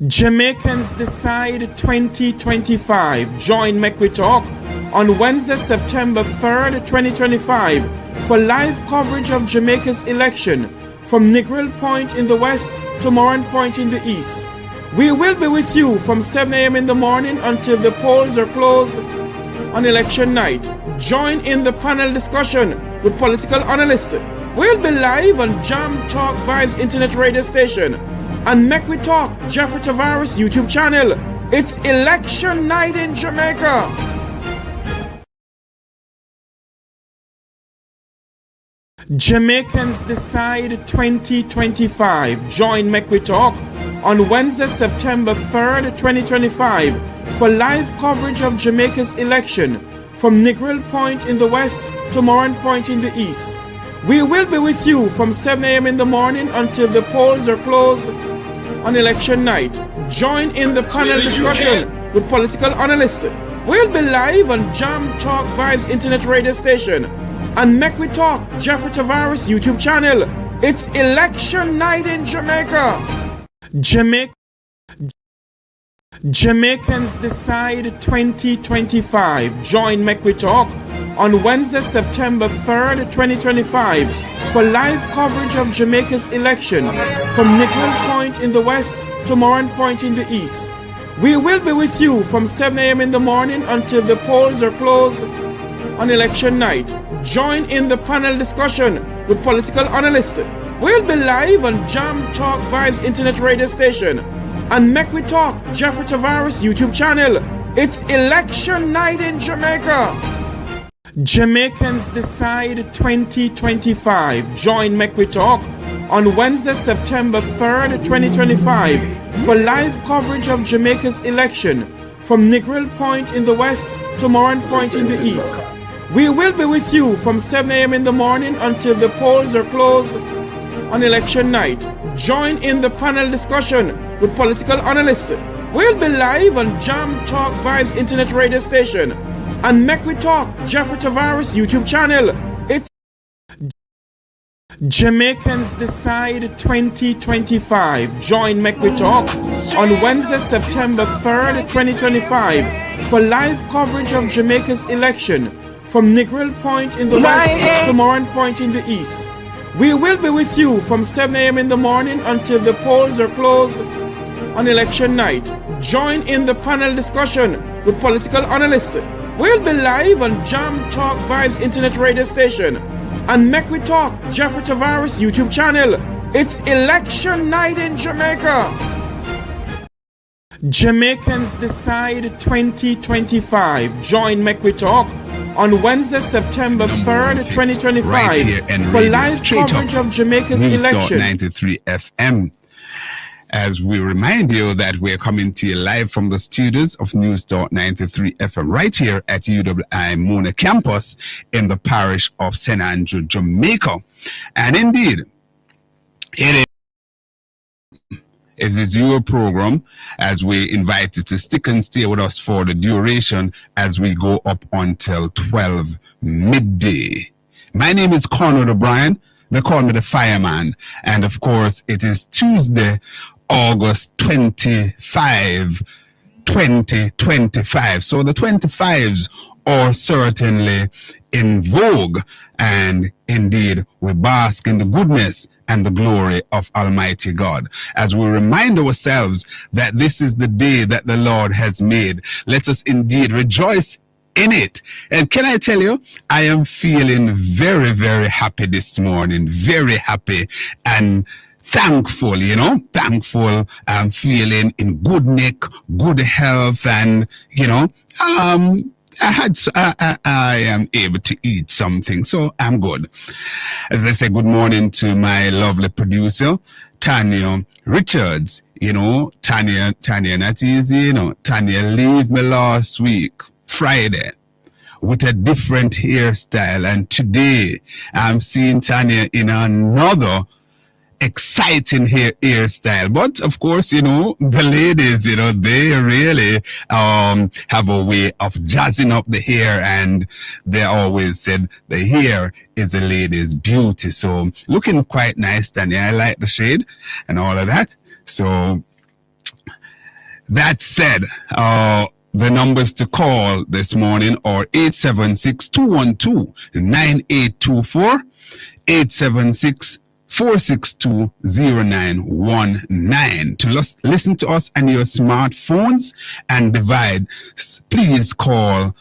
Jamaicans Decide 2025. Join Make We Talk on Wednesday, September 3rd, 2025 for live coverage of Jamaica's election from Negril Point in the west to Moran Point in the east. We will be with you from 7 a.m. in the morning until the polls are closed on election night. Join in the panel discussion with political analysts. We'll be live on Jam Talk Vibes Internet Radio Station and Make We Talk Jeffrey Tavares YouTube channel. It's election night in Jamaica. Jamaicans Decide 2025. Join Make We Talk on Wednesday, September 3rd, 2025 for live coverage of Jamaica's election from Negril Point in the west to Moran Point in the east. We will be with you from 7 a.m. in the morning until the polls are closed on election night. Join in the panel discussion with political analysts. We'll be live on Jam Talk Vibes Internet Radio Station and Make We Talk Jeffrey Tavares YouTube channel. It's election night in Jamaica. Jamaicans Decide 2025. Join Make We Talk on Wednesday, September 3rd, 2025 for live coverage of Jamaica's election from Negril Point in the west to Moran Point in the east. We will be with you from 7 a.m. in the morning until the polls are closed on election night. Join in the panel discussion with political analysts. We'll be live on Jam Talk Vibes Internet Radio Station and Make We Talk Jeffrey Tavares YouTube channel. It's election night in Jamaica. Jamaicans Decide 2025. Join Make We Talk on Wednesday, September 3rd, 2025 for live coverage of Jamaica's election from Negril Point in the west to Moran Point in the east. We will be with you from 7 a.m. in the morning until the polls are closed on election night. Join in the panel discussion with political analysts. We'll be live on Jam Talk Vibes Internet Radio Station and Make We Talk Jeffrey Tavares YouTube channel. It's Jamaicans Decide 2025. Join Make We Talk on Wednesday, September 3rd, 2025 for live coverage of Jamaica's election from Negril Point in the west to Moran Point in the east. We will be with you from 7 a.m. in the morning until the polls are closed on election night. Join in the panel discussion with political analysts. We'll be live on Jam Talk Vibes Internet Radio Station and Make We Talk Jeffrey Tavares YouTube channel. It's election night in Jamaica. Jamaicans Decide 2025. Join Make We Talk on Wednesday, September 3rd, 2025 for live coverage of Jamaica's election. 93 FM. As we remind you that we're coming to you live from the studios of News 93 FM right here at UWI Mona campus in the parish of St. Andrew, Jamaica. And indeed, it is your program as we invite you to stick and stay with us for the duration as we go up until 12 midday. My name is Conrad OBrian. They call me the fireman. And of course, it is Tuesday, August 25, 2025. So the 25s are certainly in vogue. And indeed, we bask in the goodness and the glory of Almighty God. As we remind ourselves that this is the day that the Lord has made, let us indeed rejoice in it. And can I tell you, I am feeling very, very happy this morning, very happy and thankful, thankful. I'm feeling in good neck, good health, and, I am able to eat something, so I'm good. As I say, good morning to my lovely producer, Tanya Richards. Tanya, not easy, Tanya leave me last week, Friday, with a different hairstyle, and today I'm seeing Tanya in another exciting hairstyle. But of course, the ladies, they really have a way of jazzing up the hair, and they always said the hair is a lady's beauty. So looking quite nice, Tanya. I like the shade and all of that. So That said, the numbers to call this morning are 876-212-9824, 876-462-0919. To listen to us on your smartphones and device, please please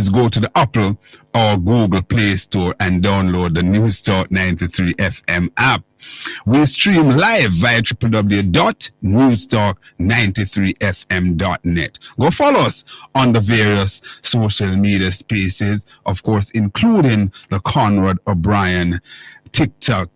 go to the Apple or Google Play Store and download the News Talk 93 FM app. We stream live via www.newstalk93fm.net. Go follow us on the various social media spaces, of course, including the Conrad OBrian TikTok,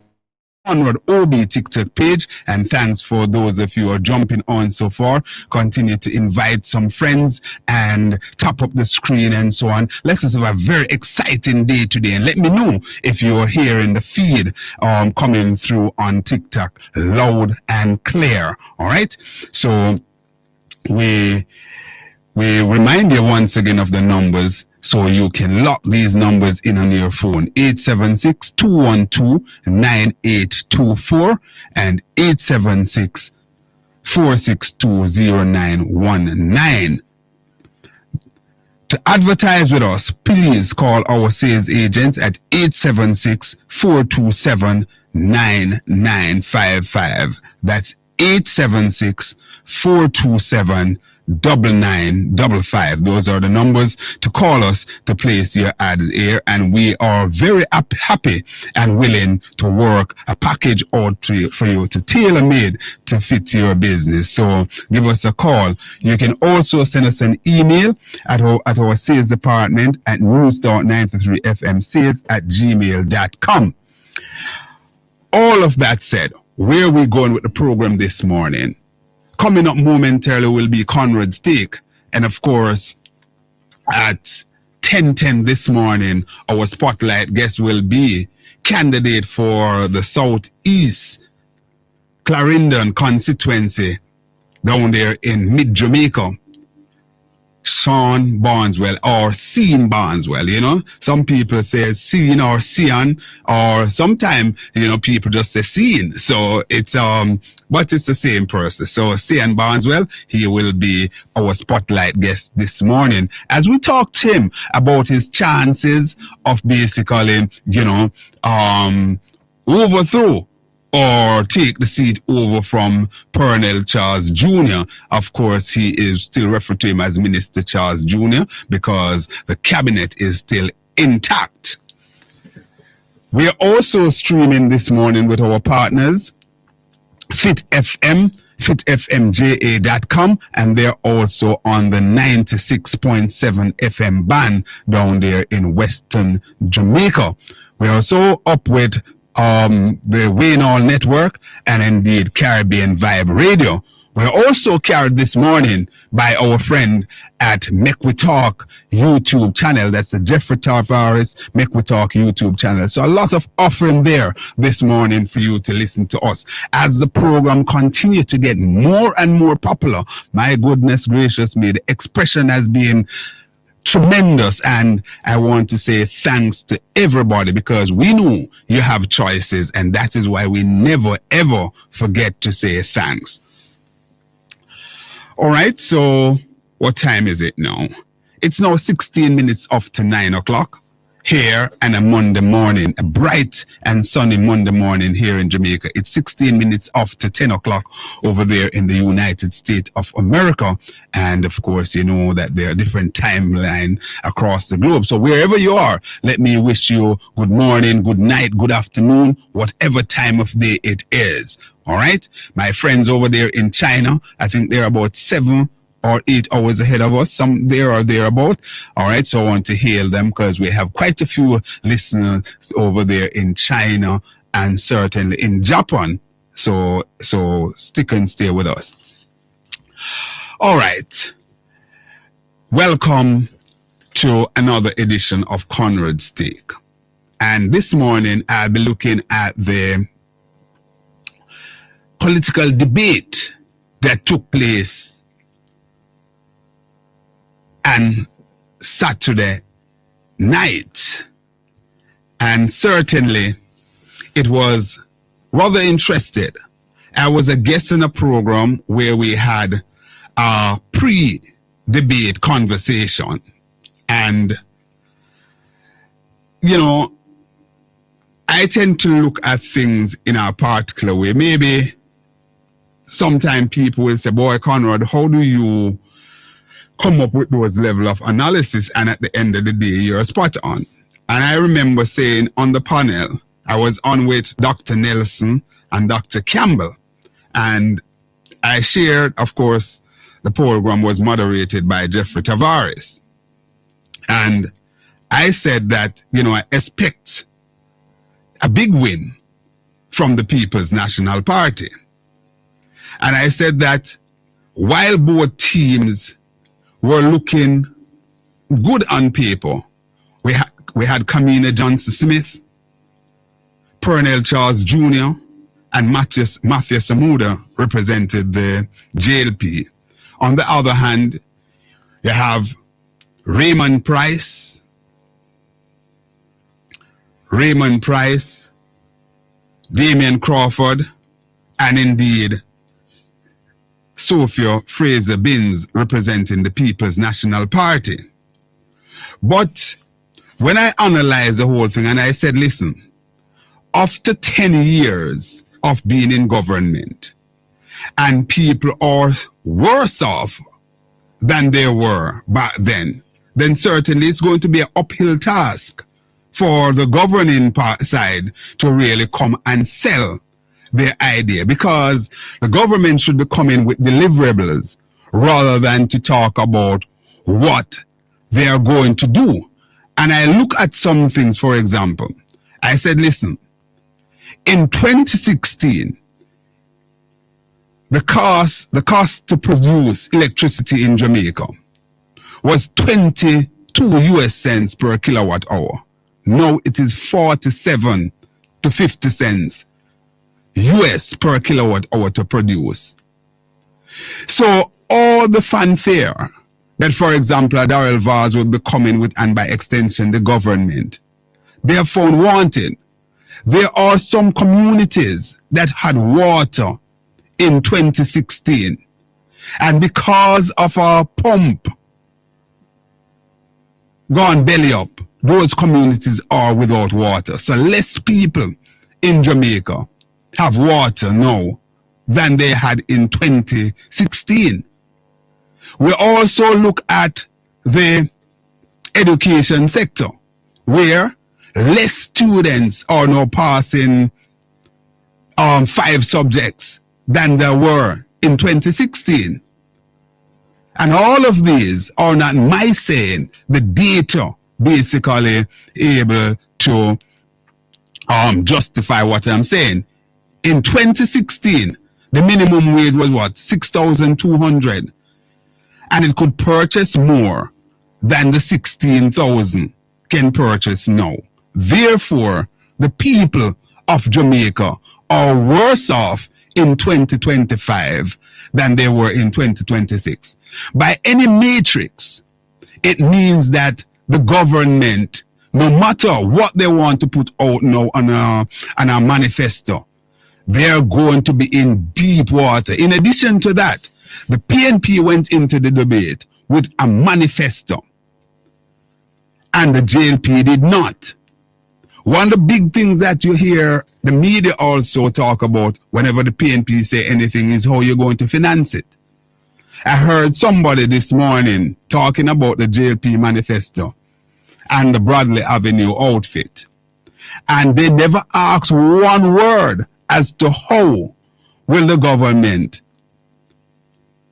Conrad OB TikTok page, and thanks for those of you who are jumping on so far. Continue to invite some friends and tap up the screen and so on. Let's just have a very exciting day today, and let me know if you are hearing the feed coming through on TikTok loud and clear. All right, so we remind you once again of the numbers, so you can lock these numbers in on your phone. 876-212-9824 and 876-462-0919. To advertise with us, please call our sales agents at 876-427-9955. That's 876-427-9955. 9955. Those are the numbers to call us to place your ad here, and we are very happy and willing to work a package out for you to tailor-made to fit your business. So give us a call. You can also send us an email at our sales department at news.93fmsales@gmail.com. All of that said, where are we going with the program this morning? Coming up momentarily will be Conrad's Take. And of course, at 10:10 this morning, our spotlight guest will be candidate for the Southeast Clarendon constituency down there in mid-Jamaica, Sean Barneswell, or Sean Barneswell. You know, some people say Sean or Sean, or sometimes, people just say Sean. So it's but it's the same person. So Sean Barneswell, he will be our spotlight guest this morning as we talk to him about his chances of basically, overthrow or take the seat over from Pernell Charles Jr. Of course, he is still referred to him as Minister Charles Jr. because the cabinet is still intact. We are also streaming this morning with our partners, Fit FM, fitfmja.com, and they're also on the 96.7 FM band down there in Western Jamaica. We're also up with the Wayne Hall Network and indeed Caribbean Vibe Radio. We're also carried this morning by our friend at Make We Talk YouTube channel. That's the Jeffrey Tavares Make We Talk YouTube channel. So a lot of offering there this morning for you to listen to us. As the program continues to get more and more popular, my goodness gracious me, the expression has been tremendous, and I want to say thanks to everybody, because we know you have choices, and that is why we never ever forget to say thanks. All right, so what time is it now? It's now 16 minutes after 9 o'clock here, and a Monday morning, a bright and sunny Monday morning here in Jamaica. It's 16 minutes after 10 o'clock over there in the United States of America. And of course, you know that there are different timelines across the globe. So wherever you are, let me wish you good morning, good night, good afternoon, whatever time of day it is. All right. My friends over there in China, I think they're about 7 or 8 hours ahead of us, some there or thereabout. All right, so I want to hail them because we have quite a few listeners over there in China and certainly in Japan. So stick and stay with us. All right, welcome to another edition of Conrad's Take. And this morning I'll be looking at the political debate that took place on Saturday night, and certainly it was rather interesting I was a guest in a program where we had a pre-debate conversation. And, you know, I tend to look at things in a particular way. Maybe sometimes people will say, boy, Conrad, how do you come up with those level of analysis? And at the end of the day, you're spot on. And I remember saying on the panel, I was on with Dr. Nelson and Dr. Campbell. And I shared, of course, the program was moderated by Jeffrey Tavares. And I said that, you know, I expect a big win from the People's National Party. And I said that while both teams were looking good on paper, we had Kamina Johnson-Smith, Pernell Charles Jr., and Matthew Samuda represented the JLP. On the other hand, you have Raymond Price, Damian Crawford, and indeed Sophia Fraser-Binns representing the People's National Party. But when I analyzed the whole thing and I said, listen, after 10 years of being in government and people are worse off than they were back then certainly it's going to be an uphill task for the governing side to really come and sell their idea, because the government should be coming with deliverables rather than to talk about what they are going to do. And I look at some things, for example, I said, listen, in 2016, the cost to produce electricity in Jamaica was 22 US cents per kilowatt hour. Now it is 47 to 50 cents US per kilowatt hour to produce. So all the fanfare that, for example, Darrell Vaz will be coming with, and by extension the government, they are found wanting. There are some communities that had water in 2016, and because of our pump gone belly up, those communities are without water. So less people in Jamaica have water now than they had in 2016. We also look at the education sector, where less students are now passing 5 subjects than there were in 2016. And all of these are not my saying. The data basically able to justify what I'm saying. In 2016, the minimum wage was what? 6,200. And it could purchase more than the 16,000 can purchase now. Therefore, the people of Jamaica are worse off in 2025 than they were in 2026. By any matrix, it means that the government, no matter what they want to put out now on a manifesto, they're going to be in deep water. In addition to that, the PNP went into the debate with a manifesto, and the JLP did not. One of the big things that you hear the media also talk about whenever the PNP say anything is how you're going to finance it. I heard somebody this morning talking about the JLP manifesto and the Bradley Avenue outfit, and they never asked one word as to how will the government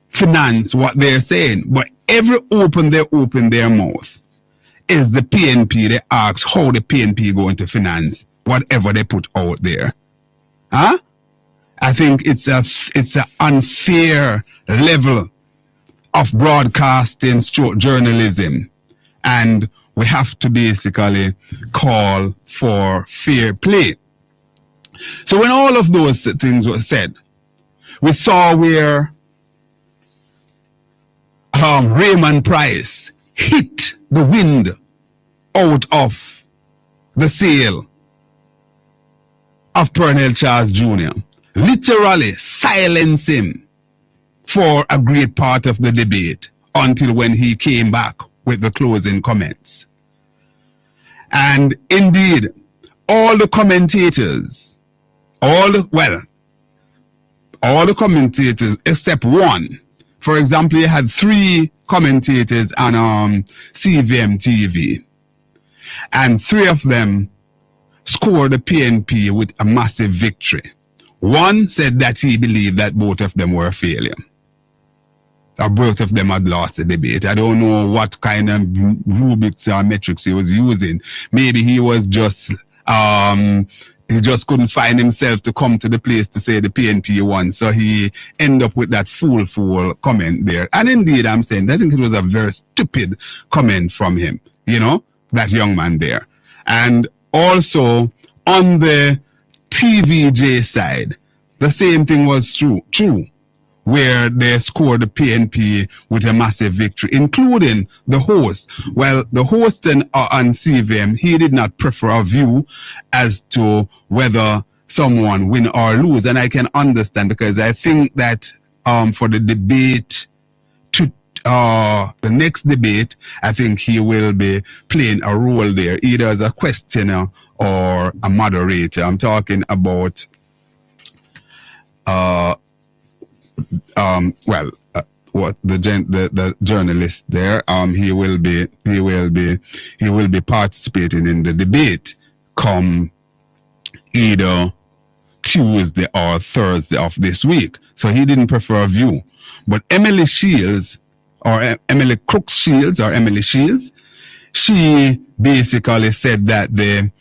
finance what they're saying. But every open they open their mouth is the PNP. They ask how the PNP going to finance whatever they put out there. Huh? I think it's an unfair level of broadcasting journalism, and we have to basically call for fair play. So when all of those things were said, we saw where Raymond Price hit the wind out of the sail of Pernell Charles Jr. literally silence him for a great part of the debate until when he came back with the closing comments. And indeed, all the commentators, all the commentators except one. For example, you had 3 commentators on CVM TV, and 3 of them scored the PNP with a massive victory. One said that he believed that both of them were a failure, or both of them had lost the debate. I don't know what kind of rubrics or metrics he was using. Maybe he was just he just couldn't find himself to come to the place to say the PNP won. So he ended up with that fool comment there. And indeed, I'm saying, I think it was a very stupid comment from him, you know, that young man there. And also on the TVJ side, the same thing was true, where they scored the PNP with a massive victory, including the host. Well, the host on CVM, he did not prefer a view as to whether someone win or lose. And I can understand, because I think that for the debate, the next debate, I think he will be playing a role there, either as a questioner or a moderator. I'm talking about what the journalist there, he will be participating in the debate come either Tuesday or Thursday of this week. So he didn't prefer a view. But Emily Shields, she basically said that the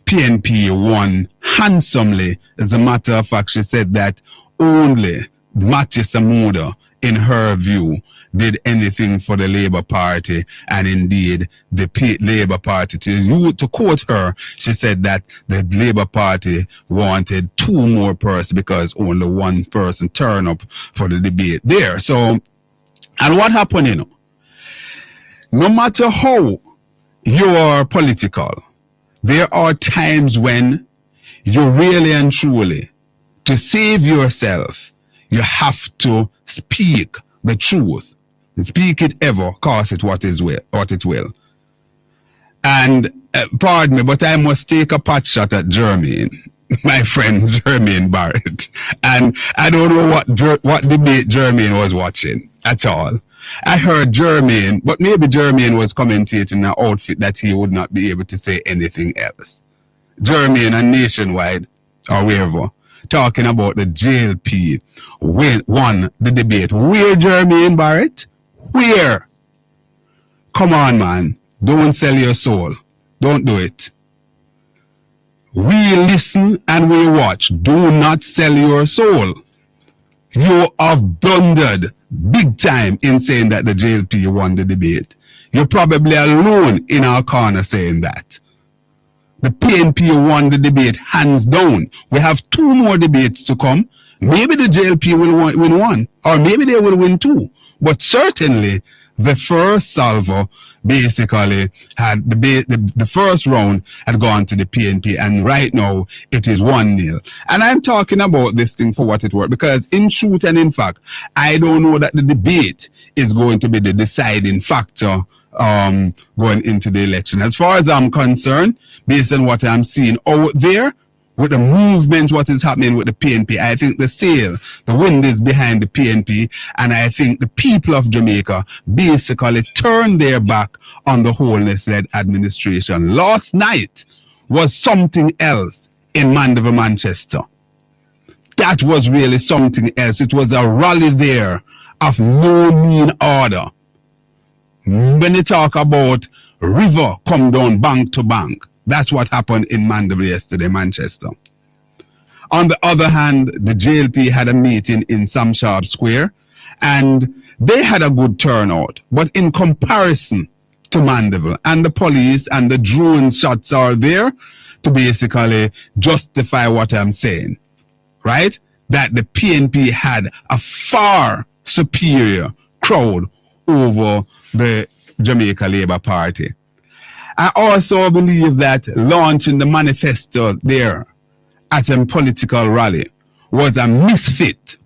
PNP won handsomely. As a matter of fact, she said that only Matthew Samuda, in her view, did anything for the Labour Party, and indeed the Labour Party, to quote her, she said that the Labour Party wanted 2 more persons because only 1 person turned up for the debate there. So, and what happened, you know, no matter how you are political, there are times when you really and truly, to save yourself, you have to speak the truth. Speak it ever, cause it what it will. And pardon me, but I must take a pot shot at Jermaine, my friend Jermaine Barrett. And I don't know what debate Jermaine was watching at all. I heard Jermaine, but maybe Jermaine was commentating an outfit that he would not be able to say anything else. Jermaine and Nationwide, or wherever, talking about the JLP won the debate. Where, Jermaine Barrett? Where? Come on, man. Don't sell your soul. Don't do it. We listen and we watch. Do not sell your soul. You have blundered big time in saying that the JLP won the debate. You're probably alone in our corner saying that. The PNP won the debate hands down. We have 2 more debates to come. Maybe the JLP will win 1, or maybe they will win 2. But certainly, the first salvo basically had the first round had gone to the PNP, and right now it is 1-0. And I'm talking about this thing for what it worth, because in truth and in fact, I don't know that the debate is going to be the deciding factor going into the election. As far as I'm concerned, based on what I'm seeing out there, with the movement, what is happening with the PNP, I think the wind is behind the PNP, and I think the people of Jamaica basically turned their back on the Holness-led administration. Last night was something else in Mandeville, Manchester. That was really something else. It was a rally there of no mean order. When you talk about river come down bank to bank, that's what happened in Mandeville yesterday, Manchester. On the other hand, the JLP had a meeting in Sam Sharp Square, and they had a good turnout. But in comparison to Mandeville, and the police and the drone shots are there to basically justify what I'm saying, right? That the PNP had a far superior crowd over the Jamaica Labour Party. I also believe that launching the manifesto there at a political rally was a misfit.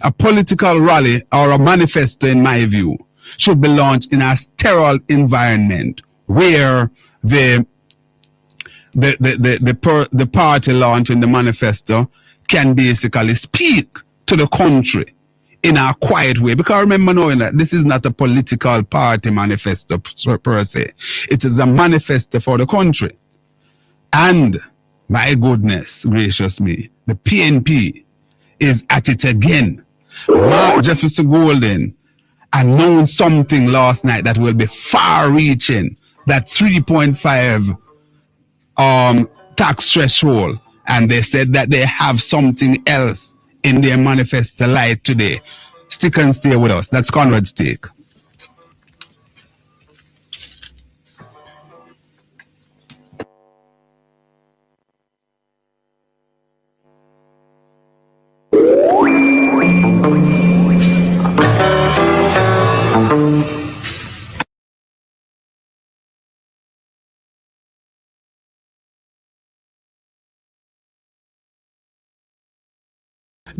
A political rally or a manifesto, in my view, should be launched in a sterile environment where the party launching the manifesto can basically speak to the country in a quiet way. Because remember knowing that this is not a political party manifesto per se. It is a manifesto for the country. And my goodness gracious me, the PNP is at it again. Mark Jefferson Golden announced something last night that will be far-reaching, that 3.5 tax threshold, and they said that they have something else in their manifesto light today. Stick and stay with us. That's Conrad's take.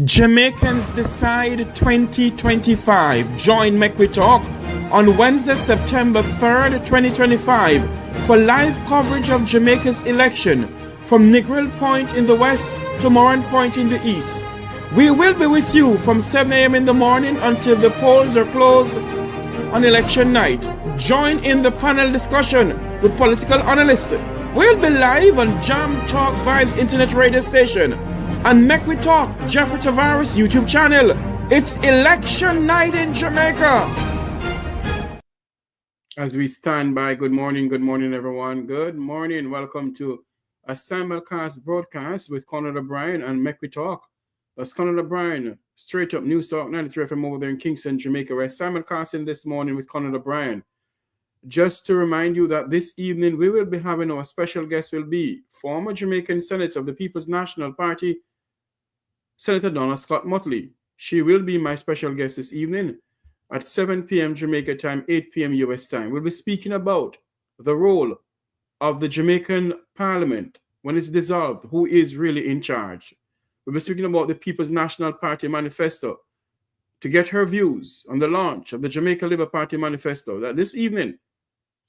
Jamaicans Decide 2025. Join Make We Talk on Wednesday, September 3rd, 2025 for live coverage of Jamaica's election from Negril Point in the west to Moran Point in the east. We will be with you from 7 a.m. in the morning until the polls are closed on election night. Join in the panel discussion with political analysts. We'll be live on Jam Talk Vibes Internet Radio Station and Make We Talk Jeffrey Tavares YouTube channel. It's election night in Jamaica. As we stand by, good morning everyone. Good morning. Welcome to a simulcast broadcast with Conrad OBrian and Make We Talk. That's Conrad OBrian, straight up News Talk 93 FM over there in Kingston, Jamaica. We're simulcasting this morning with Conrad OBrian. Just to remind you that this evening we will be having our special guest will be former Jamaican Senator of the People's National Party, Senator Donna Scott Motley. She will be my special guest this evening at 7 p.m. Jamaica time, 8 p.m. US time. We'll be speaking about the role of the Jamaican Parliament when it's dissolved, who is really in charge. We'll be speaking about the People's National Party Manifesto to get her views on the launch of the Jamaica Labour Party Manifesto that this evening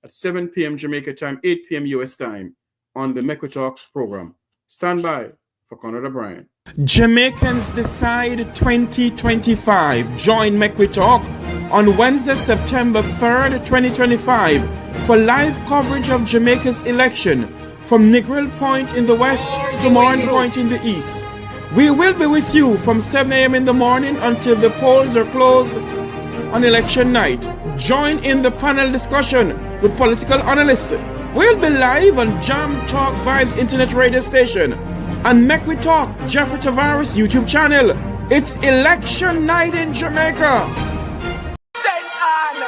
at 7 p.m. Jamaica time, 8 p.m. US time on the Make We Talk program. Stand by for Conrad OBrian. Jamaicans Decide 2025. Join Make We Talk on Wednesday, September 3rd, 2025 for live coverage of Jamaica's election from Negril Point in the west to Moran Point in the east. We will be with you from 7 a.m. in the morning until the polls are closed on election night. Join in the panel discussion with political analysts. We'll be live on Jam Talk Vibes Internet Radio Station and Make We Talk Jeffrey Tavares YouTube channel. It's election night in Jamaica. St. Anne,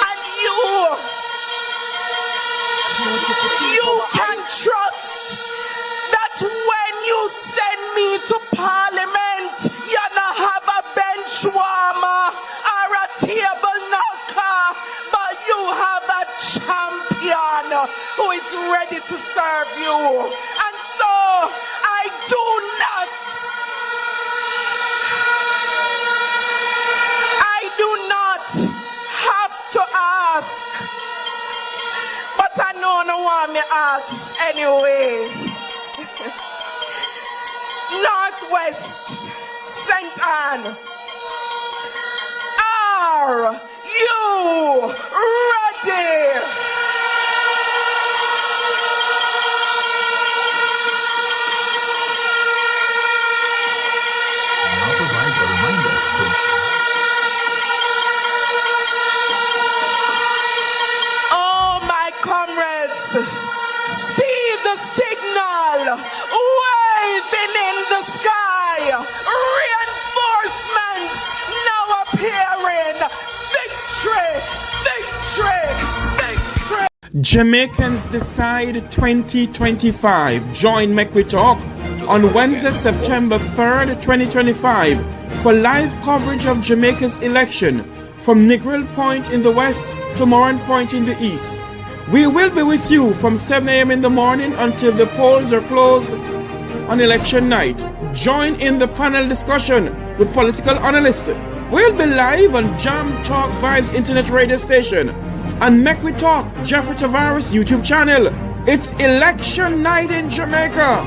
and you can trust that when you send me to Parliament, you don't have a bench warmer or a table knocker, but you have a champion who is ready to serve you. And so I do not have to ask, but I know no one me ask anyway. Northwest St. Anne, are you ready? Oh, my comrades, see the signal waving in the sky. Reinforcements now appearing. Victory, victory, victory. Jamaicans Decide 2025. Join Make We Talk on Wednesday, September 3rd, 2025 for live coverage of Jamaica's election from Negril Point in the west to Moran Point in the east. We will be with you from 7 a.m. in the morning until the polls are closed on election night. join in the panel discussion with political analysts. We'll be live on Jam Talk Vibes Internet Radio Station and Make We Talk Jeffrey Tavares YouTube channel. It's election night in Jamaica.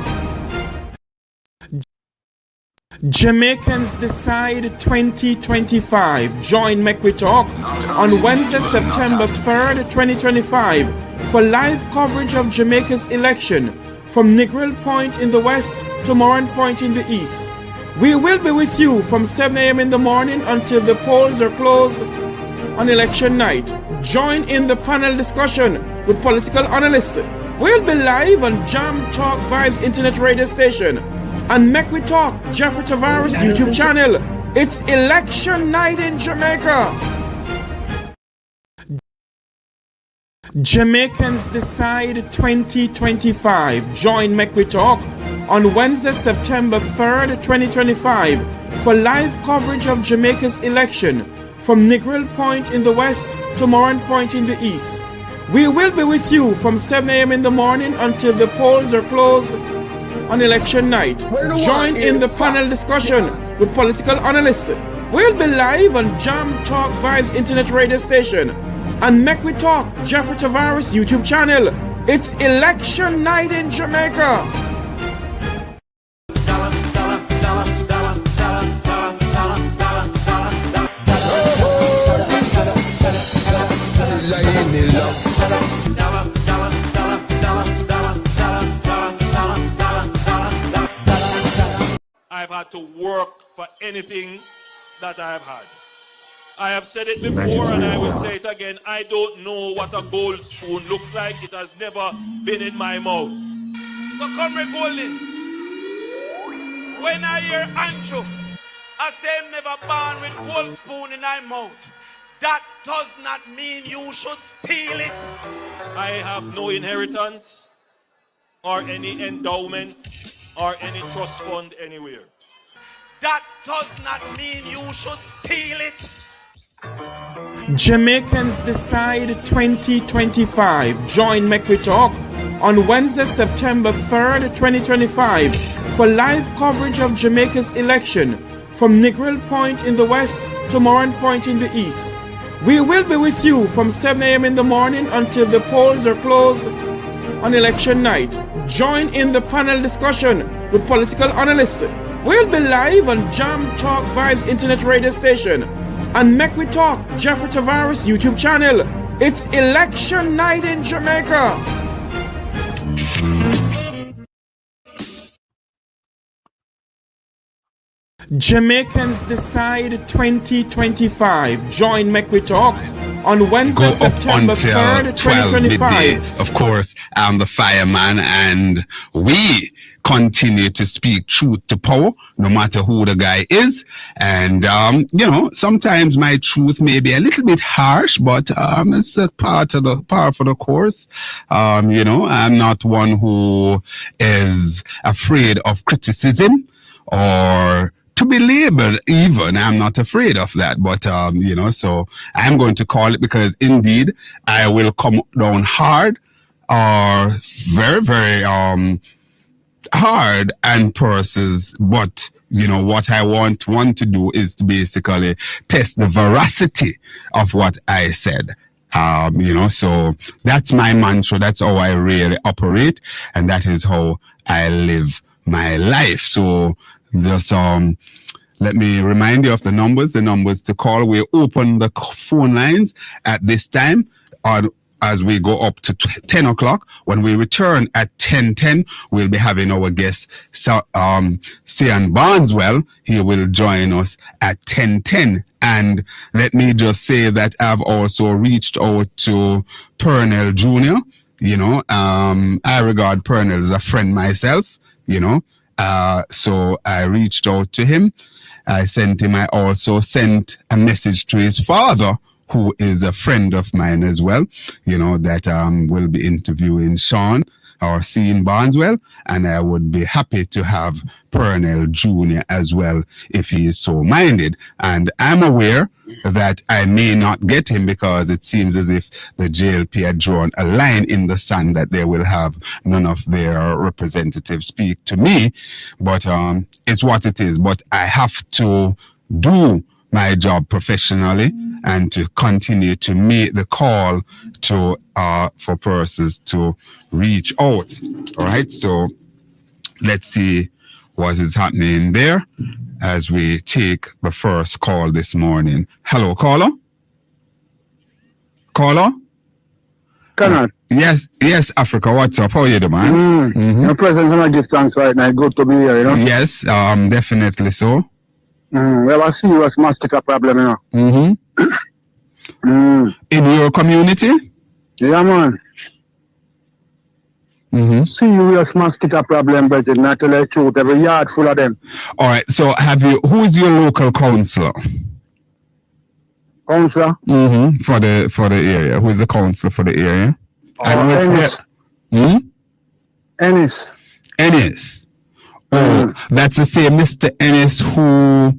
Jamaicans Decide 2025. Join Make We Talk on Wednesday, September 3rd, 2025 for live coverage of Jamaica's election from Negril Point in the west to Moran Point in the east. We will be with you from 7 a.m. in the morning until the polls are closed on election night. Join in the panel discussion with political analysts. We'll be live on Jam Talk Vibes Internet Radio Station and Make We Talk Jeffrey Tavares YouTube channel. It's election night in Jamaica. Jamaicans Decide 2025. Join Make We Talk on Wednesday, September 3rd, 2025 for live coverage of Jamaica's election from Negril Point in the west to Moran Point in the east. We will be with you from 7 a.m. in the morning until the polls are closed on election night. Join in the panel discussion with political analysts. We'll be live on Jam Talk Vibes Internet Radio Station and Make We Talk Jeffrey Tavares YouTube channel. It's election night in Jamaica. I've had to work for anything that I've had. I have said it before and I will say it again. I don't know what a gold spoon looks like. It has never been in my mouth. So Conrad Golden, when I hear Andrew, I say I'm never born with gold spoon in my mouth. That does not mean you should steal it. I have no inheritance or any endowment or any trust fund anywhere. That does not mean you should steal it. Jamaicans Decide 2025. Join Make We Talk on Wednesday, September 3rd, 2025 for live coverage of Jamaica's election from Negril Point in the west to Moran Point in the east. We will be with you from 7 a.m. in the morning until the polls are closed on election night. Join in the panel discussion with political analysts. We'll be live on Jam Talk Vibes Internet Radio Station and Make We Talk Jeffrey Tavares YouTube channel. It's election night in Jamaica. Jamaicans Decide 2025. Join Make We Talk on Wednesday, September 3rd, 2025. Midday. Of course, I'm the fireman, and we continue to speak truth to power, no matter who the guy is. And, sometimes my truth may be a little bit harsh, but it's a part of the course. I'm not one who is afraid of criticism or to be labeled even. I'm not afraid of that, but so I'm going to call it, because indeed I will come down hard or very, very hard and purses, but what I want to do is to basically test the veracity of what I said. So that's my mantra. That's how I really operate, and that is how I live my life. So just let me remind you of the numbers to call. We open the phone lines at this time as we go up to 10 o'clock. When we return at 10:10, we'll be having our guest, Sian Barneswell. He will join us at 10:10. And let me just say that I've also reached out to Pernell Jr. I regard Pernell as a friend myself, so I reached out to him. I also sent a message to his father, who is a friend of mine as well, that will be interviewing Sean or seeing Barneswell, and I would be happy to have Purnell Jr. as well if he is so minded. And I'm aware that I may not get him because it seems as if the JLP had drawn a line in the sand that they will have none of their representatives speak to me. But it's what it is. But I have to do my job professionally and to continue to make the call to for persons to reach out. All right, so let's see what is happening there as we take the first call this morning. Hello, caller. Caller. Conrad. Yes, Africa. What's up? How are you doing, man? Your presence and I give thanks right now. Good to be here, you know. Yes, definitely so. We have a serious mosquito problem, you know. In your community? Yeah, man. Serious mosquito problem, but not to let you truth. Every yard full of them. All right. So, who is your local councillor? Councillor? For the area. Who is the councillor for the area? Ennis. Ennis. Ennis. Oh, that's the same Mr. Ennis who.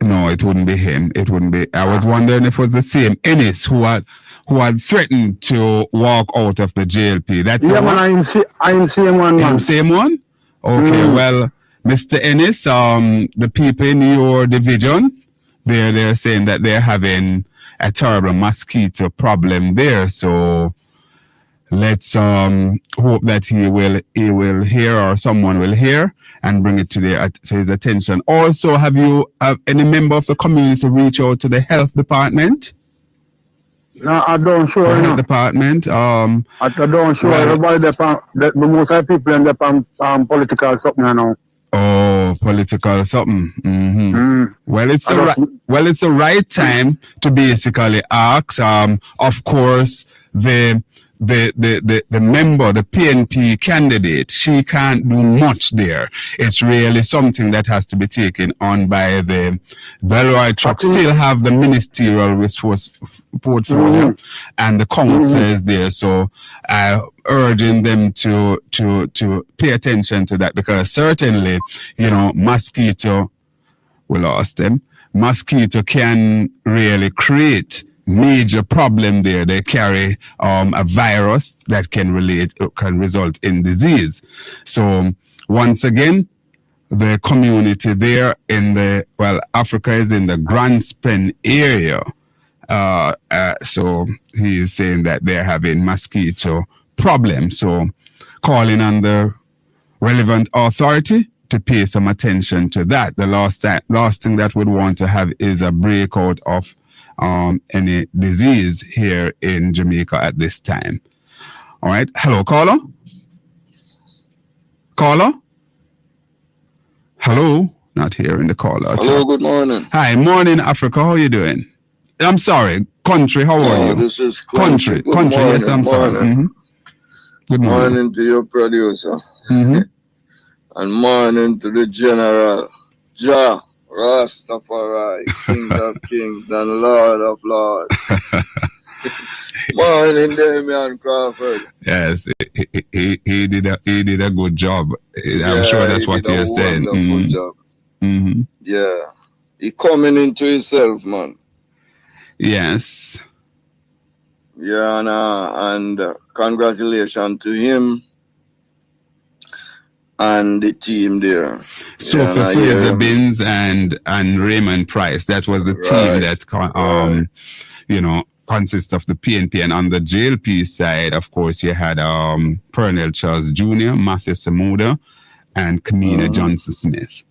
No, it wouldn't be him. It wouldn't be. I was wondering if it was the same Ennis who had threatened to walk out of the JLP. That's yeah, man. I'm same one, man. Same one. Okay. Well, Mr. Ennis, the people in your division, they're saying that they're having a terrible mosquito problem there. So let's hope that he will hear, or someone will hear and bring it to his attention. Also, have any member of the community reach out to the health department? No, I don't sure. Health department. I don't sure. Everybody, the most of the people in the political something, you know. Oh, political something. Well, it's the right time to basically ask. Of course, the member, the PNP candidate, she can't do much there. It's really something that has to be taken on by the Belroy Truck. Still have the ministerial resource portfolio and the councillors there. So urging them to pay attention to that, because certainly, mosquito, we lost them. Mosquito can really create major problem there. They carry a virus that can result in disease. So once again, the community there Africa is in the Grand Spen area. So he is saying that they're having mosquito problems. So calling on the relevant authority to pay some attention to that. The last thing that we'd want to have is a breakout of any disease here in Jamaica at this time. All right. Hello, caller. Caller. Hello. Not hearing the caller. Hello. Good morning. Hi. Morning, Africa. How are you doing? I'm sorry. Country. How are you? This is country. Country. Morning, yes, I'm sorry. Good morning to your producer. And morning to the general. Jah Rastafari, King of Kings and Lord of Lords. Morning, Damian Crawford. Yes, he did a good job. I'm sure that's what you're saying. Good job. Yeah, he coming into himself, man. Yes. Yeah, and congratulations to him and the team there. So for Fraser Binns and Raymond Price, that was the team that consists of the PNP. And on the JLP side, of course, you had Purnell Charles Jr., Matthew Samuda, and Kamina Johnson Smith.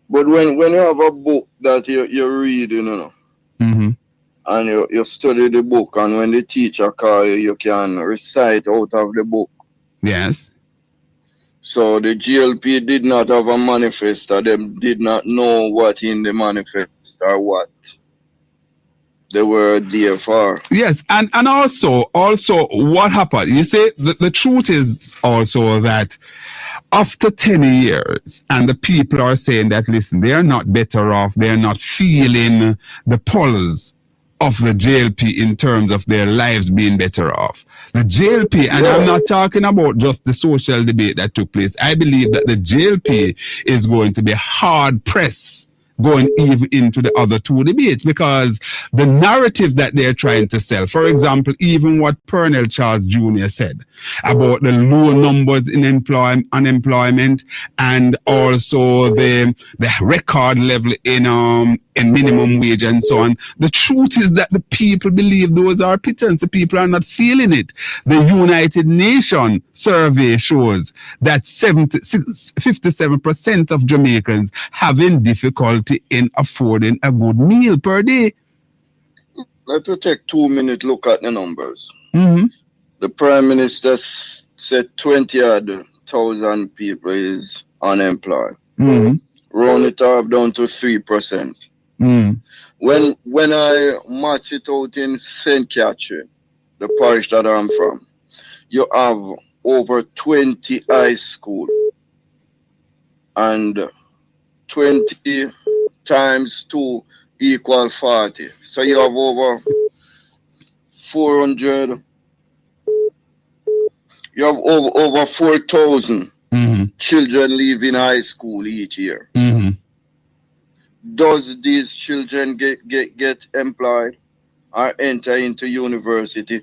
But when you have a book that you're reading, and you study the book, and when the teacher calls you, you can recite out of the book. Yes. So the GLP did not have a manifesto. They did not know what in the manifesto or what they were there for. Yes, and also what happened? You say the truth is also that after 10 years, and the people are saying that, listen, they are not better off. They are not feeling the pulse of the JLP in terms of their lives being better off. The JLP, and I'm not talking about just the social debate that took place. I believe that the JLP is going to be hard pressed going even into the other two debates, because the narrative that they're trying to sell, for example, even what Pernell Charles Jr. said about the low numbers in unemployment and also the record level in minimum wage and so on. The truth is that the people believe those are pittance. The people are not feeling it. The United Nations survey shows that 57% of Jamaicans having difficulty in affording a good meal per day. Let me take 2 minutes look at the numbers. Mm-hmm. The Prime Minister said 20,000 people is unemployed. Mm-hmm. Round it up down to 3%. Mm-hmm. When I match it out in St. Catherine, the parish that I'm from, you have over 20 high school, and 20 times 2 equal 40. So you have over 400. You have over 4,000 children leaving high school each year. Mm-hmm. Does these children get employed or enter into university?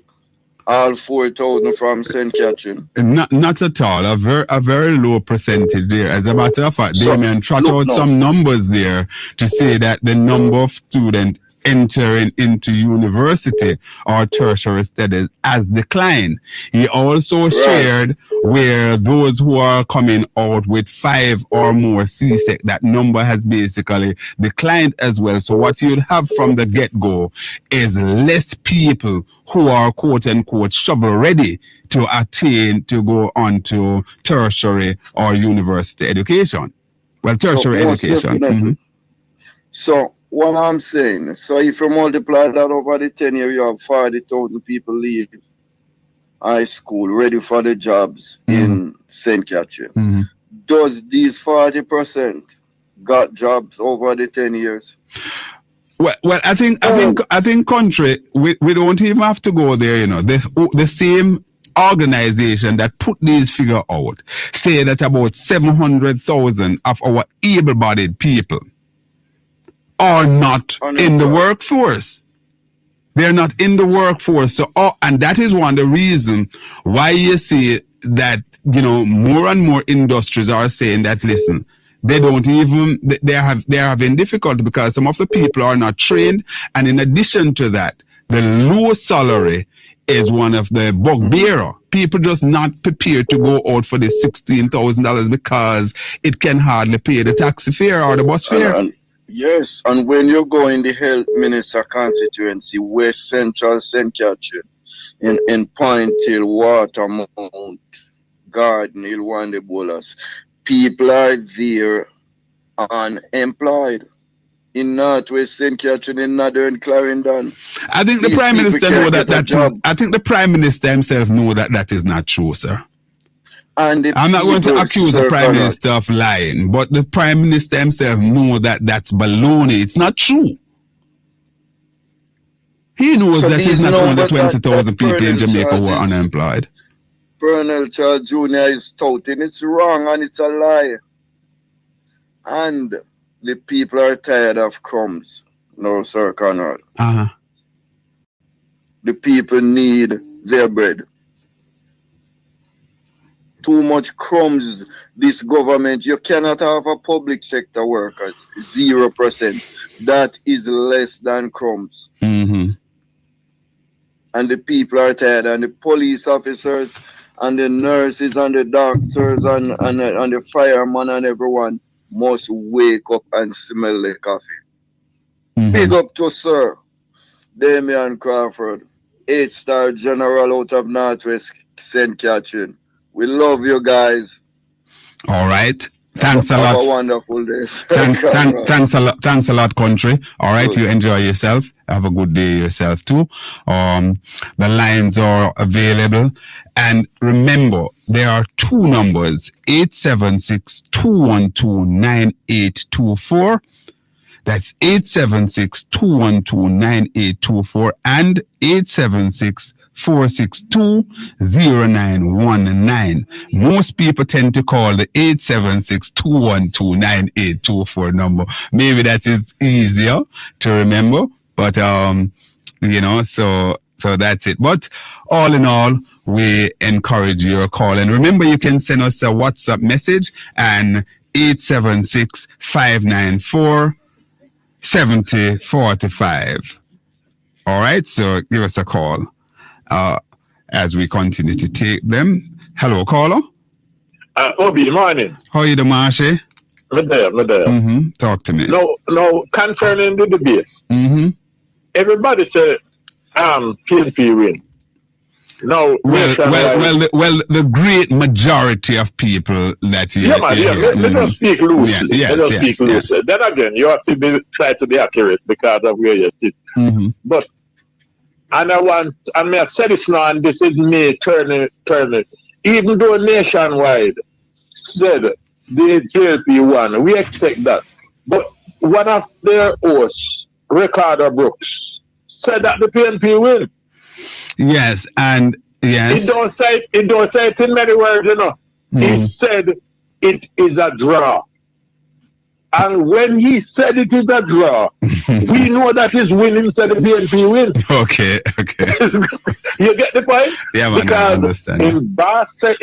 All 4,000 from St. Catherine? Not at all. A very low percentage there. As a matter of fact, Damien trot out some numbers there to say that the number of students entering into university or tertiary studies has declined. He also shared where those who are coming out with 5 or more CSEC, that number has basically declined as well. So what you'd have from the get-go is less people who are quote-unquote shovel-ready to attain to go on to tertiary or university education. Well, tertiary education. Mm-hmm. So what I'm saying, so if you multiply that over the 10 years, you have 40,000 people leave high school ready for the jobs in St. Catherine. Does these 40% got jobs over the 10 years? Well, I think country, we don't even have to go there, you know. The same organization that put these figures out say that about 700,000 of our able-bodied people are not in the workforce. They're not in the workforce. So, and that is one of the reasons why you see that, you know, more and more industries are saying that, listen, they don't even, they're having difficulty because some of the people are not trained. And in addition to that, the low salary is one of the bugbearer. People just not prepared to go out for the $16,000 because it can hardly pay the taxi fare or the bus fare. Yes, and when you go in the health minister constituency, West Central St. Catherine, in Point Hill, Watermount, Garden Hill, Wande Bolas, people are there unemployed. In Northwest St. Catherine, in Northern Clarendon. I think the Prime Minister know that I think the Prime Minister himself know that that is not true, sir. And I'm not going to accuse the Prime Minister of lying, but the Prime Minister himself know that that's baloney. It's not true. He knows that it's not only 20,000 people in Jamaica who are unemployed. Pernell Charles Jr. is touting. It's wrong and it's a lie. And the people are tired of crumbs. No, Sir Conrad. The people need their bread. Too much crumbs, this government. You cannot have a public sector workers, 0%. That is less than crumbs. And the people are tired, and the police officers and the nurses and the doctors and the firemen and everyone must wake up and smell the coffee. Big up to Sir Damian Crawford, 8-star general out of Northwest St. Catherine. We love you guys. All right. Thanks a lot. Have a wonderful day. Thanks a lot, country. All right. Good. You enjoy yourself. Have a good day yourself too. The lines are available. And remember, there are 2 numbers, 876-212-9824. That's 876-212-9824 and 876-462-0919. Most people tend to call the 876-212-9824 number. Maybe that is easier to remember, but so that's it. But all in all, we encourage your call. And remember, you can send us a WhatsApp message and 876-594-7045. All right, so give us a call as we continue to take them. Hello, caller. Obi, morning. How are you doing, Marshy? I'm there. Talk to me. No, concerning the debate. Everybody said, PNP win. No, the great majority of people that you let us speak loosely. Yes. Then again, you have to try to be accurate because of where you sit. But I said this now, and this is me turning. Even though nationwide said the JLP won, we expect that. But one of their hosts, Ricardo Brooks, said that the PNP win. Yes, and yes. It don't say it in many words, He said it is a draw. And when he said it is a draw, we know that his winning said the PNP win. Okay. You get the point? Yeah, man, because I understand. In Barca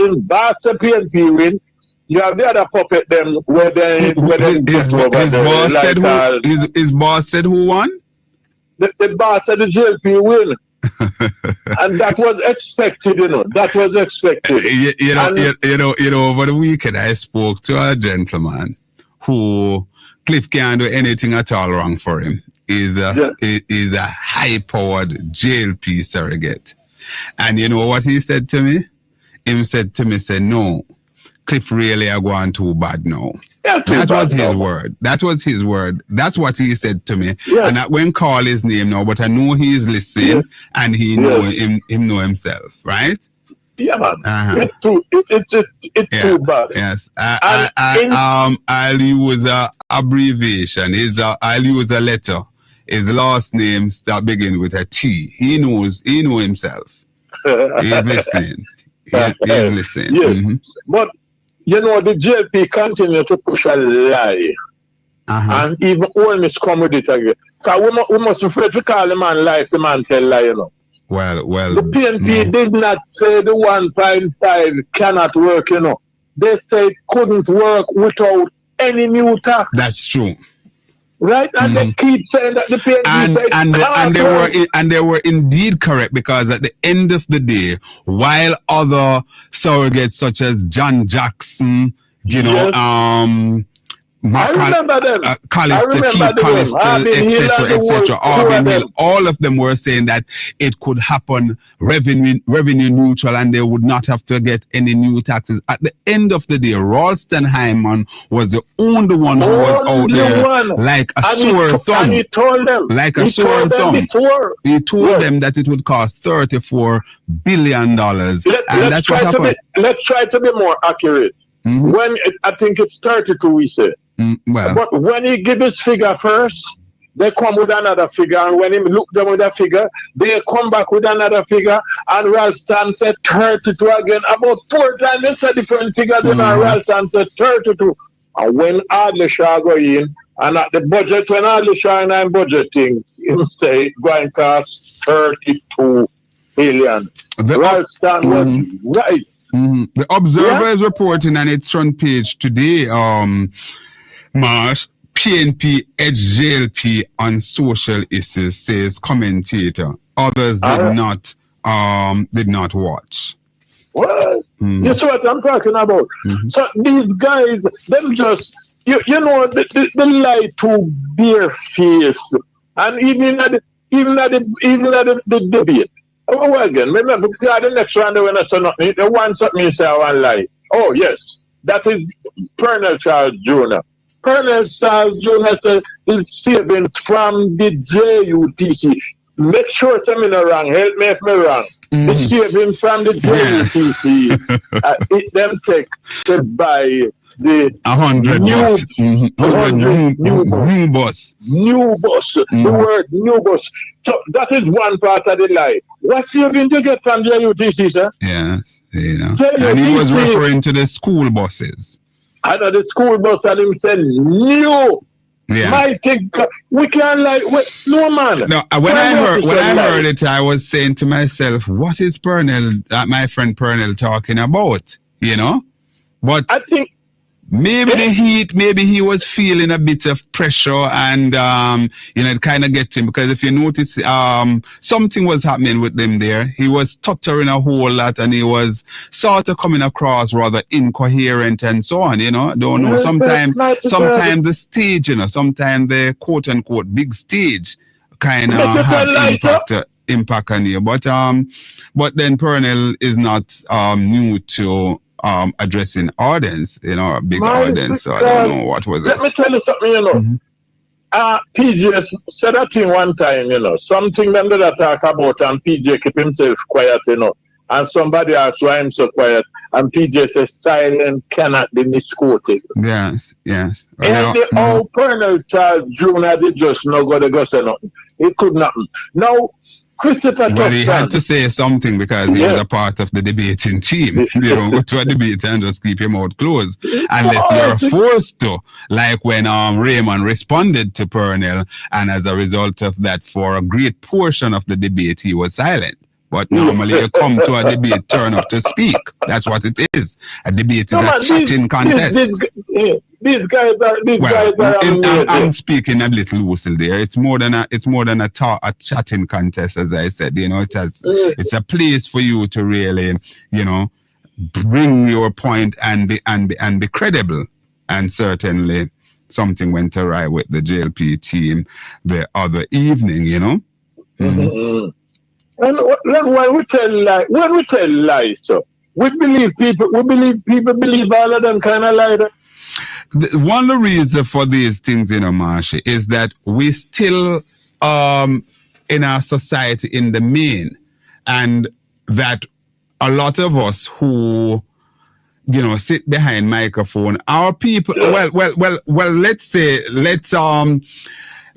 PNP win, you have the other puppet them where they his boss said who won? The boss said the JLP win. And that was expected, That was expected. Over the weekend I spoke to a gentleman who Cliff can't do anything at all wrong for him. Is a high-powered JLP surrogate. And you know what he said to me? He said to me, no, Cliff really are going too bad now. That was his word. That was his word. That's what he said to me. Yes. And I won't call his name now, but I know he is listening and he know him know himself, right? Yeah, man. It's too bad. Yes. I'll use a abbreviation. I'll use a letter. His last name begins with a T. He know himself. He's listening. He's listening. Yes. But the JLP continue to push a lie. And even Olmis come with it again. Because we must afraid to call the man lie if the man tell lie, Well. The PNP did not say the 1.5 cannot work, They said it couldn't work without any new tax. That's true. Right? And they keep saying that the PNP and they were indeed correct, because at the end of the day, while other surrogates such as John Jackson, I remember them. etc. Auburn Hill, all of them were saying that it could happen revenue neutral and they would not have to get any new taxes. At the end of the day, Ralston Hyman was the only one who was out there like a sore thumb. And he told them. Like a sore thumb. He told them that it would cost $34 billion. Let's try to be more accurate. When I think it's 32, we say. But when he give his figure first, they come with another figure, and when he look them with a figure, they come back with another figure, and Ralston said 32 again. About 4 times they said different figures, and Ralston said 32. And when Adlishaw go in, and at the budget, when Adlishaw and I'm budgeting, he say going to cost 32 billion. Ralston was right. The Observer is reporting on its front page today, Marsh, PNP edge JLP on social issues, says commentator. Others did not watch. Well, you see what I'm talking about. So these guys, them just the lie to bare face, and even at the debate. Oh, again, remember, because the next round when I say nothing, the one something you say I want lie. Oh yes, that is Colonel Charles Jr. Colonel Charles Jr. said the savings from the JUTC. Make sure I'm in the wrong. Help me if I'm wrong. The savings from the JUTC, it them take to buy the 100 new bus. 100 new bus. New bus. The word new bus. So that is one part of the lie. What saving to get from JUTC, sir? Yes, you know. JUTC, and he was referring to the school buses. I know the school bus and him said new. Yeah. My thing, we can't like no man. No, when I heard it, I was saying to myself, "What is Pernell, my friend Pernell, talking about?" You know, but I think maybe the heat, maybe he was feeling a bit of pressure, and you know, it kind of gets him because if you notice, something was happening with him there. He was stuttering a whole lot, and he was sort of coming across rather incoherent and so on. You know, I don't know. Sometimes the stage, you know, sometimes the quote unquote big stage kind of have impact on you. But then Pernell is not new to addressing audience, you know, a big audience. So I don't know what was it. Let me tell you something, you know. PJ said that thing one time, you know, something them that I talk about, and PJ keep himself quiet, you know. And somebody asked why I'm so quiet, and PJ says silence cannot be misquoted. Yes. And the old Pernell Charles Jr. did just not go say nothing. It could not. Now, Christopher But he had to say something because he was a part of the debating team. You don't go to a debate and just keep your mouth closed unless you're forced to. Like when Raymond responded to Pernell, and as a result of that, for a great portion of the debate, he was silent. But normally you come to a debate, turn up to speak. That's what it is. A debate is a chatting contest. These guys are I'm speaking a little loosely there. It's more than a chatting contest, as I said. You know, it's a place for you to really, you know, bring your point and be credible. And certainly something went awry with the JLP team the other evening, you know. And when we tell lies, so we believe people believe all of them kind of lie. One of the reasons for these things, you know, Marsha, is that we still in our society in the main, and that a lot of us who, you know, sit behind microphone, our people,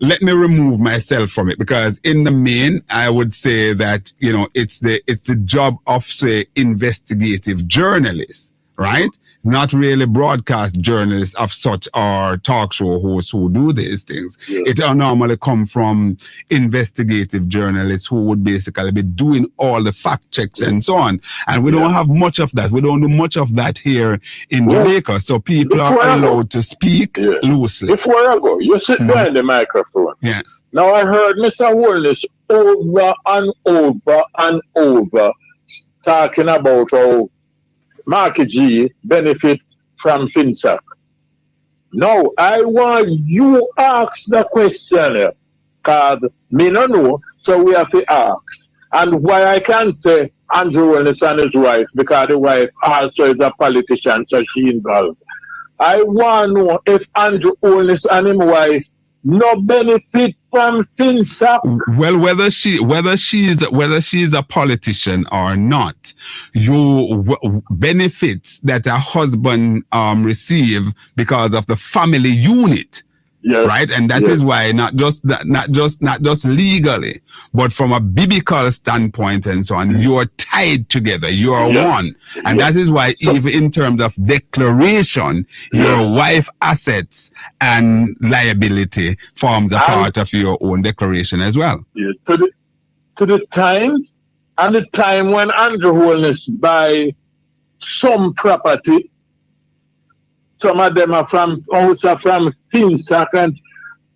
let me remove myself from it, because in the main, I would say that, you know, it's the job of, say, investigative journalists, right? Not really broadcast journalists of such or talk show hosts who do these things. Yeah. It normally come from investigative journalists who would basically be doing all the fact checks and so on. And we don't have much of that. We don't do much of that here in Jamaica. So people are allowed to speak loosely. Before I go, you sit behind the microphone. Yes. Now I heard Mr. Wallace over and over and over talking about how Marky G benefit from FinSac. Now, I want you ask the question, because me no know, so we have to ask. And why I can't say Andrew Wellness and his wife, because the wife also is a politician, so she involved. I want to know if Andrew Wellness and his wife no benefit from FinSac. Well, whether she's a politician or not, benefits that a husband receive because of the family unit. Yes. Right, and that is why not just legally, but from a biblical standpoint and so on, you are tied together. You are one, and that is why even in terms of declaration, your wife assets and liability forms a part of your own declaration as well. Yes. To the time and the time when Andrew Wellness buy some property. Some of them are from FinSac, and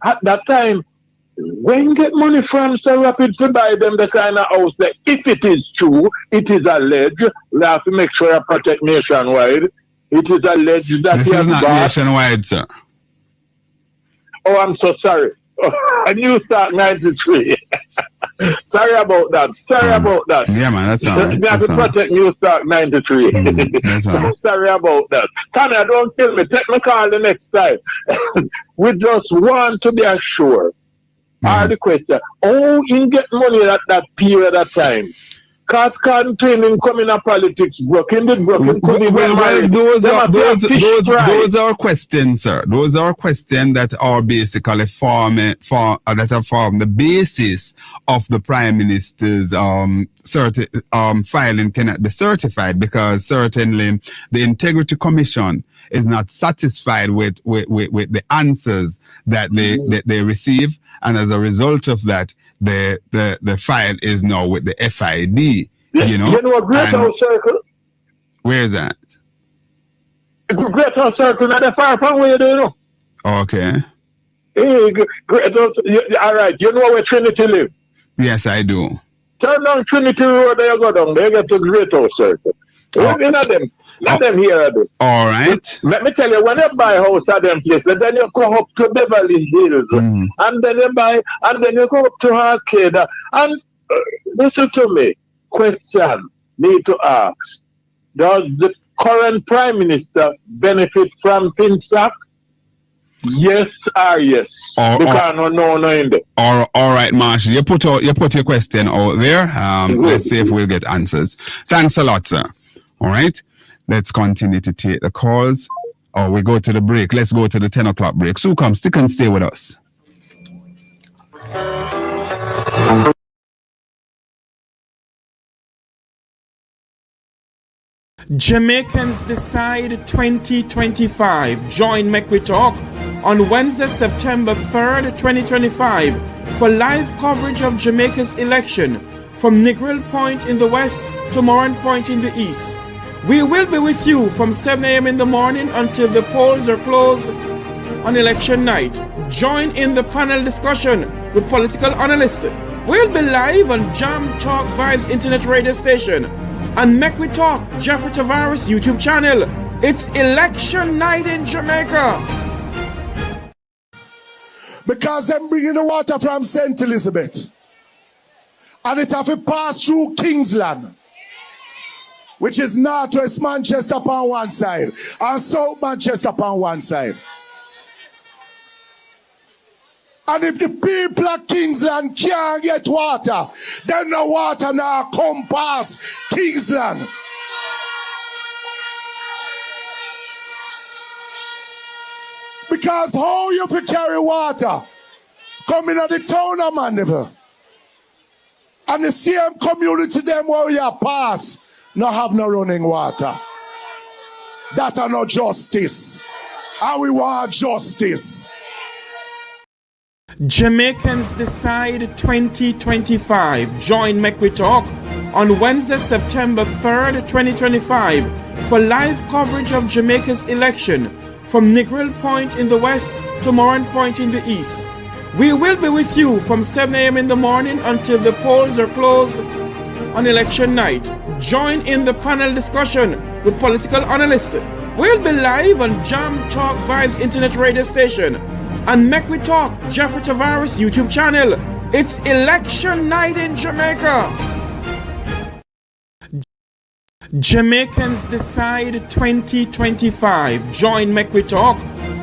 at that time, when get money from so rapid to buy them the kind of house that, if it is true, it is alleged, we have to make sure I protect nationwide. It is alleged that this is not nationwide, sir. Oh, I'm so sorry. A New Start 93. Sorry about that. Yeah, man, that's all right. You have to protect New Start 93. That's all right. Sorry about that. Tanya, don't kill me. Take my call the next time. We just want to be assured. The question, how you get money at that period of time? Cat containing coming up politics, broken did broken could be well married. Those are questions, sir. Those are questions that are basically form the basis of the Prime Minister's filing cannot be certified, because certainly the Integrity Commission is not satisfied with the answers that they receive, and as a result of that, the file is now with the FID. You know a Great House Circle? Where is that? Great House Circle, not that far from where you do, you know. Okay. Hey, Great House, all right, you know where Trinity live? Yes, I do. Turn down Trinity Road, there you go down, there you get to Great House Circle. Not them here. All right. Let me tell you, when you buy a house at them places, then you come up to Beverly Hills, and then you go up to Arcade, and listen to me. Question need to ask: does the current Prime Minister benefit from PINSAC? Yes or yes? Because no in there. All right, Marshall. You put your question out there. Let's see if we'll get answers. Thanks a lot, sir. All right. Let's continue to take the calls. Or we go to the break. Let's go to the 10 o'clock break. So come, stick and stay with us. Jamaicans Decide 2025. Join Make We Talk on Wednesday, September 3rd, 2025 for live coverage of Jamaica's election from Negril Point in the west to Moran Point in the east. We will be with you from 7 a.m. in the morning until the polls are closed on election night. Join in the panel discussion with political analysts. We'll be live on Jam Talk Vibes Internet Radio Station and Make We Talk Jeffrey Tavares YouTube channel. It's election night in Jamaica. Because I'm bringing the water from St. Elizabeth. And it have to pass through Kingsland, which is northwest Manchester upon one side and south Manchester upon one side. And if the people of Kingsland can't get water, then the water now come past Kingsland. Because how you fi carry water coming out the town of Mandeville and the same community them where you pass no have no running water. That are no justice. And we want justice. Jamaicans Decide 2025. Join Make We Talk on Wednesday, September 3rd, 2025 for live coverage of Jamaica's election from Negril Point in the west to Moran Point in the east. We will be with you from 7 a.m. in the morning until the polls are closed on election night. Join in the panel discussion with political analysts. We'll be live on Jam Talk Vibes Internet Radio Station and Make We Talk Jeffrey Tavares YouTube channel. It's election night in Jamaica. Jamaicans Decide 2025. Join Make We Talk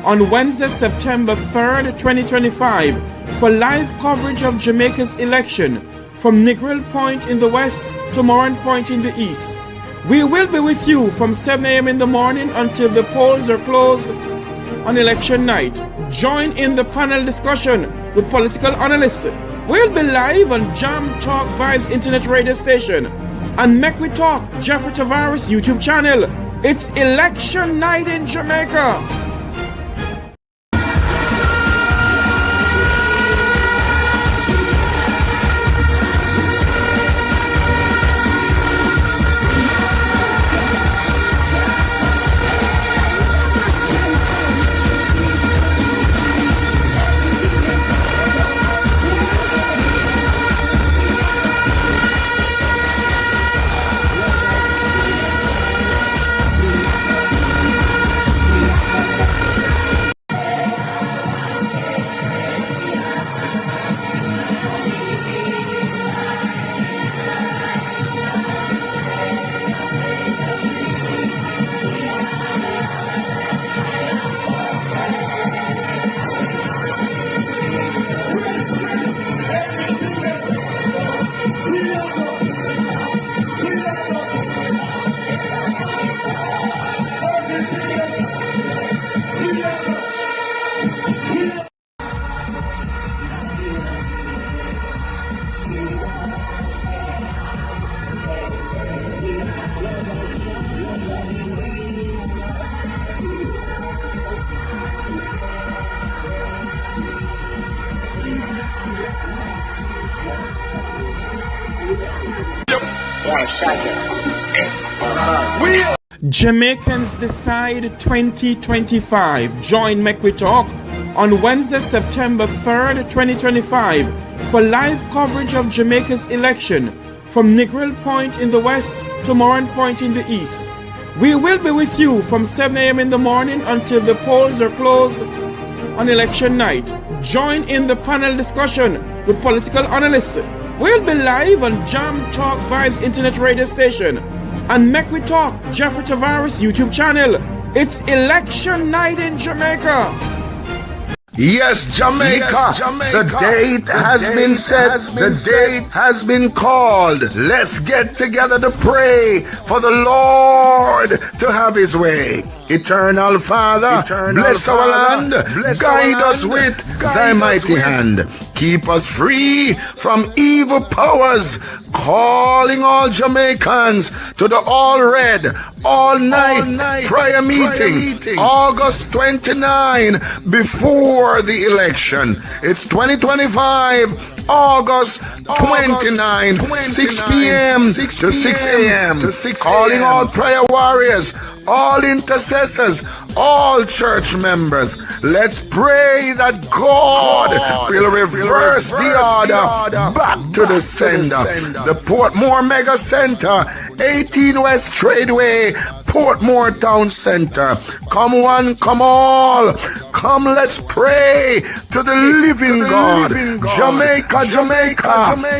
on Wednesday, September 3rd, 2025 for live coverage of Jamaica's election from Negril Point in the west to Moran Point in the east. We will be with you from 7 a.m. in the morning until the polls are closed on election night. Join in the panel discussion with political analysts. We'll be live on Jam Talk Vibes Internet Radio Station and Make We Talk Jeffrey Tavares YouTube channel. It's election night in Jamaica. Jamaicans Decide 2025. Join Make We Talk on Wednesday, September 3rd, 2025 for live coverage of Jamaica's election from Negril Point in the west to Moran Point in the east. We will be with you from 7 a.m. in the morning until the polls are closed on election night. Join in the panel discussion with political analysts. We'll be live on Jam Talk Vibes Internet Radio Station and Make We Talk Jeffrey Tavares YouTube channel. It's election night in Jamaica. Yes, Jamaica. The date has been set. The date has been called. Let's get together to pray for the Lord to have his way. Eternal Father, bless our land. Guide us with thy mighty hand. Keep us free from evil powers. Calling all Jamaicans to the all red, all night prayer meeting, August 29, before the election. It's 2025, August 29, 6 p.m. to 6 a.m. Calling all prayer warriors, all intercessors, all church members. Let's pray that God will reverse the order back to the sender. The Portmore Mega Center, 18 West Tradeway, Portmore Town Center. Come one, come all. Come, let's pray to the living God. Jamaica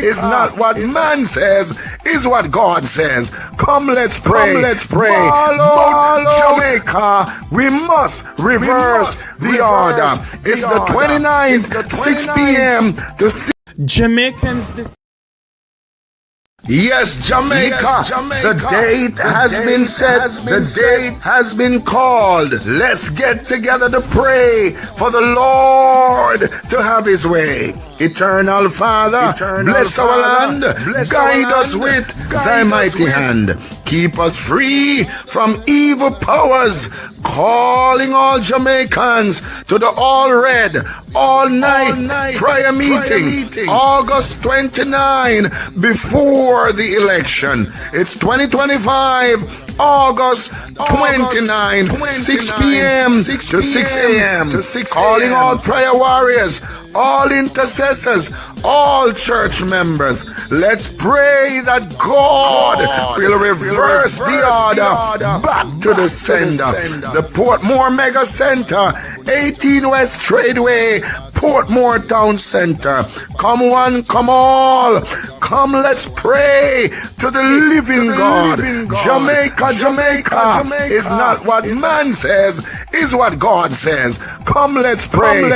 is not what man says, is what God says. Come, let's pray. But Jamaica, we must reverse the order. It's the 29th, 6 p.m. to 6. Jamaicans Yes, Jamaica. The date has been set. The date has been called. Let's get together to pray for the Lord to have his way. Eternal Father, bless our land. Guide us with thy mighty hand. Keep us free from evil powers. Calling all Jamaicans to the all red, all night prayer meeting, August 29, before the election. It's 2025, August 29, 6 p.m. to 6 a.m. Calling all prayer warriors, all intercessors, all church members. Let's pray that God will reverse the order back to the sender. The Portmore Mega Center, 18 West Tradeway, Portmore Town Center. Come one, come all. Come, let's pray to the living God. Jamaica is not what man says, is what God says. Come, let's pray. But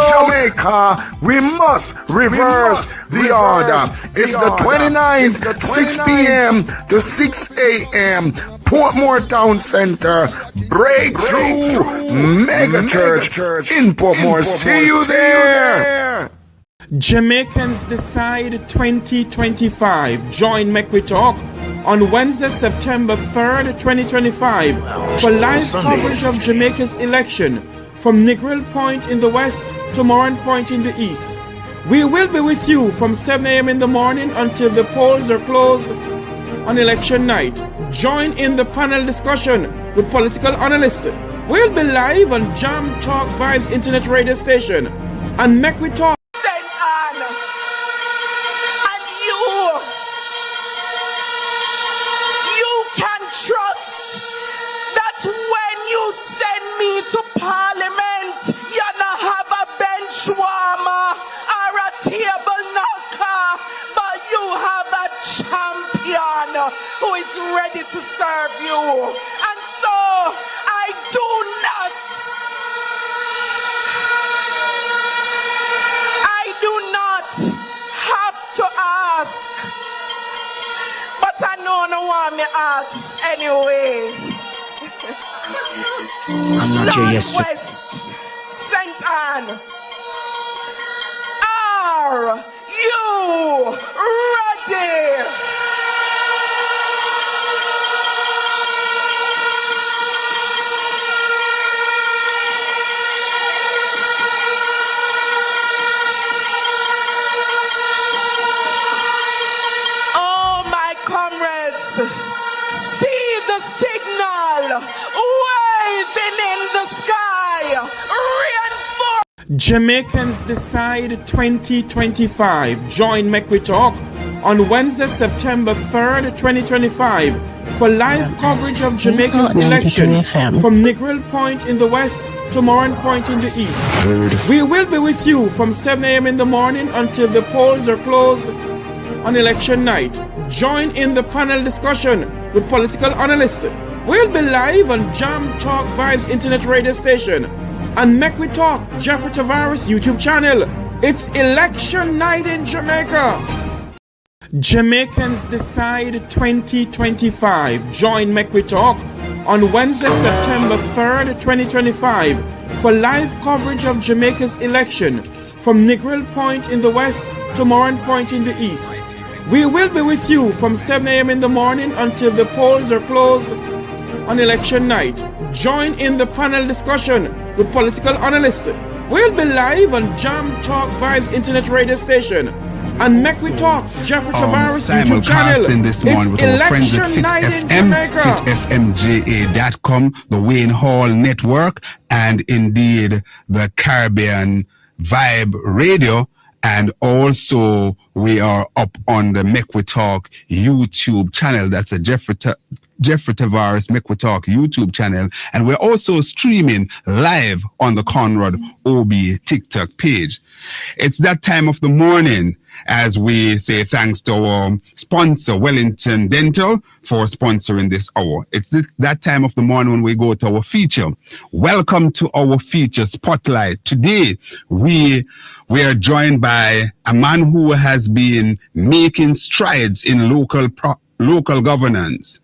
Jamaica, we must reverse the order. It's the 29th, 6 p.m. to 6 a.m. Portmore Town Center, Breakthrough Mega Church in Portmore. See you there. Jamaicans Decide 2025. Join Make We Talk on Wednesday, September 3rd, 2025 for live coverage of Jamaica's election from Negril Point in the west to Moran Point in the east. We will be with you from 7 a.m. in the morning until the polls are closed on election night. Join in the panel discussion with political analysts. We'll be live on Jam Talk Vibes Internet Radio Station and Make We Talk. To Parliament, you not have a bench warmer or a table knocker, but you have a champion who is ready to serve you. And so I do not have to ask, but I know no one me ask anyway. I'm not your yes. St. Anne, are you ready? Jamaicans Decide 2025. Join Make We Talk on Wednesday, September 3rd, 2025 for live coverage of Jamaica's election from Negril Point in the west to Moran Point in the east. We will be with you from 7 a.m. in the morning until the polls are closed on election night. Join in the panel discussion with political analysts. We'll be live on Jam Talk Vibes Internet Radio Station and Make We Talk Jeffrey Tavares YouTube channel. It's election night in Jamaica. Jamaicans Decide 2025. Join Make We Talk on Wednesday, September 3rd, 2025 for live coverage of Jamaica's election from Negril Point in the west to Moran Point in the east. We will be with you from 7 a.m. in the morning until the polls are closed on election night. Join in the panel discussion with political analysts. We'll be live on Jam Talk Vibes Internet Radio Station and Make We Talk Jeffrey Tavares YouTube channel. This morning with our friends at Fit FM, fitfmja.com, the Wayne Hall Network, and indeed the Caribbean Vibe Radio. And also we are up on the Make We Talk YouTube channel. That's a Jeffrey Tavares Make We Talk YouTube channel. And we're also streaming live on the Conrad OB TikTok page. It's that time of the morning as we say thanks to our sponsor, Wellington Dental, for sponsoring this hour. It's that time of the morning when we go to our feature. Welcome to our feature Spotlight. Today, we are joined by a man who has been making strides in local governance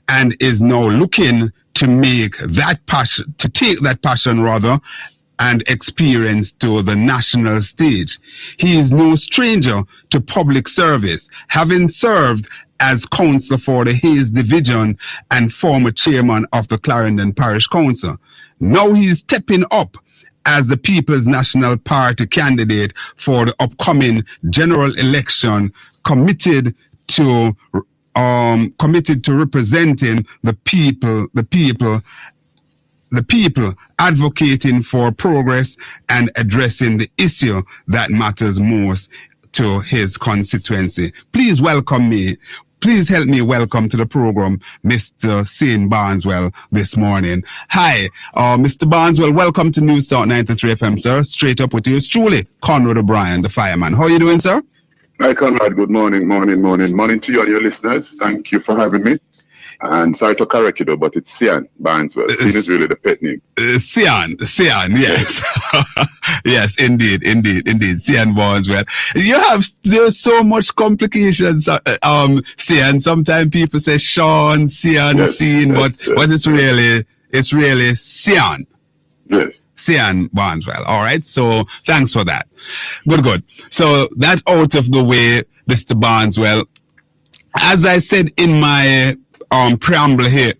and is now looking to make that passion, to take that passion rather, and experience to the national stage. He is no stranger to public service, having served as councillor for the Hayes Division and former chairman of the Clarendon Parish Council. Now he is stepping up as the People's National Party candidate for the upcoming general election, committed to representing the people, advocating for progress and addressing the issue that matters most to his constituency. Please help me welcome to the program Mr. Shane Barneswell this morning. Hi, Mr. Barneswell, welcome to News Talk 93 FM, sir. Straight up with yours truly, Conrad OBrian, the fireman. How are you doing, sir? Hi, Conrad. Good morning to you and your listeners. Thank you for having me. And sorry to correct you though, but it's Sian Barneswell. Sian is really the pet name. Sian, yes. Yes, indeed. Sian Barneswell. There's so much complications, Sian. Sometimes people say Sean, Sian, yes, Sian, but it's really Sian. Yes. Sian Barneswell. All right. So thanks for that. Good. So that out of the way, Mr. Barneswell. As I said in my preamble here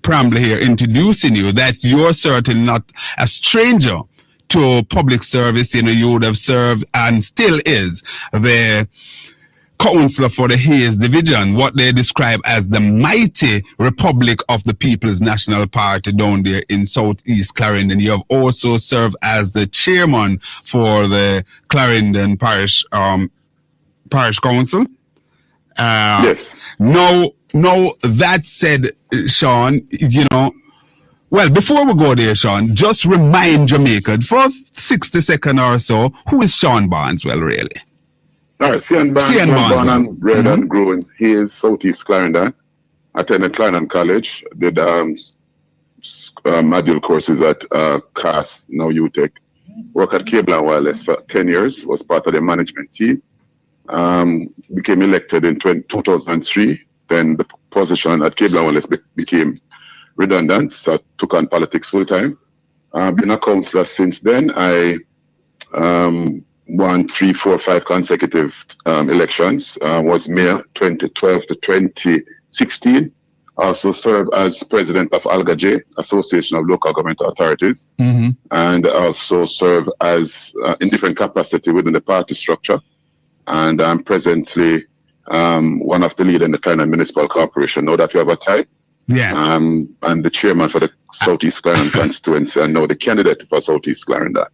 introducing you, that you're certainly not a stranger to public service. You would have served and still is the councillor for the Hayes Division, what they describe as the mighty Republic of the People's National Party down there in Southeast Clarendon. You have also served as the chairman for the Clarendon Parish Council. Yes. No, that said, Sean, well, before we go there, Sean, just remind Jamaica for 60 seconds or so, who is Sean Barneswell, really? All right, Sian Barneswell, born and bred and grew in Hayes, Southeast Clarendon. Attended Clarendon College, did module courses at CAS, now UTEC. Worked at Cable and Wireless for 10 years, was part of the management team. Became elected in 2003. Then the position at Cable and Wireless became redundant, so I took on politics full time. Been a councillor since then. I won 3, 4, 5 consecutive elections. Was mayor 2012 to 2016. Also served as president of ALGA-J, Association of Local Government Authorities, and also served as in different capacity within the party structure. And I'm presently one of the leaders in the Clarendon Municipal Corporation. Now that you have a tie. Yes. I'm the chairman for the Southeast Clarendon constituency and now the candidate for Southeast Clarendon.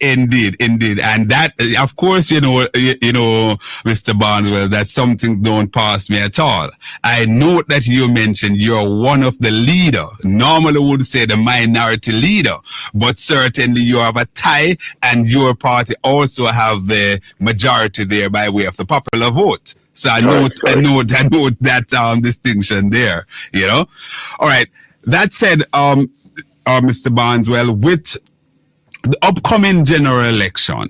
Indeed, and that, of course, Mr. Barnwell, that some things don't pass me at all. I note that you mentioned you're one of the leader. Normally, would say the minority leader, but certainly you have a tie, and your party also have the majority there by way of the popular vote. So I note that distinction there. All right. That said, Mr. Barnwell, with the upcoming general election,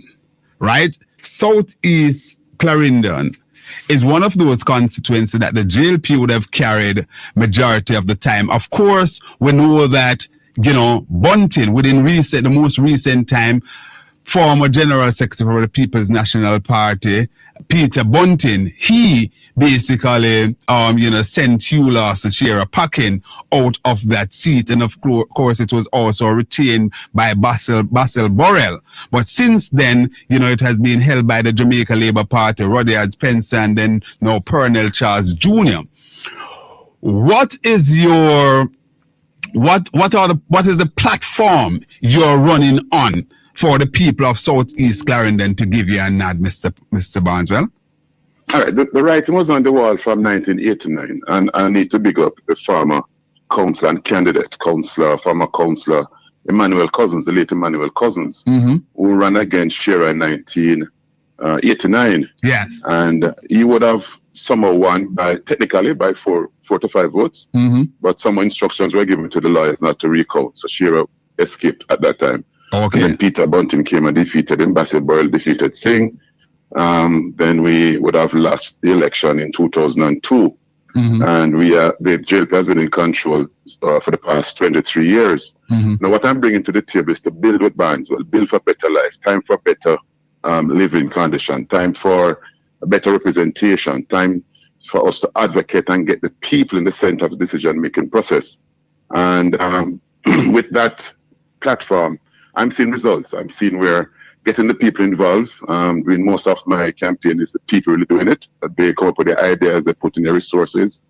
right? Southeast Clarendon is one of those constituencies that the JLP would have carried majority of the time. Of course, we know that, Bunting, within the most recent time, former General Secretary of the People's National Party, Peter Bunting, he basically, sent Hugh Lawson, Shara Packin out of that seat. And of course, it was also retained by Basil Burrell. But since then, it has been held by the Jamaica Labour Party, Rudyard Spencer, and then now Pernell Charles Jr. What is what is the platform you're running on for the people of Southeast Clarendon to give you a nod, Mr. Barnwell? All right, the writing was on the wall from 1989, and I need to big up the former councillor and former councillor Emmanuel Cousins, the late Emmanuel Cousins, who ran against Shara in 1989. Yes. And he would have somehow won technically by four to five votes, but some instructions were given to the lawyers not to recount, so Shara escaped at that time. Okay. And then Peter Bunting came and defeated him. Basil Burrell defeated Singh. Then we would have lost the election in 2002. And the JLP has been in control for the past 23 years. Now, what I'm bringing to the table is to build with Barnwell, build for better life, time for better living condition, time for a better representation, time for us to advocate and get the people in the center of the decision-making process. And with that platform, I'm seeing results. I'm seeing where getting the people involved, doing most of my campaign is the people really doing it. They come up with their ideas, they put in their resources.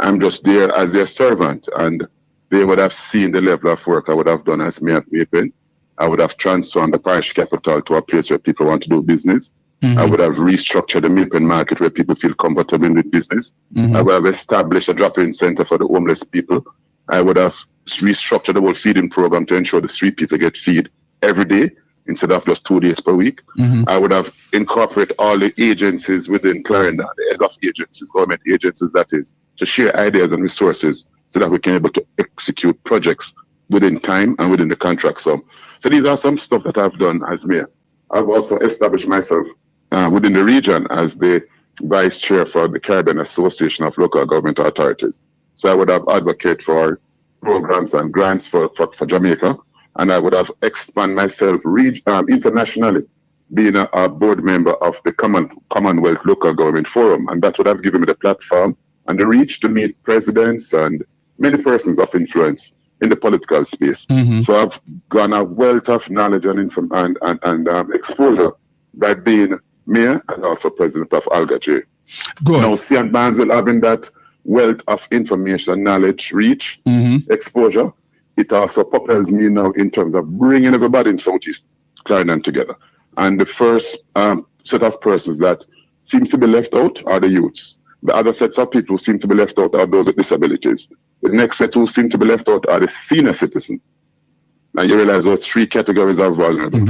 I'm just there as their servant, and they would have seen the level of work I would have done as mayor of Maple. I would have transformed the parish capital to a place where people want to do business. I would have restructured the Maple market where people feel comfortable in doing business. I would have established a drop-in center for the homeless people. I would have restructured the whole feeding program to ensure the street people get feed every day instead of just 2 days per week. I would have incorporated all the agencies within Clarendon, the head of agencies, government agencies, that is, to share ideas and resources so that we can be able to execute projects within time and within the contract sum. So these are some stuff that I've done as mayor. I've also established myself within the region as the vice chair for the Caribbean Association of Local Government Authorities. So I would have advocated for programs and grants for Jamaica, and I would have expanded myself internationally, being a board member of the Commonwealth Local Government Forum, and that would have given me the platform and the reach to meet presidents and many persons of influence in the political space. So I've gone a wealth of knowledge and exposure by being mayor and also president of Alga J. Good. Now, St. Barnwell having that wealth of information, knowledge, reach, exposure, it also propels me now in terms of bringing everybody in Southeast Clarendon together. And the first set of persons that seem to be left out are the youths. The other sets of people who seem to be left out are those with disabilities. The next set who seem to be left out are the senior citizens. And you realize those three categories are vulnerable.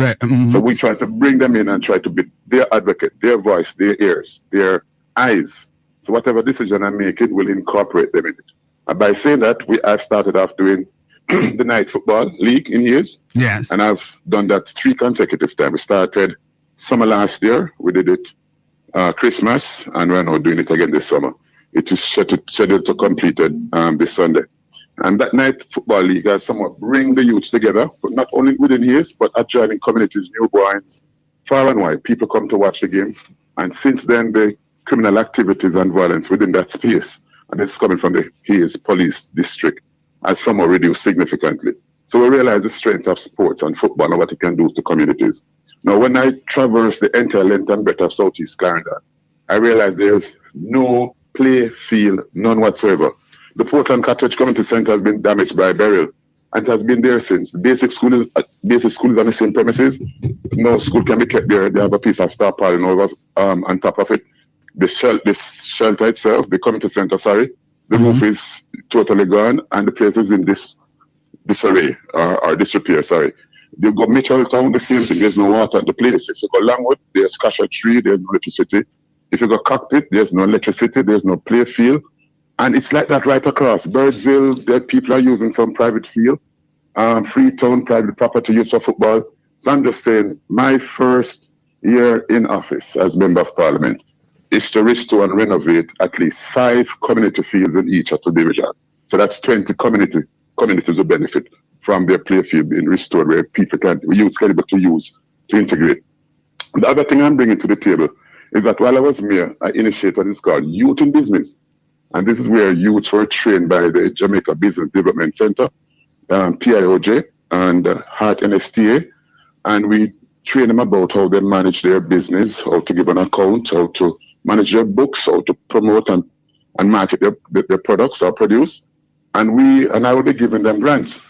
So we try to bring them in and try to be their advocate, their voice, their ears, their eyes. So whatever decision I make, it will incorporate them in it. And by saying that, I've started off doing the night football league in years. Yes. And I've done that 3 consecutive times. We started summer last year. We did it Christmas, and we're now doing it again this summer. It is scheduled to complete this Sunday. And that night football league has somewhat bring the youths together, but not only within years, but adjoining communities, newborns, far and wide. People come to watch the game. And since then, the criminal activities and violence within that space, and it's coming from the Hayes Police District, has somewhat reduced significantly. So we realize the strength of sports and football and what it can do to communities. Now, when I traverse the entire length and breadth of Southeast Clarendon, I realize there's no play field, none whatsoever. The Portland Cottage Community Center has been damaged by burial. and it has been there since. The basic school is on the same premises. No school can be kept there. They have a piece of tarpaulin over on top of it. The shelter itself, the community center, the roof is totally gone, and the place is in disarray or disrepair. You go Mitchelltown, the same thing. There's no water at the place. If you go Langwood, there's Cassia Tree, there's no electricity. If you go Cockpit, there's no electricity, there's no play field. And it's like that right across. Birdsville, there people are using some private field. Freetown, private property used for football. So I'm just saying, my first year in office as Member of Parliament is to restore and renovate at least 5 community fields in each of the division. So that's 20 communities will benefit from their play field being restored, where youths can be able to use to integrate. The other thing I'm bringing to the table is that while I was mayor, I initiated what is called Youth in Business. And this is where youths were trained by the Jamaica Business Development Center, PIOJ, and Heart NSTA. And we train them about how they manage their business, how to give an account, how to manage their books, how to promote and market their products or produce. And I will be giving them grant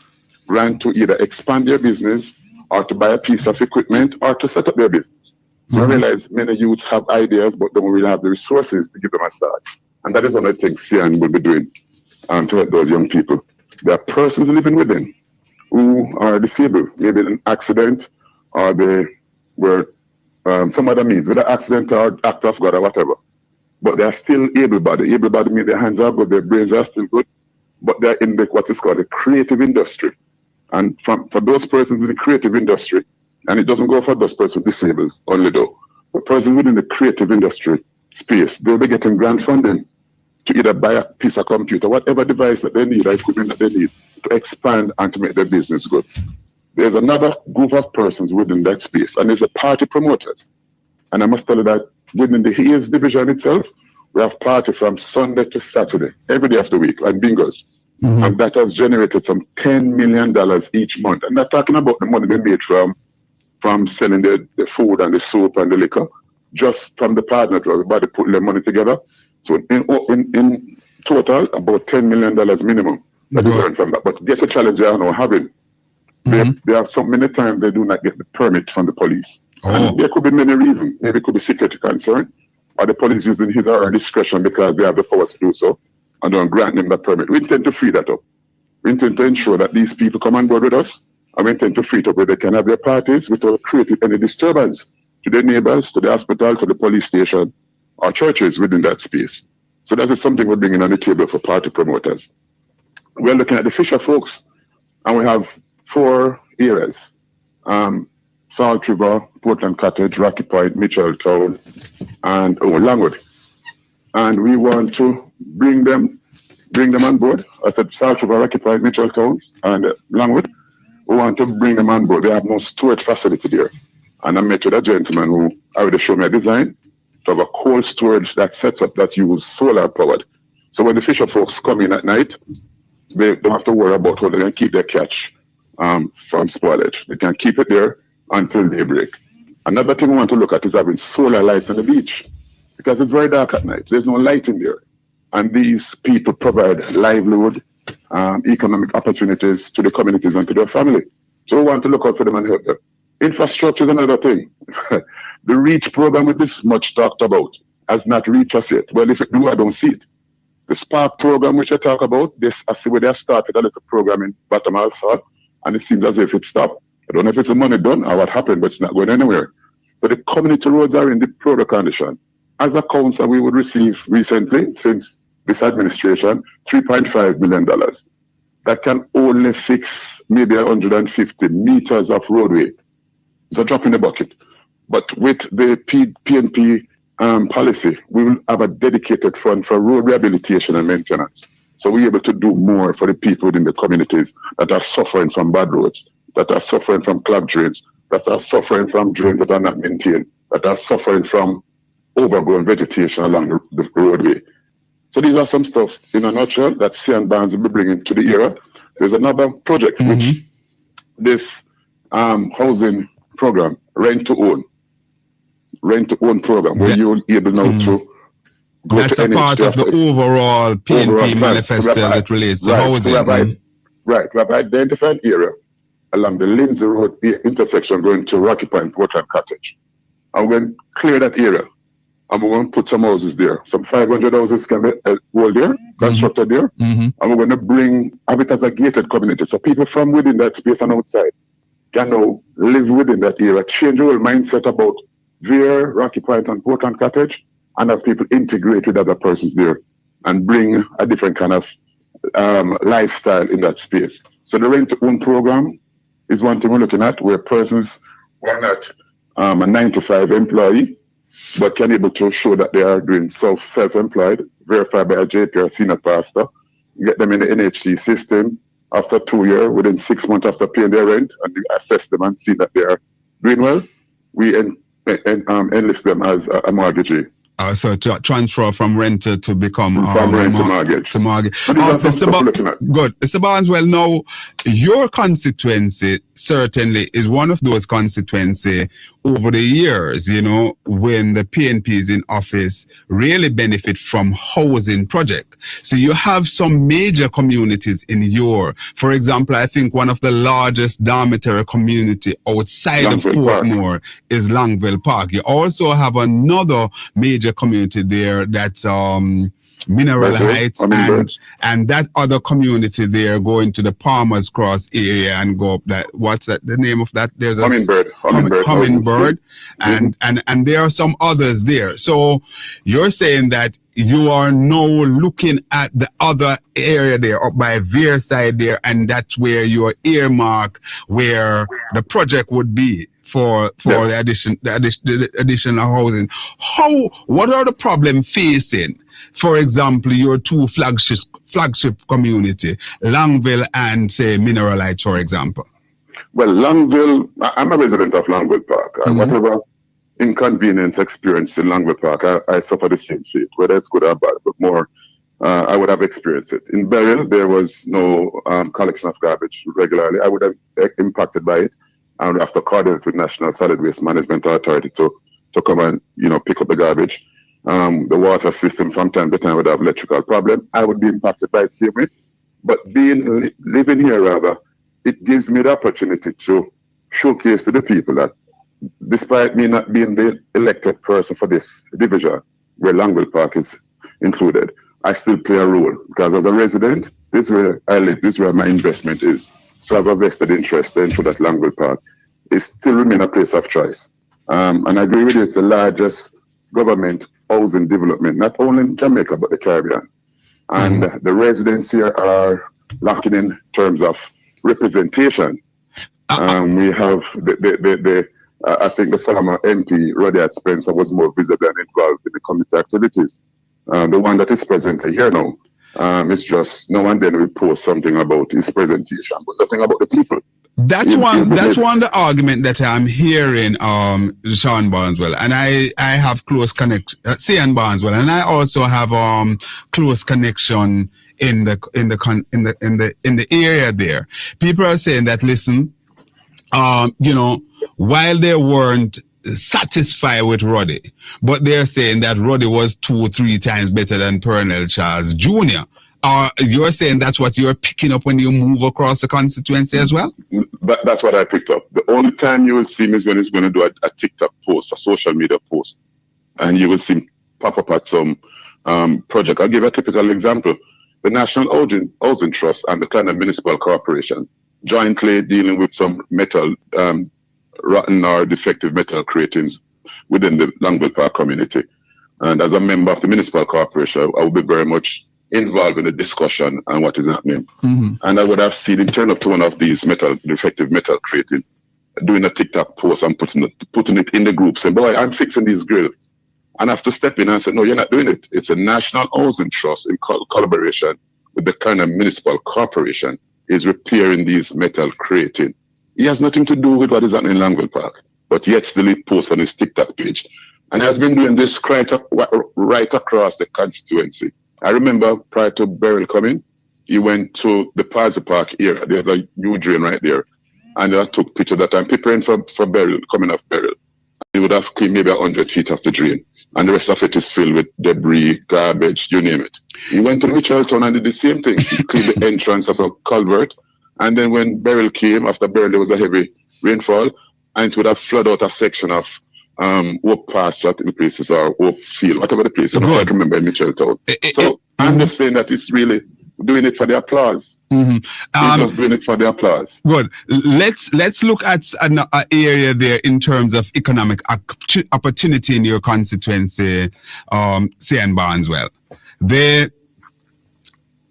to either expand their business or to buy a piece of equipment or to set up their business. So I realize many youths have ideas, but don't really have the resources to give them a start. And that is one of the things CN will be doing to help those young people. There are persons living with them who are disabled, maybe in an accident, or they were some other means, whether accident or act of God or whatever. But they are still able-bodied. Able-bodied means their hands are good, their brains are still good, but they're in what is called the creative industry. And for those persons in the creative industry, and it doesn't go for those persons disabled only though, the person within the creative industry space, they'll be getting grant funding to either buy a piece of computer, whatever device that they need or equipment that they need to expand and to make their business good. There's another group of persons within that space, and there's the party promoters. And I must tell you that within the Hayes division itself, we have party from Sunday to Saturday, every day of the week, and bingos. And that has generated some $10 million each month. And they're talking about the money they made from selling the food and the soap and the liquor, just from the partner to everybody putting their money together. So in total, about $10 million minimum that we learned from that. But guess the challenge they are now having. They have so many times they do not get the permit from the police. And there could be many reasons. Maybe it could be security concern, or the police using his or her discretion because they have the power to do so, and don't grant them that permit. We intend to free that up. We intend to ensure that these people come on board with us, and we intend to free it up where they can have their parties without creating any disturbance to their neighbors, to the hospital, to the police station, or churches within that space. So that is something we're bringing on the table for party promoters. We're looking at the Fisher folks, and we have 4 areas. Salt River, Portland Cottage, Rocky Point, Mitchelltown, and Langwood. And we want to bring them on board. I said Salt River, Rocky Point, Mitchelltown, and Langwood. We want to bring them on board. They have no storage facility there. And I met with a gentleman who already showed me a design to have a cold storage that sets up that uses solar powered. So when the Fisher folks come in at night, they don't have to worry about how they can keep their catch from spoilage. They can keep it there until daybreak. Another thing we want to look at is having solar lights on the beach, because it's very dark at night. There's no light in there. And these people provide livelihood, economic opportunities to the communities and to their family. So we want to look out for them and help them. Infrastructure is another thing. The REACH program, which is much talked about, has not reached us yet. Well, if it do, I don't see it. The Spark program, which I talk about, I see where they have started a little program in Bottom Alsod, and it seems as if it stopped. I don't know if it's the money done or what happened, but it's not going anywhere. So the community roads are in the poorer condition. As a council, we would receive recently, since this administration, $3.5 million. That can only fix maybe 150 meters of roadway. It's a drop in the bucket. But with the PNP policy, we will have a dedicated fund for road rehabilitation and maintenance. So we're able to do more for the people within the communities that are suffering from bad roads, that are suffering from clogged drains, that are suffering from drains that are not maintained, that are suffering from overgrown vegetation along the roadway. So these are some stuff in a nutshell that CN Barnes will be bringing to the era. There's another project which this housing program, rent to own program, where you're able now to go that's to a part of the overall PNP manifesto that relates to housing. Right. We have identified area along the Lindsay Road intersection going to Rocky Point, Portland Cottage. I'm going to clear that area. And we're going to put some houses there. Some 500 houses can be hold there, constructed there. And we're going to have it as a gated community. So people from within that space and outside can now live within that area, change the whole mindset about Veer, Rocky Point, and Portland Cottage, and have people integrate with other persons there and bring a different kind of lifestyle in that space. So the rent-to-own program is one thing we're looking at, where persons are not a 9-to-5 employee, but can able to show that they are doing self-employed, verified by a JP or senior pastor, get them in the NHT system. After 2 years, within 6 months after paying their rent, and we assess them and see that they are doing well, we enlist them as a mortgagee. So to transfer from renter to become from rent to mortgage. To mortgage. Good. Mr. as well, now your constituency certainly is one of those constituency over the years, you know, when the PNP is in office, really benefit from housing project. So you have some major communities in for example, I think one of the largest dormitory community outside Longville of Portmore is Longville Park. You also have another major community there that's Mineral Heights, and that other community there going to the Palmer's Cross area and go up that, what's that, the name of that? There's a Hummingbird, and there are some others there. So you're saying that you are now looking at the other area there up by Veer side there, and that's where your earmark where the project would be for the additional housing. What are the problems facing, for example, your two flagship community, Longville and say Mineral Heights, for example? Well, Longville, I'm a resident of Longville Park. Whatever inconvenience experienced in Longville Park, I suffer the same fate, whether it's good or bad, but more, I would have experienced it. In Beryl, there was no collection of garbage regularly. I would have impacted by it. I would have to coordinate with National Solid Waste Management Authority to come and, you know, pick up the garbage. The water system from time to time would have electrical problem. I would be impacted by it same way. But living here rather, it gives me the opportunity to showcase to the people that despite me not being the elected person for this division where Longville Park is included, I still play a role, because as a resident, this is where I live, this is where my investment is. So I have a vested interest to ensure that Longville Park is still remain a place of choice. And I agree with you, it's the largest government housing development, not only in Jamaica, but the Caribbean. And the residents here are lacking in terms of representation. We have I think the former MP, Rudyard Spencer, was more visible and involved in the community activities. The one that is presently here now, it's just no one then will post something about his presentation, but nothing about the people. That's one of the argument that I'm hearing, Sean Barneswell, and I have close connection, Sean Barneswell, and I also have close connection in the area there. People are saying that, listen, you know, while they weren't satisfied with Ruddy, but they're saying that Ruddy was 2 or 3 times better than Pernell Charles Jr. You're saying that's what you're picking up when you move across the constituency as well? But that's what I picked up. The only time you will see me is when he's going to do a TikTok post, a social media post, and you will see him pop up at some project. I'll give a typical example. The National Housing Trust and the Clan Municipal Corporation jointly dealing with some metal, rotten or defective metal cratings within the Longville Park community. And as a member of the Municipal Corporation, I will be very much involved in the discussion on what is happening. And I would have seen him turn up to one of these defective metal crating, doing a TikTok post and putting it in the group, saying, boy, I'm fixing these grills. And I have to step in and say, no, you're not doing it. It's a National Housing Trust in collaboration with the kind of Municipal Corporation is repairing these metal crating. He has nothing to do with what is happening in Longville Park, but yet still he posts on his TikTok page. And he has been doing this right across the constituency. I remember prior to Beryl coming, he went to the Plaza Park area. There's a new drain right there. And I took pictures that I'm preparing for Beryl, coming off Beryl. He would have cleaned maybe 100 feet of the drain. And the rest of it is filled with debris, garbage, you name it. He went to Mitchelltown and did the same thing. He cleaned the entrance of a culvert And then when Beryl came, after Beryl, there was a heavy rainfall, and it would have flooded out a section of Hope Pass, what the places are, Hope Field, whatever the place. I don't quite remember in Mitchelltown. So I'm just saying that it's really doing it for the applause. It's just doing it for the applause. Good. Let's look at an area there in terms of economic opportunity in your constituency, St. Barneswell.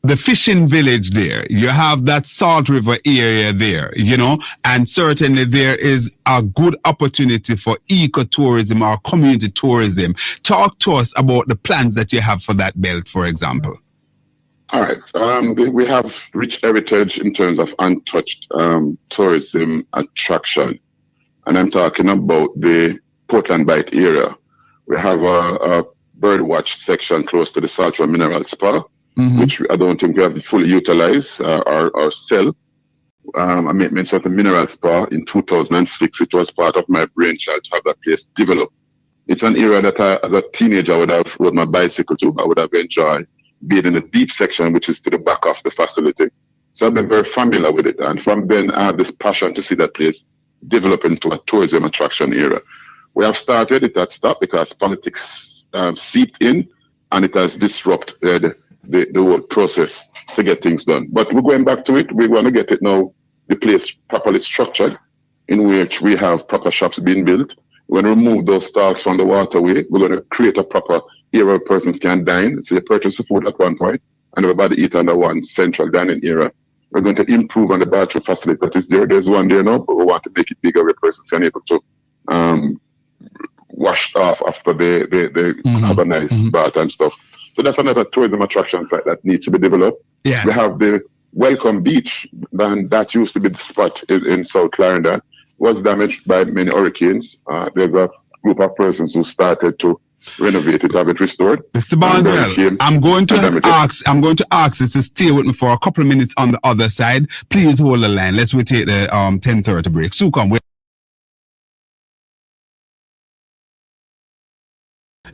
The fishing village there, you have that Salt River area there, you know, and certainly there is a good opportunity for ecotourism or community tourism. Talk to us about the plans that you have for that belt, for example. All right. We have rich heritage in terms of untouched tourism attraction. And I'm talking about the Portland Bight area. We have a birdwatch section close to the Salt River Mineral Spa, which I don't think we have fully utilized or sell. I made mention of the Mineral Spa in 2006. It was part of my brainchild to have that place developed. It's an area that I, as a teenager, I would have rode my bicycle to. I would have enjoyed being in the deep section, which is to the back of the facility. So I've been very familiar with it. And from then, I have this passion to see that place develop into a tourism attraction area. We have started, it had stopped because politics seeped in, and it has disrupted the whole process to get things done. But we're going back to it. We want to get it now, the place properly structured, in which we have proper shops being built. We're going to remove those stalls from the waterway. We're going to create a proper area where persons can dine. So you purchase the food at one point, and everybody eat under one central dining area. We're going to improve on the bathroom facility that is there. There's one there now, but we want to make it bigger where persons can be able to wash off after they have a nice bath and stuff. So that's another tourism attraction site that needs to be developed. Yes. We have the Welcome Beach, and that used to be the spot in South Clarendon. Was damaged by many hurricanes. There's a group of persons who started to renovate it, have it restored. Mr. Barneswell, I'm going to ask you to stay with me for a couple of minutes on the other side. Please hold the line. Let's take the 10:30 break. So come.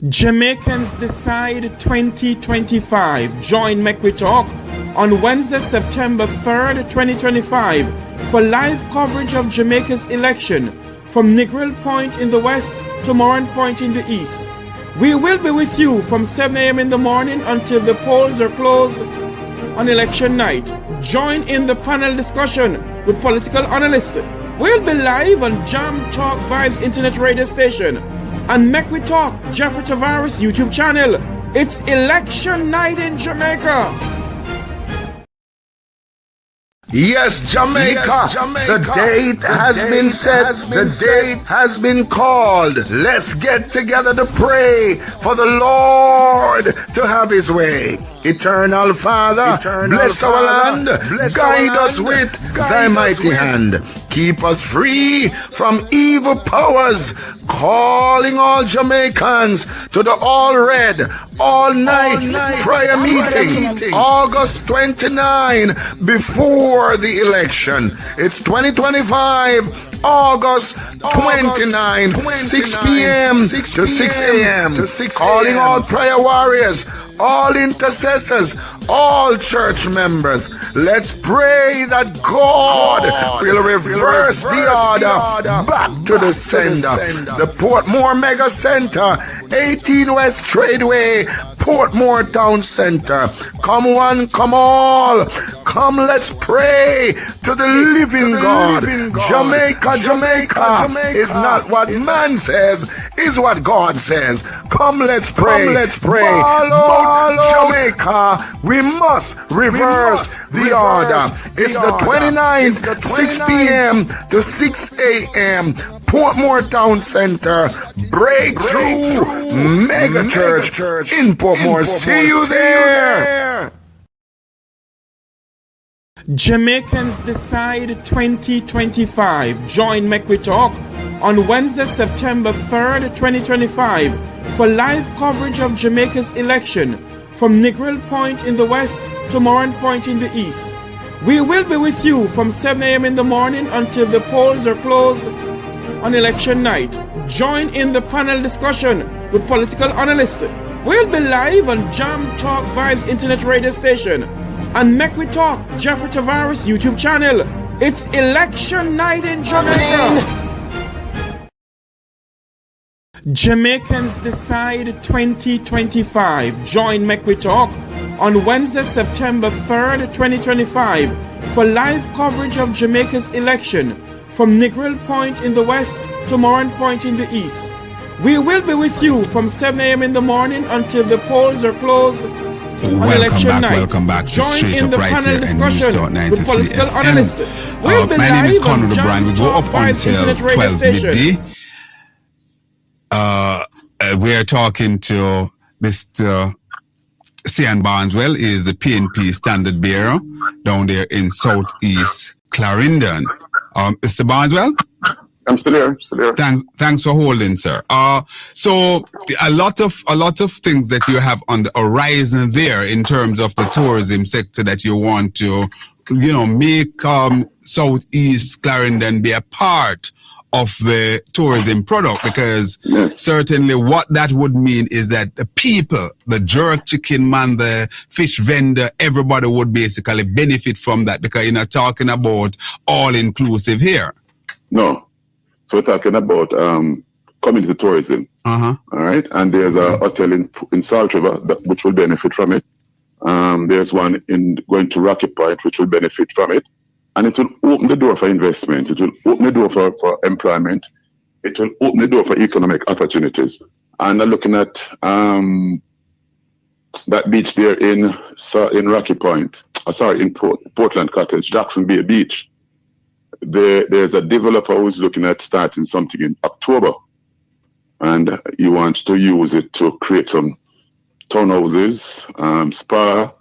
Jamaicans Decide 2025. Join Make We Talk on Wednesday, September 3rd, 2025 for live coverage of Jamaica's election from Negril Point in the west to Moran Point in the east. We will be with you from 7 a.m. in the morning until the polls are closed on election night. Join in the panel discussion with political analysts. We'll be live on Jam Talk Vibes Internet Radio Station and Make We Talk Jeffrey Tavares YouTube channel. It's election night in Jamaica. Yes, Jamaica. The date has been set. The date has been called. Let's get together to pray for the Lord to have his way. Eternal Father, bless our land. Guide us with thy mighty hand. Keep us free from evil powers. Calling all Jamaicans to the all red, all night prayer meeting, August 29, before the election. It's 2025, August 29, 6 p.m. to 6 a.m. Calling all prayer warriors, all intercessors, all church members. Let's pray that God will reverse the order back to the sender. The Portmore Mega Center, 18 West Tradeway, Portmore Town Center. Come one, come all. Come, let's pray to the living God. Jamaica is not what man says, is what God says. Come, let's pray. Jamaica, we must reverse the order. It's the 29th, 6 p.m. to 6 a.m. Portmore Town Center, Breakthrough Mega Church in Portmore. See you there. Jamaicans Decide 2025. Join Make We Talk on Wednesday, September 3rd, 2025 for live coverage of Jamaica's election from Negril Point in the west to Moran Point in the east. We will be with you from 7 a.m. in the morning until the polls are closed on election night. Join in the panel discussion with political analysts. We'll be live on Jam Talk Vibes Internet Radio Station and Make We Talk, Jeffrey Tavares YouTube channel. It's election night in Jamaica. Jamaicans Decide 2025. Join Make We Talk on Wednesday, September 3rd, 2025 for live coverage of Jamaica's election from Negril Point in the west to Moran Point in the east. We will be with you from 7 a.m. in the morning until the polls are closed on election night. Welcome back. Join in the right panel discussion with political analysts. We'll be my name is live on Conrad OBrian. We go up until internet radio 12 station. midday. We're talking to Mr. Cian Barneswell, is the PNP standard bearer down there in Southeast Clarendon. Mr. Barneswell? I'm still here. Thanks for holding, sir. So a lot of things that you have on the horizon there in terms of the tourism sector that you want to, make Southeast Clarendon be a part of the tourism product, because certainly what that would mean is that the people, the jerk chicken man, the fish vendor, everybody would basically benefit from that, because you're not talking about all inclusive here. No. So we're talking about community tourism. All right. And there's a hotel in Salt River which will benefit from it. There's one going to Rocky Point which will benefit from it. And it will open the door for investment. It will open the door for employment. It will open the door for economic opportunities. And I'm looking at that beach there in Rocky Point. In Portland Cottage, Jackson Bay Beach. There's a developer who's looking at starting something in October. And he wants to use it to create some townhouses, spa,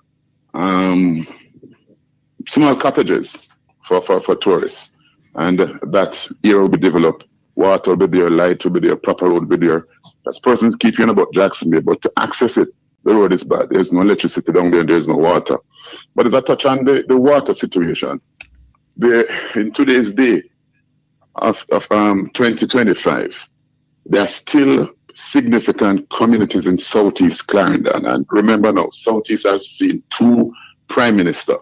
small cottages for tourists. And that area will be developed. Water will be there, light will be there, proper road will be there. As persons keep hearing about Jackson Bay, but to access it, the road is bad. There's no electricity down there, there's no water. But as I touch on the water situation, in today's day of 2025, there are still significant communities in Southeast Clarendon. And remember now, Southeast has seen two prime ministers,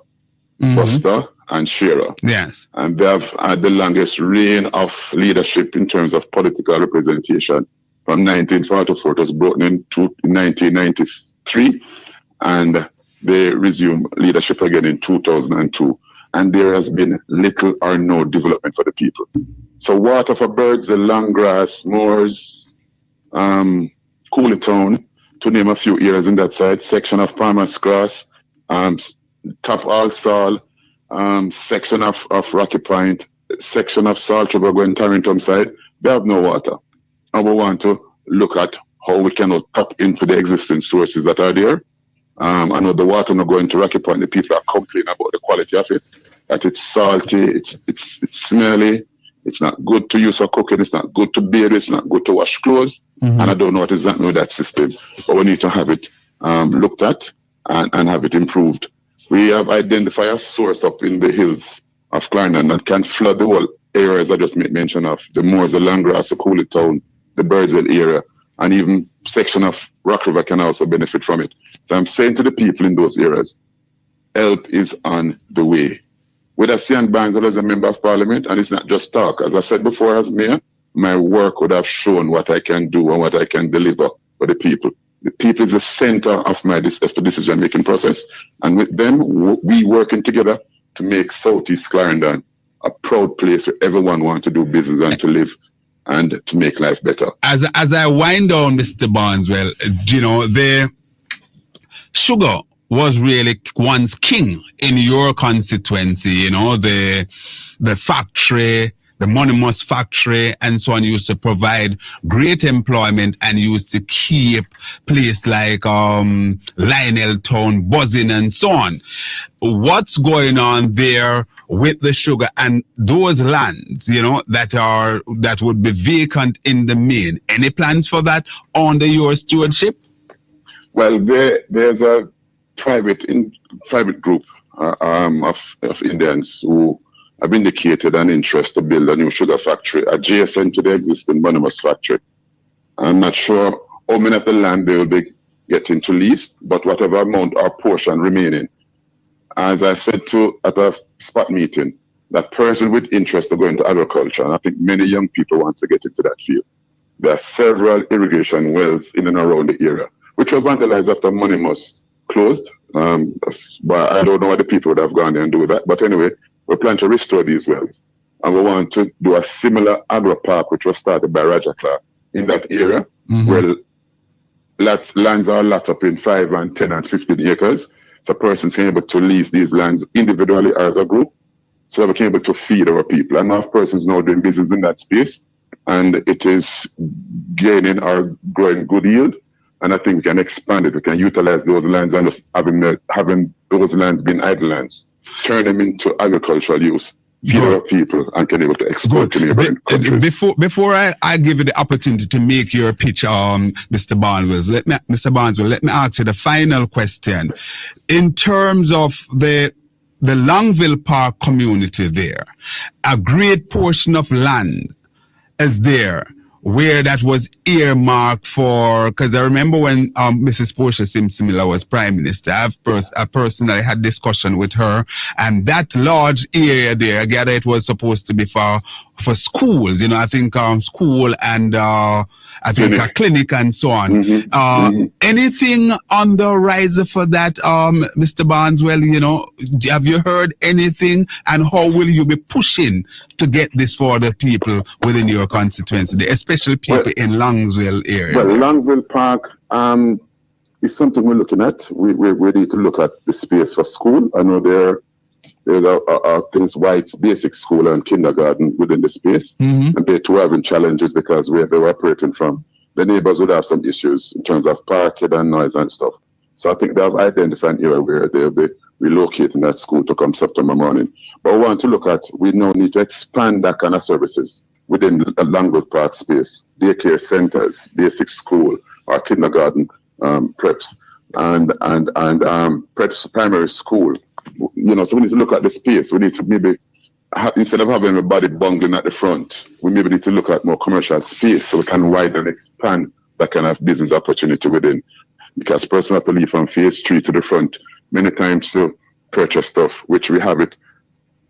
Foster and Shearer. Yes. And they have had the longest reign of leadership in terms of political representation from 1944. It was brought in 1993, and they resumed leadership again in 2002. And there has been little or no development for the people. So water for birds, the long grass, moors, Coolitown, to name a few areas in that side, section of Palmer's Cross, Top Allsall, section of Rocky Point, section of Salt River going Tarrington side, they have no water. And we want to look at how we can tap into the existing sources that are there. I know the water not going to Rocky Point, the people are complaining about the quality of it, that it's salty, it's smelly, it's not good to use for cooking, it's not good to bathe, it's not good to wash clothes. And I don't know what exactly with that system, but we need to have it looked at and have it improved. We have identified a source up in the hills of Clarendon that can flood the whole areas I just made mention of, the moors, the Langgrass, the Coolitown, the Birdsville area, and even section of Rock River can also benefit from it. So I'm saying to the people in those areas, help is on the way. With Cian Barneswell as a member of parliament, and it's not just talk. As I said before, as mayor, my work would have shown what I can do and what I can deliver for the people. The people is the center of my decision-making process. And with them, we working together to make Southeast Clarendon a proud place where everyone wants to do business and to live and to make life better. As I wind down, Mr. Barneswell, the sugar was really once king in your constituency, the factory, the Monimus factory and so on used to provide great employment and used to keep places like Lionel Town buzzing and so on. What's going on there with the sugar and those lands, that would be vacant in the main? Any plans for that under your stewardship? Well, there's a private group of Indians who have indicated an interest to build a new sugar factory adjacent to the existing Monimus factory. I'm not sure how many of the land they will be getting to lease, but whatever amount or portion remaining, as I said at a spot meeting, that person with interest to go into agriculture, and I think many young people want to get into that field. There are several irrigation wells in and around the area, which were vandalized after Monimus closed. But I don't know what the people would have gone there and do that. But anyway, we plan to restore these wells. And we want to do a similar agro park, which was started by Roger Clark in that area, where lands are locked up in 5 and 10 and 15 acres. So persons can be able to lease these lands individually or as a group. So we can be able to feed our people. And enough persons now doing business in that space. And it is gaining or growing good yield. And I think we can expand it. We can utilize those lands and just having those lands being idle lands, turn them into agricultural use, feed our people, and can be able to export to neighboring countries. Before I give you the opportunity to make your pitch, Mr. Barneswell, let me ask you the final question. In terms of the Longville Park community there, a great portion of land is there where that was earmarked for, because I remember when Mrs. Portia Simsimila was Prime Minister, I personally had discussion with her, and that large area there, I gather it was supposed to be for schools, I think school and I think a clinic and so on. Anything on the horizon for that, Mr. Barneswell? Have you heard anything, and how will you be pushing to get this for the people within your constituency, especially people in Longville area? Well, Longville Park is something we're looking at. We need to look at the space for school. I know there's things White's basic school and kindergarten within the space, and they too having challenges because where they were operating from, the neighbors would have some issues in terms of parking and noise and stuff. So I think they have identified an area where they'll be relocating that school to come September morning. But we want to look at, we now need to expand that kind of services within the Longville Park space, daycare centers, basic school or kindergarten preps and preps primary school. So we need to look at the space. We need to maybe, instead of having everybody bungling at the front, we maybe need to look at more commercial space so we can widen and expand that kind of business opportunity within. Because person have to leave from phase 3 to the front many times to purchase stuff, which we have it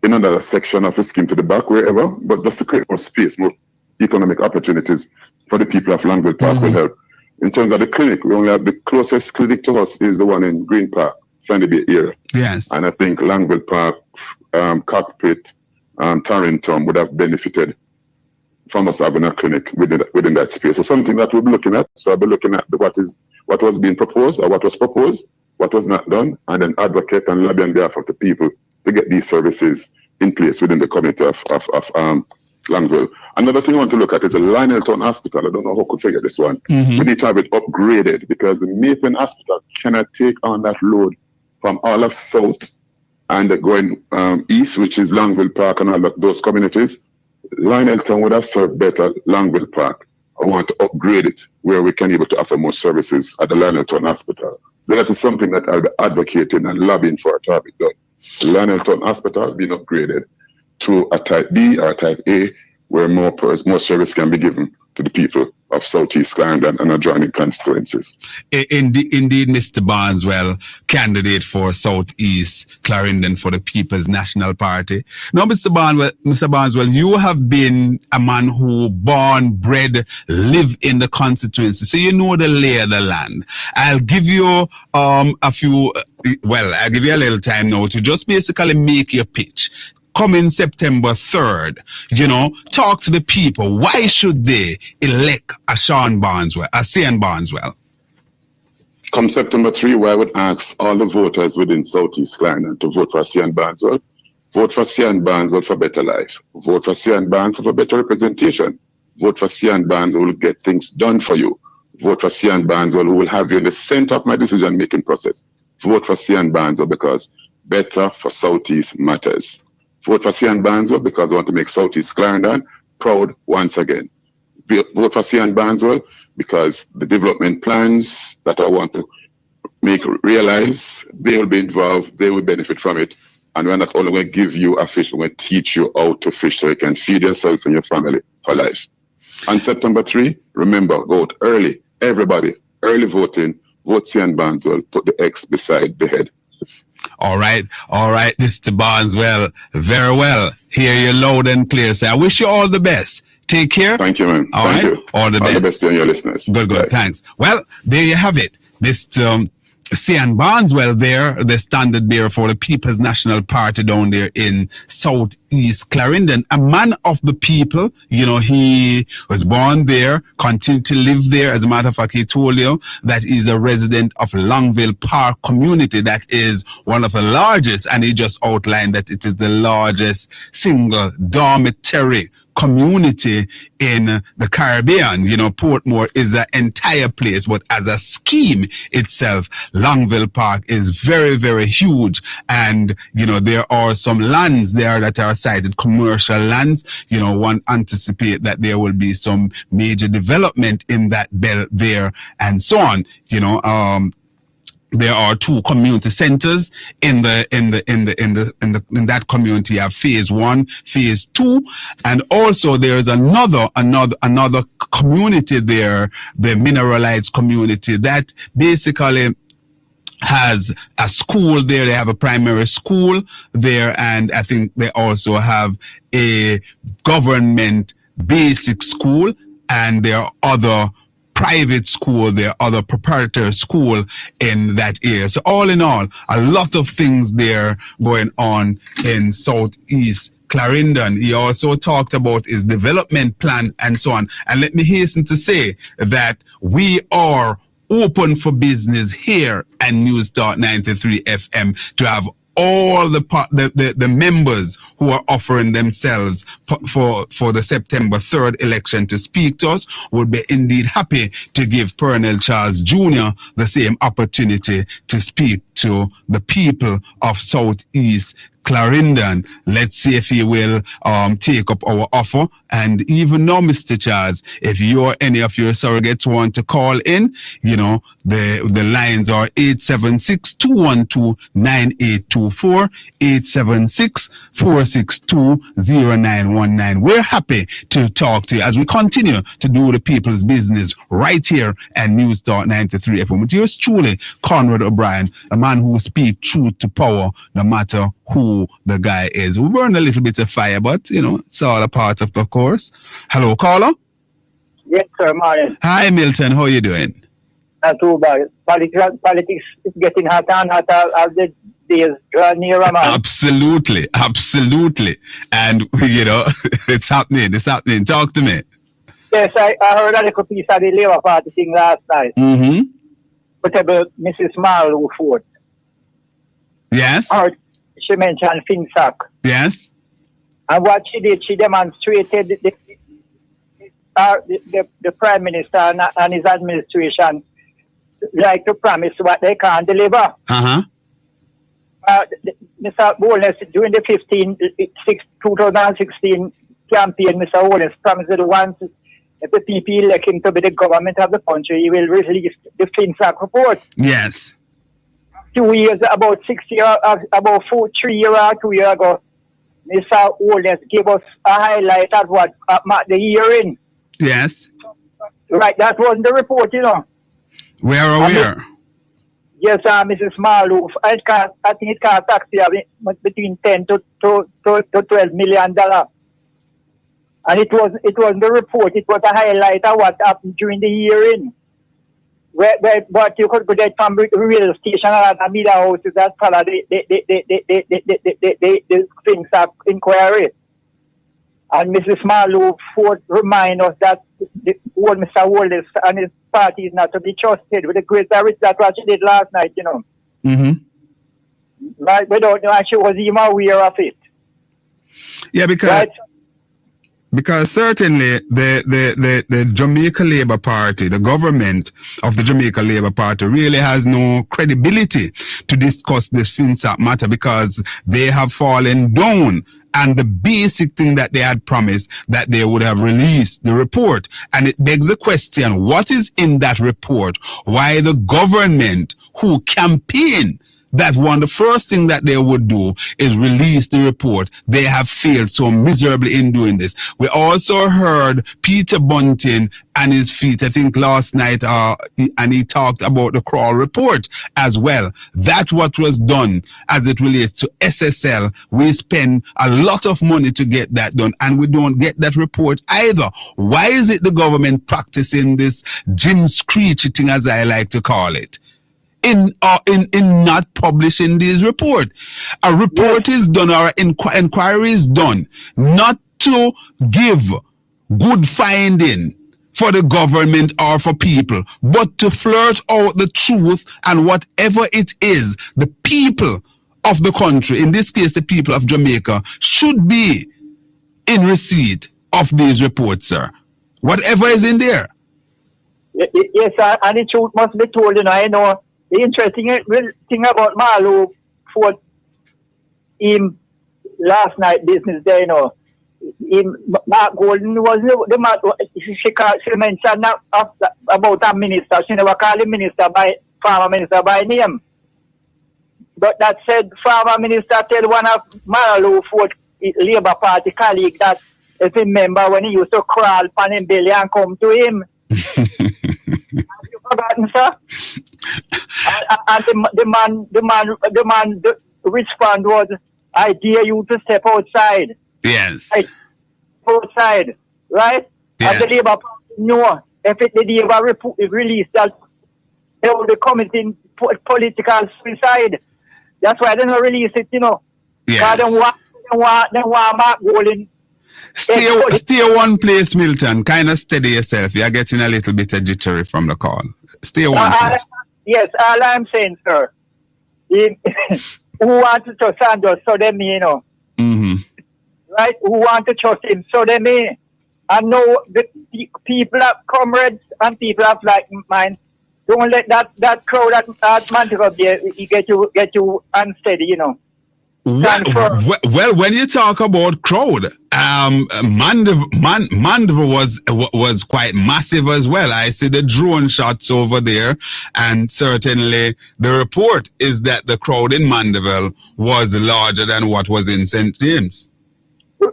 in another section of the scheme to the back, wherever, but just to create more space, more economic opportunities for the people of Longville Park will help. In terms of the clinic, we only have the closest clinic to us is the one in Green Park, Sandy Bay area. Yes. And I think Longville Park, Cockpit, Torrington would have benefited from us having a clinic within that space. So something that we'll be looking at. So I'll be looking at what was being proposed or what was proposed, what was not done, and then advocate and lobby on behalf of the people to get these services in place within the community of Longville. Another thing I want to look at is the Lioneltown Hospital. I don't know who could figure this one. We need to have it upgraded because the Nathan Hospital cannot take on that load from all of South and going east, which is Longville Park and all of those communities. Lioneltown would have served better Longville Park. I want to upgrade it where we can be able to offer more services at the Lioneltown Hospital. So that is something that I'll be advocating and lobbying for to have it done. The Lioneltown Hospital being upgraded to a type B or a type A, where more service can be given to the people of Southeast Clarendon and adjoining constituencies. Indeed, Mr. Barneswell, candidate for Southeast Clarendon for the People's National Party. Now, Mr. Barneswell, you have been a man who born, bred, live in the constituency, so you know the lay of the land. I'll give you I'll give you a little time now to just basically make your pitch. Coming September 3rd, talk to the people. Why should they elect a Cian Barneswell? Come September 3, where I would ask all the voters within Southeast Clarendon to vote for Cian Barneswell. Vote for Cian Barneswell for better life. Vote for Cian Barneswell for better representation. Vote for Cian Barneswell who will get things done for you. Vote for Cian Barneswell who will have you in the center of my decision-making process. Vote for Cian Barneswell because better for Southeast matters. Vote for Cian Barneswell because I want to make Southeast Clarendon proud once again. Vote for Cian Barneswell because the development plans that I want to make realize, they will be involved, they will benefit from it. And we're not only going to give you a fish, we're going to teach you how to fish so you can feed yourselves and your family for life. On September 3, remember, vote early. Everybody, early voting, vote Cian Barneswell, put the X beside the head. All right, Mr. Barneswell. Very well. Hear you loud and clear. So I wish you all the best. Take care. Thank you, man. All Thank right. you. All the best. All the best to your listeners. Good. Right. Thanks. Well, there you have it. Mr. Cian Barneswell there, the standard bearer for the People's National Party down there in Southeast Clarendon, a man of the people. You know, he was born there, continued to live there. As a matter of fact, he told you that he's a resident of Longville Park community. That is one of the largest, and he just outlined that it is the largest single dormitory community in the Caribbean. You know, Portmore is an entire place, but as a scheme itself, Longville Park is very, very huge. And, you know, there are some lands there that are cited, commercial lands. You know, one anticipate that there will be some major development in that belt there and so on. You know, there are 2 community centers in that community. You have phase 1, phase 2, and also there's another community there, the Mineralites community, that basically has a school there. They have a primary school there, and I think they also have a government basic school, and there are other private school, there are other preparatory school in that area. So all in all, a lot of things there going on in Southeast Clarendon. He also talked about his development plan and so on. And let me hasten to say that we are open for business here at News Talk 93 FM to have all the members who are offering themselves for the September 3rd election to speak to us would be indeed happy to give Pernell Charles Jr. the same opportunity to speak to the people of Southeast Clarendon. Let's see if he will take up our offer. And even now, Mr. Charles, if you or any of your surrogates want to call in, you know, the lines are 876-212-9824, 876-462-0919. We're happy to talk to you as we continue to do the people's business right here at News Talk 93 FM. With yours truly, Conrad OBrian, a man who speaks truth to power, no matter who the guy is. We burn a little bit of fire, but, you know, it's all a part of the course. Hello, caller? Yes, sir, Martin. Hi, Milton. How are you doing? Not too bad. Politics is getting hotter and hotter as the days draw nearer, man. Absolutely. And, you know, it's happening. Talk to me. Yes, I heard a little piece of the Labour Party thing last night. Mm-hmm. But about Mrs. Marlowe Ford. Yes. She mentioned FinSac. Yes. And what she did, she demonstrated the Prime Minister and his administration like to promise what they can't deliver. Uh-huh. Mr. Holness, during the 2016 campaign, Mr. Holness promised that once if the people elect him to be the government of the country, he will release the FinSac report. Yes. 2 years, about 3 years or 2 years ago, Mr. Holness gave us a highlight of what at the hearing. Yes. Right, that wasn't the report, you know. Where? Yes, Mrs. Marlowe, I think it cost taxi between $10 to $12 million. And it was the report, it was a highlight of what happened during the hearing. But you could get from real station and media houses that follow the things of inquiry. And Mrs. Marlowe Ford remind us that Mr. Wallace and his party is not to be trusted with the greater risk. That's what she did last night, you know. Mm-hmm. Right, we don't know, and she was even aware of it. Yeah, because certainly the Jamaica Labour Party, the government of the Jamaica Labour Party really has no credibility to discuss this FinSac matter because they have fallen down. And the basic thing that they had promised that they would have released the report. And it begs the question, what is in that report? Why the government who campaigned that the first thing that they would do is release the report. They have failed so miserably in doing this. We also heard Peter Bunting and his feet, I think last night, and he talked about the Kroll report as well. That's what was done as it relates to SSL. We spend a lot of money to get that done, and we don't get that report either. Why is it the government practicing this Jim Screechy thing, as I like to call it, in not publishing these reports? A report is done, or inquiry is done, not to give good finding for the government or for people, but to flirt out the truth, and whatever it is, the people of the country, in this case the people of Jamaica, should be in receipt of these reports, sir. Whatever is in there. Yes, sir, and the truth must be told. I know the interesting thing about Marlowe for him last night business day, Mark Golden was the man. She mentioned about a minister. She never called him farmer minister by name. But that said, farmer minister tell one of Marlowe Ford Labour Party colleague that, if you remember, when he used to crawl on him belly and come to him. Have you forgotten, sir? And the man respond was, I dare you to step outside. Yes. Right. Outside, right? Yes. And the Labour Party know if they ever release that, they will be committing political suicide. That's why they don't release it, Yes. They want Mark Golden. Stay one place, Milton. Kind of steady yourself. You're getting a little bit jittery from the call. Stay one place. Yes, all I'm saying, sir, who want to trust Sanders, so they me, Mm-hmm. Right? Who want to trust him, so they me. I know the people have comrades and people have like mine. Don't let that crowd at Montego Bay get you unsteady, Well, when you talk about crowd, Mandeville was quite massive as well. I see the drone shots over there, and certainly the report is that the crowd in Mandeville was larger than what was in St. James.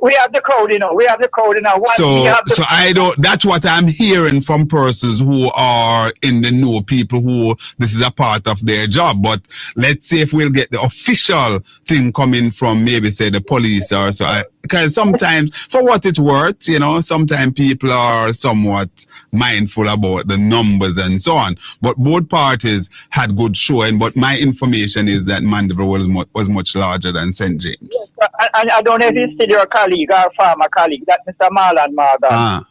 We have the crowd, We have the crowd, So I don't. That's what I'm hearing from persons who are in the know, people who this is a part of their job. But let's see if we'll get the official thing coming from maybe say the police or so. Because sometimes, for what it's worth, sometimes people are somewhat mindful about the numbers and so on. But both parties had good showing. But my information is that Mandeville was much larger than St. James. Yes, and I don't know if it's still your colleague or former colleague, that Mr. Marlon Morgan.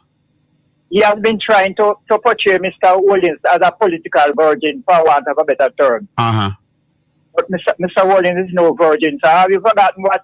He has been trying to portray Mr. Holdings as a political virgin, for want of a better term. But Mr. Holdings is no virgin. So have you forgotten what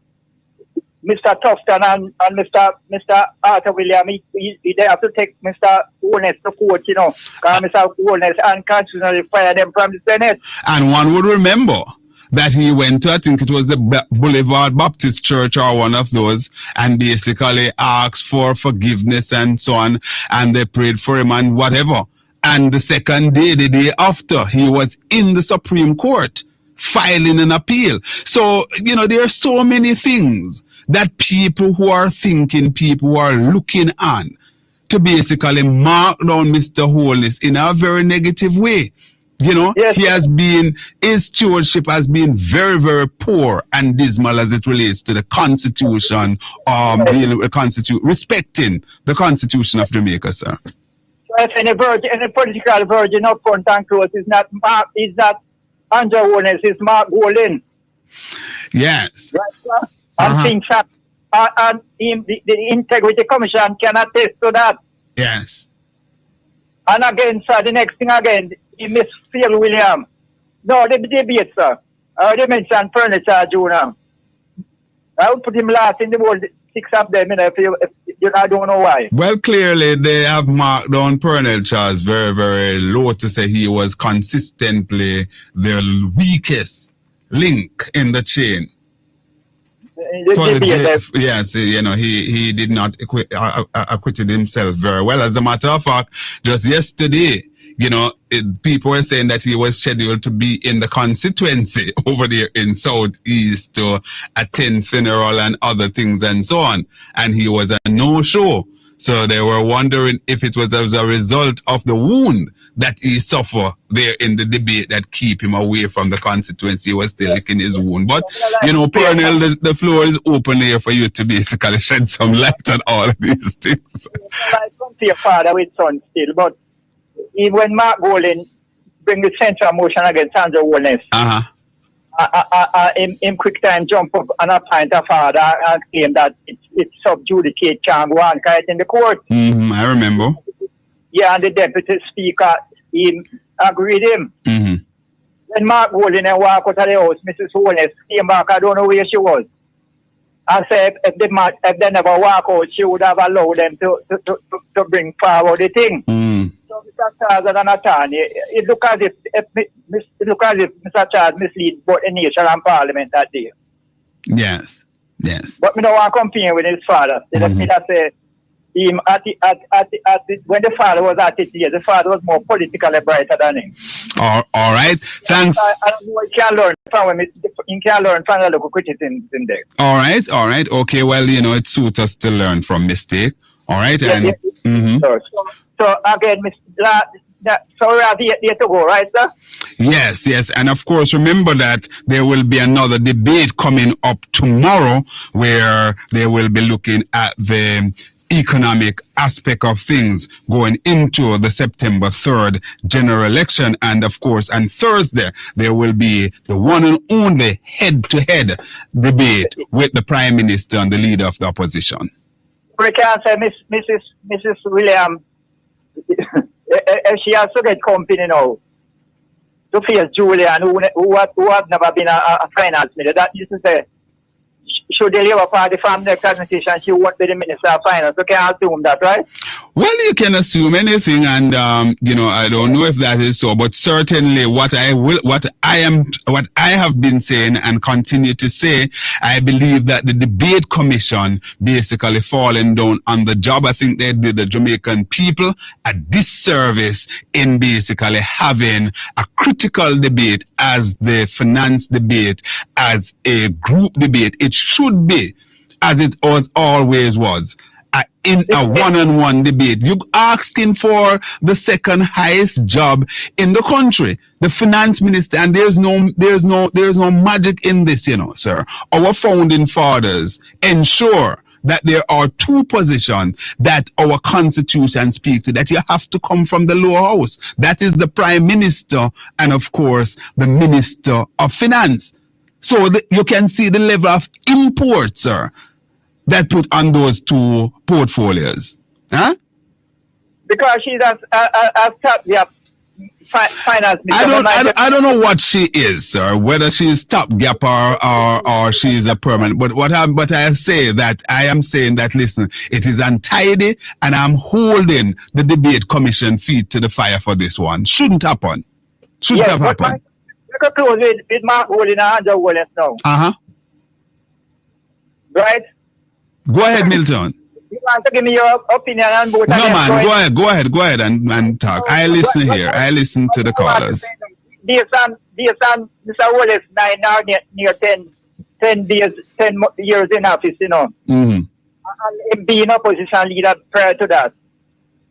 Mr. Tufton and Mr. Arthur William, they have to take Mr. Holness to court, because Mr. Holness unconstitutionally fired them from the Senate. And one would remember that he went to, I think it was the Boulevard Baptist Church or one of those, and basically asked for forgiveness and so on, and they prayed for him and whatever. And the second day, the day after, he was in the Supreme Court filing an appeal. So, there are so many things that people who are thinking, people who are looking on to basically mark down Mr. Holness in a very negative way. Yes. His stewardship has been very, very poor and dismal as it relates to the Constitution, dealing with respecting the Constitution of Jamaica, sir. So if any political virgin up front and close is not Andrew Holness, it's Mark Golden. Yes. Right, sir? And things happen. And the Integrity Commission can attest to that. Yes. And again, sir, the next thing again, he missed Phil William. No, the debate, sir. I already mentioned Furniture Jr. I would put him last in the world, 6 of them, if I don't know why. Well, clearly they have marked down Furniture as very, very low to say he was consistently the weakest link in the chain. Yes, he did not acquitted himself very well. As a matter of fact, just yesterday, people were saying that he was scheduled to be in the constituency over there in Southeast to attend funeral and other things and so on. And he was a no-show. So they were wondering if it was as a result of the wound that he suffered there in the debate that keep him away from the constituency. He was still licking his wound. But, Pernell, the floor is open here for you to basically shed some light on all of these things. I come to your father with son still, but even when Mark Golden bring the central motion against Sandra Holness, in quick time jump up and appoint a father and claim that it's subjudicate can't go on in the court. I remember. Yeah, and the deputy speaker he agreed him. When Mark Golden and walk out of the house, Mrs. Holness came back, I don't know where she was. I said if they never walk out, she would have allowed them to bring forward the thing. So Mr. Charles as an attorney, it look as if Mr. Charles mislead both the nation and Parliament that day. Yes. But me don't want to compare with his father. Let me just say, him when the father was at it, the father was more politically brighter than him. All right. Thanks. I don't know, he can learn from the local criticism in there. All right. Okay, well, it suits us to learn from mistake. All right. So again, so we have here to go, right, sir? Yes. And of course, remember that there will be another debate coming up tomorrow where they will be looking at the economic aspect of things going into the September 3rd general election. And of course, on Thursday, there will be the one and only head-to-head debate with the Prime Minister and the leader of the opposition. We can say Mrs. William, she has to get company now to face Julian, who have never been a finance minister. That is to say, should the Labour Party from next administration, she won't be the Minister of Finance. You can assume that, right? Well, you can assume anything, and I don't know if that is so, but certainly what I have been saying and continue to say, I believe that the debate commission basically falling down on the job. I think they did the Jamaican people a disservice in basically having a critical debate as the finance debate, as a group debate. It should be, as it always was, in a one-on-one debate. You're asking for the second highest job in the country, the finance minister, and there's no magic in this, sir. Our founding fathers ensure that there are two positions that our constitution speaks to, that you have to come from the lower house. That is the Prime Minister and, of course, the Minister of Finance. So you can see the level of import, sir, that put on those two portfolios. Huh? Because she's a finance minister. I don't know what she is, sir, whether she's stopgap or she's a permanent. But I say that I am saying that, listen, it is untidy, and I'm holding the debate commission feet to the fire for this one. Shouldn't happen. Shouldn't have happened. We can close with Mark Holden and Andrew Holness now. Right? Go ahead, Milton. You want to give me your opinion on both? No, man, go ahead and talk. I listen here. I listen to the callers. Dear son, Mr. Holness, near 10 years in office, And being opposition leader prior to that.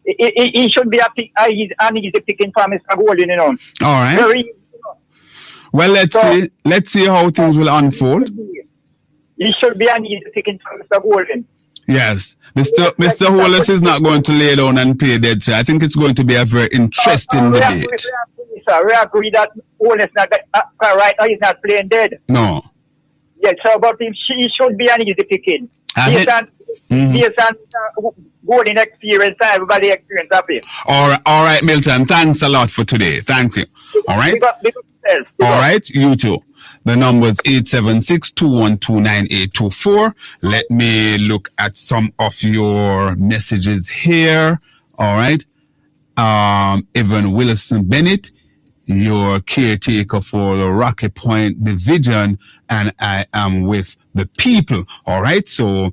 He should be an easy picking for Mr. Golden, All right. Very easy, Well, let's see how things will unfold. He should be an easy picking for Mr. Golden. Yes. Mr. Holness is not going to lay down and play dead, sir. I think it's going to be a very interesting debate. We agree that Holness right now he's not playing dead. No. Yes, so but he should be an easy picking. Based on Golden experience, everybody experience of it. All right, Milton. Thanks a lot for today. Thank you. All right. All right, you too. The number is 876-212-9824. Let me look at some of your messages here. All right. Evan Wilson Bennett. your caretaker for the Rocky Point Division, and I am with the people. All right. So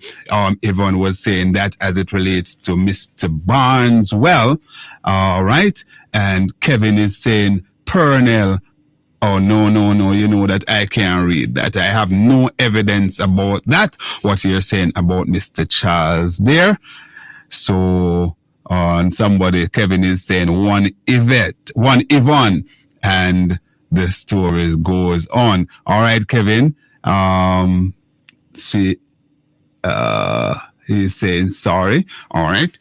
everyone was saying that as it relates to Mr. Barnes. Well, all right. And Kevin is saying Purnell. Oh, no. You know that I can't read that. I have no evidence about that. What you're saying about Mr. Charles there. So somebody, Kevin is saying one Yvonne, and the story goes on. All right, Kevin. He's saying sorry. All right.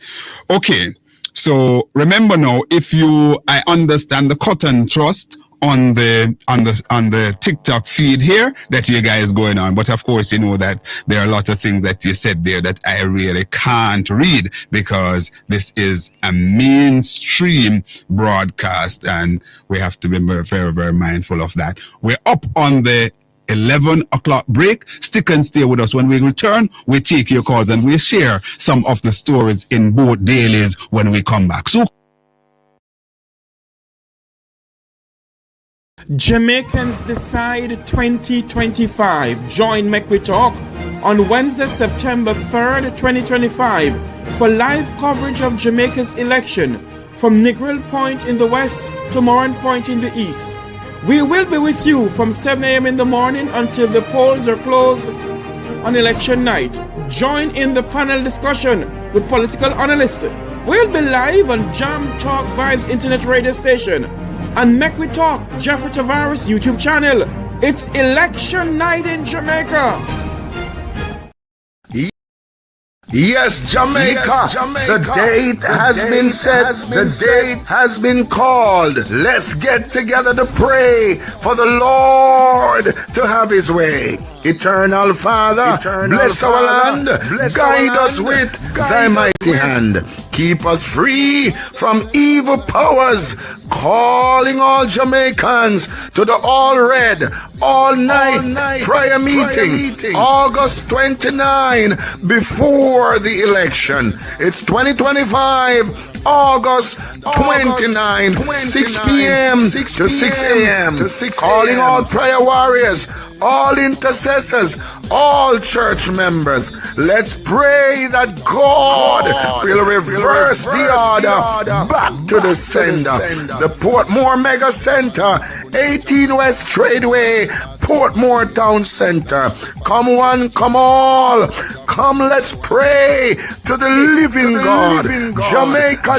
Okay. So remember now, I understand the Cotton Trust on the TikTok feed here that you guys going on, but of course you know that there are a lot of things that you said there that I really can't read because this is a mainstream broadcast and we have to be very, very mindful of that. We're up on the 11 o'clock break. Stick and stay with us. When we return, we take your calls and we share some of the stories in both dailies when we come back. So Jamaicans Decide 2025. Join Make We Talk on Wednesday, September 3rd, 2025 for live coverage of Jamaica's election from Negril Point in the west to Moran Point in the east. We will be with you from 7 a.m. in the morning until the polls are closed on election night. Join in the panel discussion with political analysts. We'll be live on Jam Talk Vibes Internet Radio Station and Make We Talk Jeffrey Tavares YouTube channel. It's election night in Jamaica. Yes, Jamaica. The date has been set. The date has been called. Let's get together to pray for the Lord to have his way. Eternal Father, bless our land. Guide us with thy mighty hand. Keep us free from evil powers. Calling all Jamaicans to the all red, all night prayer meeting, August 29, before the election. It's 2025, August 29, 6 p.m. to 6 a.m. Calling all prayer warriors, all intercessors, all church members. Let's pray that God will reverse the order back to the sender. The Portmore Mega Center, 18 West Tradeway, Portmore Town Center. Come one, come all. Come, let's pray to the living God. Jamaica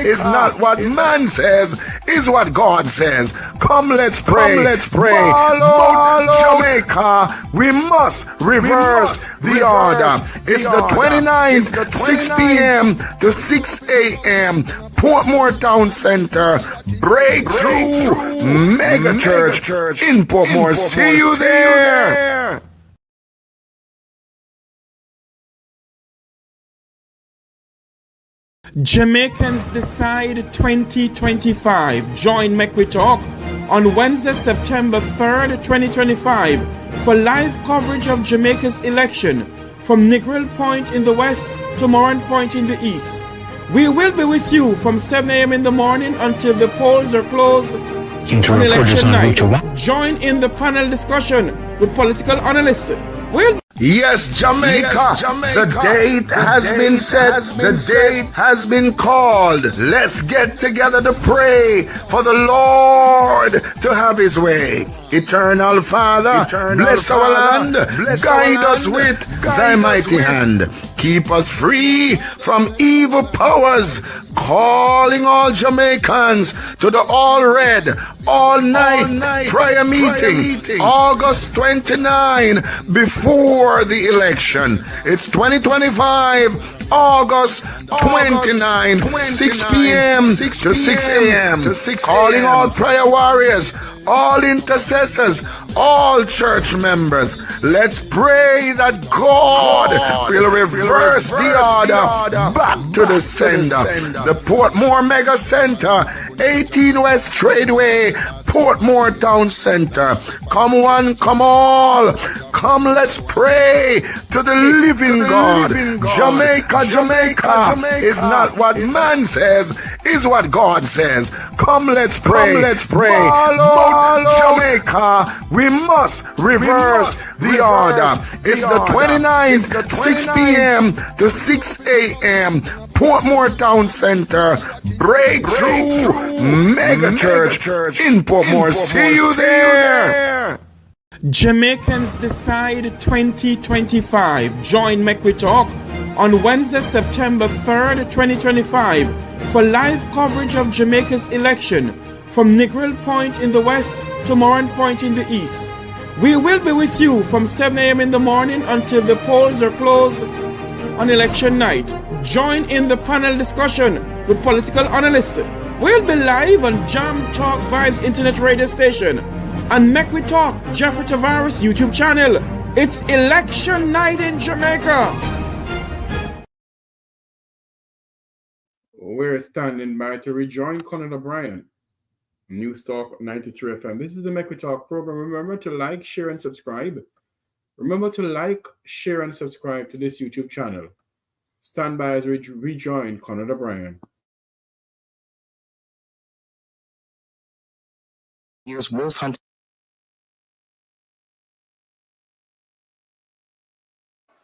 is not what man says, is what God says. Come, let's pray. Jamaica, we must reverse the order. It's the 29th, 6 p.m. to 6 a.m. Portmore Town Center, Breakthrough Mega Church in Portmore. See you there. Jamaicans Decide 2025. Join Make We Talk on Wednesday, September 3rd, 2025 for live coverage of Jamaica's election from Negril Point in the west to Moran Point in the east. We will be with you from 7 a.m. in the morning until the polls are closed on election night. Join in the panel discussion with political analysts. Yes, Jamaica. The date has been set. The date has been called. Let's get together to pray for the Lord to have his way. Eternal Father, bless our land. Guide us with thy mighty hand. Keep us free from evil powers. Calling all Jamaicans to the all red, all night prayer meeting, August 29, before the election. It's 2025, August 29, 6 p.m. to 6 a.m. Calling all prayer warriors, all intercessors, all church members. Let's pray that God will reverse the order back to the sender. The Portmore Mega Center, 18 West Tradeway, Portmore Town Center. Come one, come all. Come, let's pray to the living God. Jamaica is not what man says, is what God says. Come, let's pray. Ball out, Jamaica. We must reverse the order. It's the 29th, 6 p.m. to 6 a.m. Portmore Town Center, Breakthrough Mega Church in Portmore. See you there. Jamaicans Decide 2025. Join Make We Talk on Wednesday, September 3rd, 2025 for live coverage of Jamaica's election from Negril Point in the west to Moran Point in the east. We will be with you from 7 a.m. in the morning until the polls are closed on election night. Join in the panel discussion with political analysts. We'll be live on Jam Talk Vibes internet radio station and Make We Talk Jeffrey Tavares YouTube channel. It's election night in Jamaica. We're standing by to rejoin Conrad OBrian, News Talk 93 FM. This is the Make We Talk program. Remember to like, share, and subscribe. Remember to like, share, and subscribe to this YouTube channel. Stand by as we rejoin Conrad OBrian. Here's Wolf Hunt.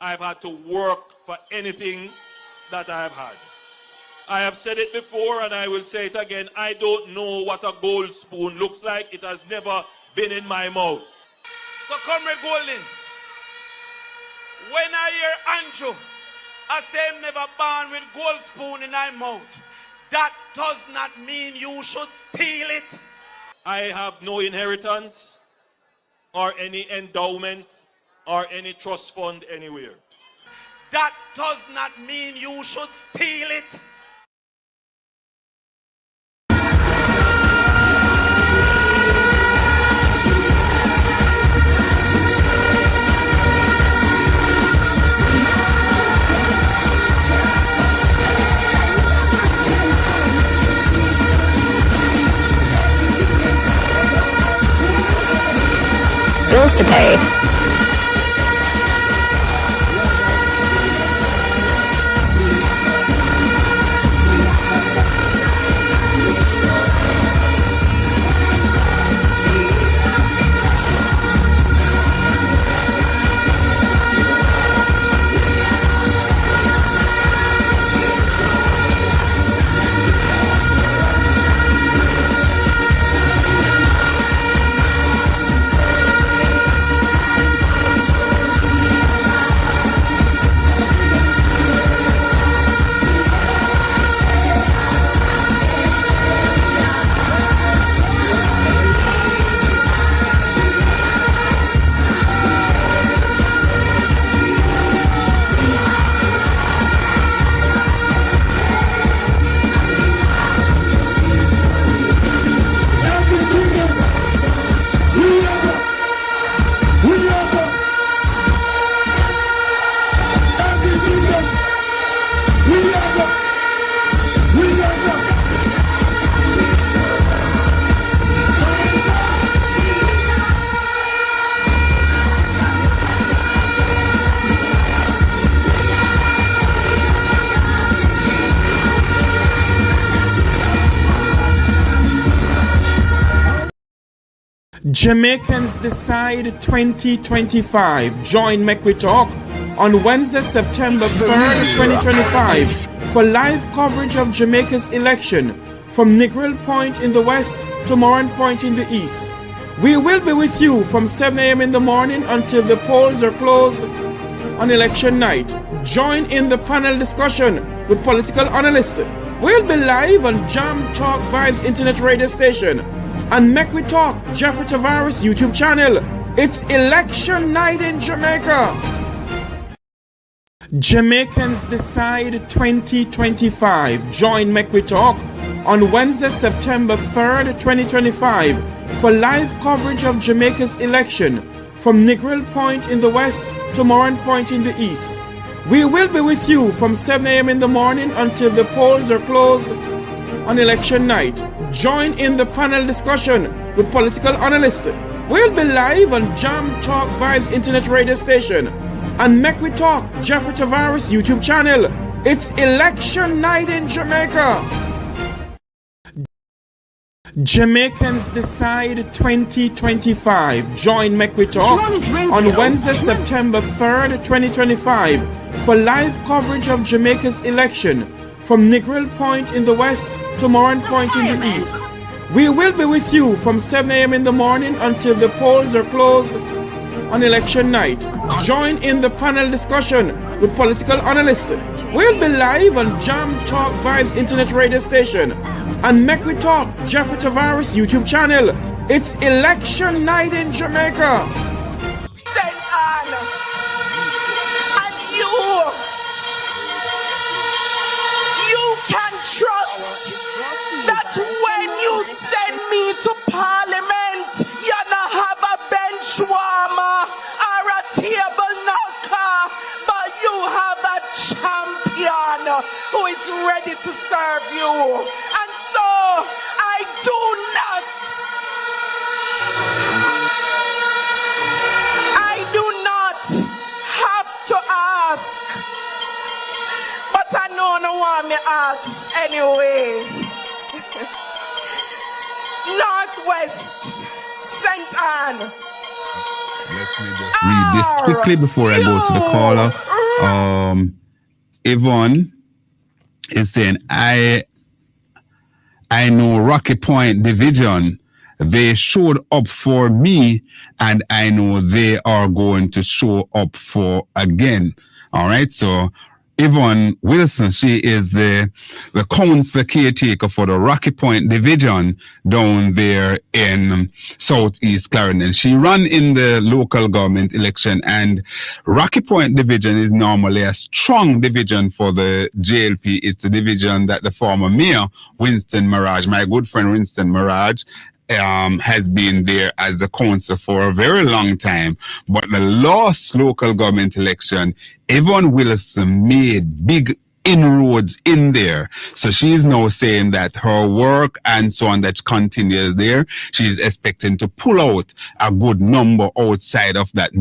I've had to work for anything that I've had. I have said it before and I will say it again. I don't know what a gold spoon looks like. It has never been in my mouth. So, Comrade Golden, when I hear Andrew, I say I'm never born with gold spoon in my mouth. That does not mean you should steal it. I have no inheritance or any endowment or any trust fund anywhere. That does not mean you should steal it. Bills to pay. Jamaicans Decide 2025. Join Make We Talk on Wednesday, September 3rd, 2025 for live coverage of Jamaica's election from Negril Point in the west to Moran Point in the east. We will be with you from 7 a.m. in the morning until the polls are closed on election night. Join in the panel discussion with political analysts. We'll be live on Jam Talk Vibes internet radio station and Make We Talk Jeffrey Tavares YouTube channel. It's election night in Jamaica. Jamaicans Decide 2025. Join Make We Talk on Wednesday, September 3rd, 2025 for live coverage of Jamaica's election from Negril Point in the west to Moran Point in the east. We will be with you from 7 a.m. in the morning until the polls are closed on election night. Join in the panel discussion with political analysts. We'll be live on Jam Talk Vibes Internet Radio Station and Make We Talk Jeffrey Tavares YouTube channel. It's election night in Jamaica. Jamaicans Decide 2025. Join Make We Talk on Wednesday, September 3rd, 2025 for live coverage of Jamaica's election from Negril Point in the west to Moran Point in the east. We will be with you from 7 a.m. in the morning until the polls are closed on election night. Join in the panel discussion with political analysts. We'll be live on Jam Talk Vibes Internet Radio Station and Make We Talk Jeffrey Tavares YouTube channel. It's election night in Jamaica. You can trust that when you send me to Parliament, you're not have a bench warmer or a table knocker, but you have a champion who is ready to serve you. And so I do not have to ask, but I know no one me ask anyway. Northwest, St. Anne. Let me just read this quickly before I go to the caller. Yvonne is saying, I know Rocky Point Division. They showed up for me, and I know they are going to show up for again. All right, so Yvonne Wilson, she is the council caretaker for the Rocky Point Division down there in Southeast Clarendon. She ran in the local government election, and Rocky Point Division is normally a strong division for the JLP. It's the division that the former mayor, Winston Mirage, my good friend Winston Mirage, has been there as the council for a very long time. But the last local government election, Yvonne Wilson made big inroads in there. So she's now saying that her work and so on that continues there. She's expecting to pull out a good number outside of that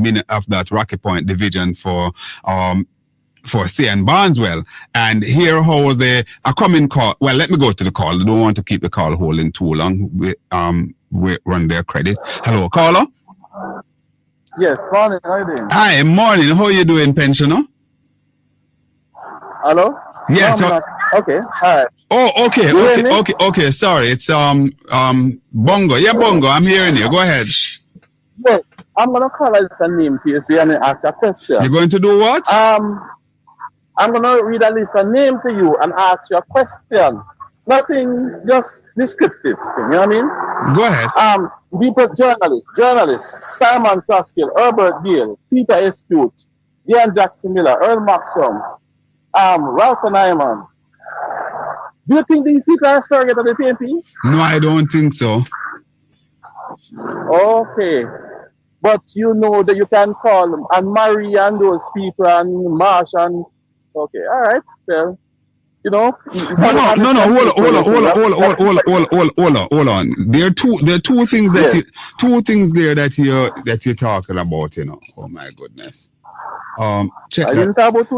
Rocky Point division for Cian Barneswell. And hear how a coming call. Well, let me go to the call. I don't want to keep the call holding too long. We run their credit. Hello, caller. Yes, morning. How are you doing? Hi, morning. How are you doing, pensioner? Hello? Yes. No, okay. All right. Oh, okay. Sorry, it's Bongo. Yeah, Bongo. I'm hearing you. Go ahead. Well, I'm gonna call out a name to you, so you're gonna ask a question. You're going to do what? I'm gonna read a list of name to you and ask you a question. Nothing, just descriptive. You know what I mean? Go ahead. People, journalists, Simon Plaskill, Herbert Dale, Peter Escute, Ian Jackson Miller, Earl Maxwell, Ralph Nyman. Do you think these people are surrogate of the PNP? No, I don't think so. Okay. But you know that you can call them and Marie and those people and Marsh and okay, all right, well, you know. No, hold on. There are two things there that you're talking about, you know. Oh my goodness. Check I that. didn't talk about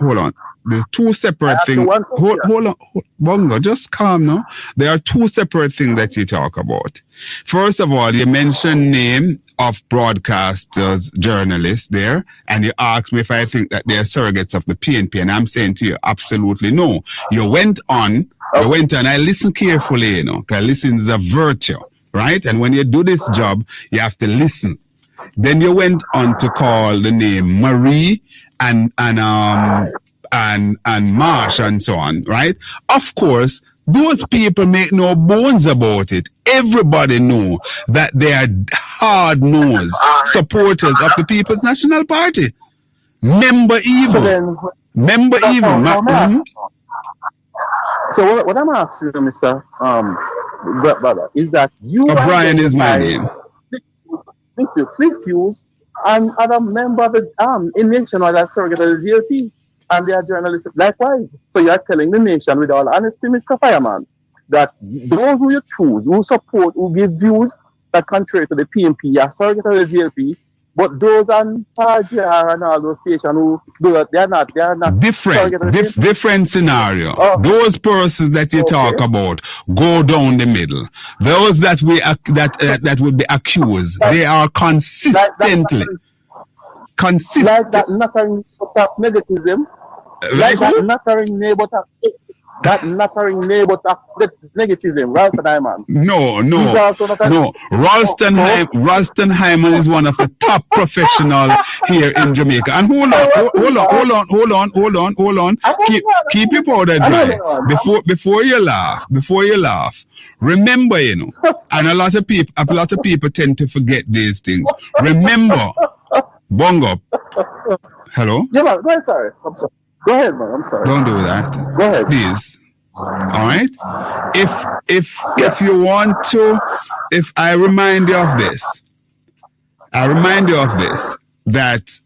Hold on. There's two separate things. Hold on, Bongo, just calm now. There are two separate things that you talk about. First of all, you mentioned name of broadcasters, journalists there, and you asked me if I think that they're surrogates of the PNP, and I'm saying to you, absolutely no. You went on, I listened carefully, you know, because listening is a virtue, right? And when you do this job, you have to listen. Then you went on to call the name Marie and Marsh and so on, right? Of course, those people make no bones about it. Everybody know that they are hard-nosed supporters of the People's National Party. Member even. So what I'm asking you, Mr. Brother, is that you O'Brien is my name. Cliff and other member of the in nationwide that surrogate of the GLP, and they are journalists likewise. So you are telling the nation with all honesty, Mr. Fireman, that those who you choose, who support, who give views that contrary to the PNP are surrogate of the GLP, but those on RGR and all those stations who do that, they are not different scenario. Those persons that you talk about go down the middle. Those that that would be accused, they are consistently like that nattering negativism, like that nattering neighbor negativism, Ralston Hyman. No. Ralston Hyman is one of the top professionals here in Jamaica. And hold on. Keep your powder dry. Before you laugh. Remember, and a lot of people tend to forget these things. Remember, Bongo. Hello? Yeah, man, go ahead, sorry. I'm sorry. Go ahead, man. I'm sorry. Don't do that. Go ahead. Please. All right? If you want to, if I remind you of this, that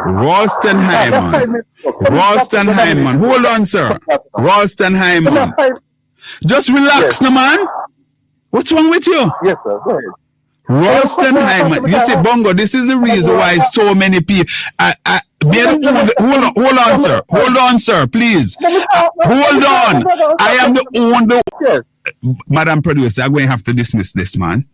Ralston Hyman, hold on, sir. Ralston Hyman. Just relax, no man. What's wrong with you? Yes, sir. Go ahead. Ralston Hyman. You see, Bongo, this is the reason why so many people. Hold on, sir, please. Hold on. I am the only. Madam Producer, I'm going to have to dismiss this man.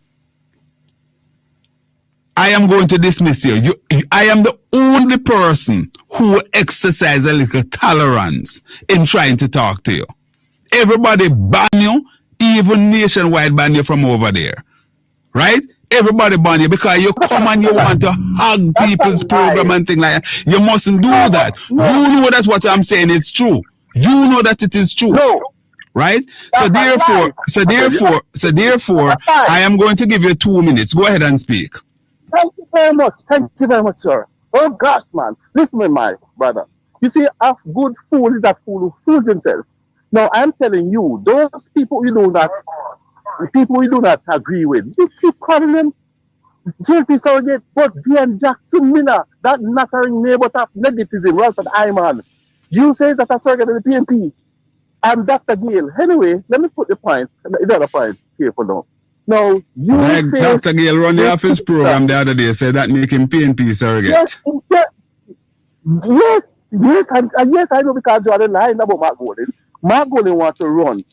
I am going to dismiss you. I am the only person who exercises a little tolerance in trying to talk to you. Everybody ban you, even nationwide ban you from over there. Right? Everybody ban you because you come and you want to hug people's program and things like that. You mustn't do that. You know that what I'm saying is true. You know that it is true. No. Right? So therefore, I am going to give you 2 minutes. Go ahead and speak. Thank you very much, sir. Oh gosh, man. Listen to my brother. You see, a good fool is that fool who fools himself. Now, I'm telling you, those people you do not agree with, you keep calling them JP Surrogate, but Dean Jackson Miller, that nattering neighbor of negativism, Ralston Hyman. You say that a surrogate of the PNP. I'm Dr. Gale. Anyway, let me put the other point here for now. Now, Dr. Gale run the office program the other day, said that make him PNP surrogate. Yes, and yes, I know because you are lying about Mark Golding. Mark Golding wants to run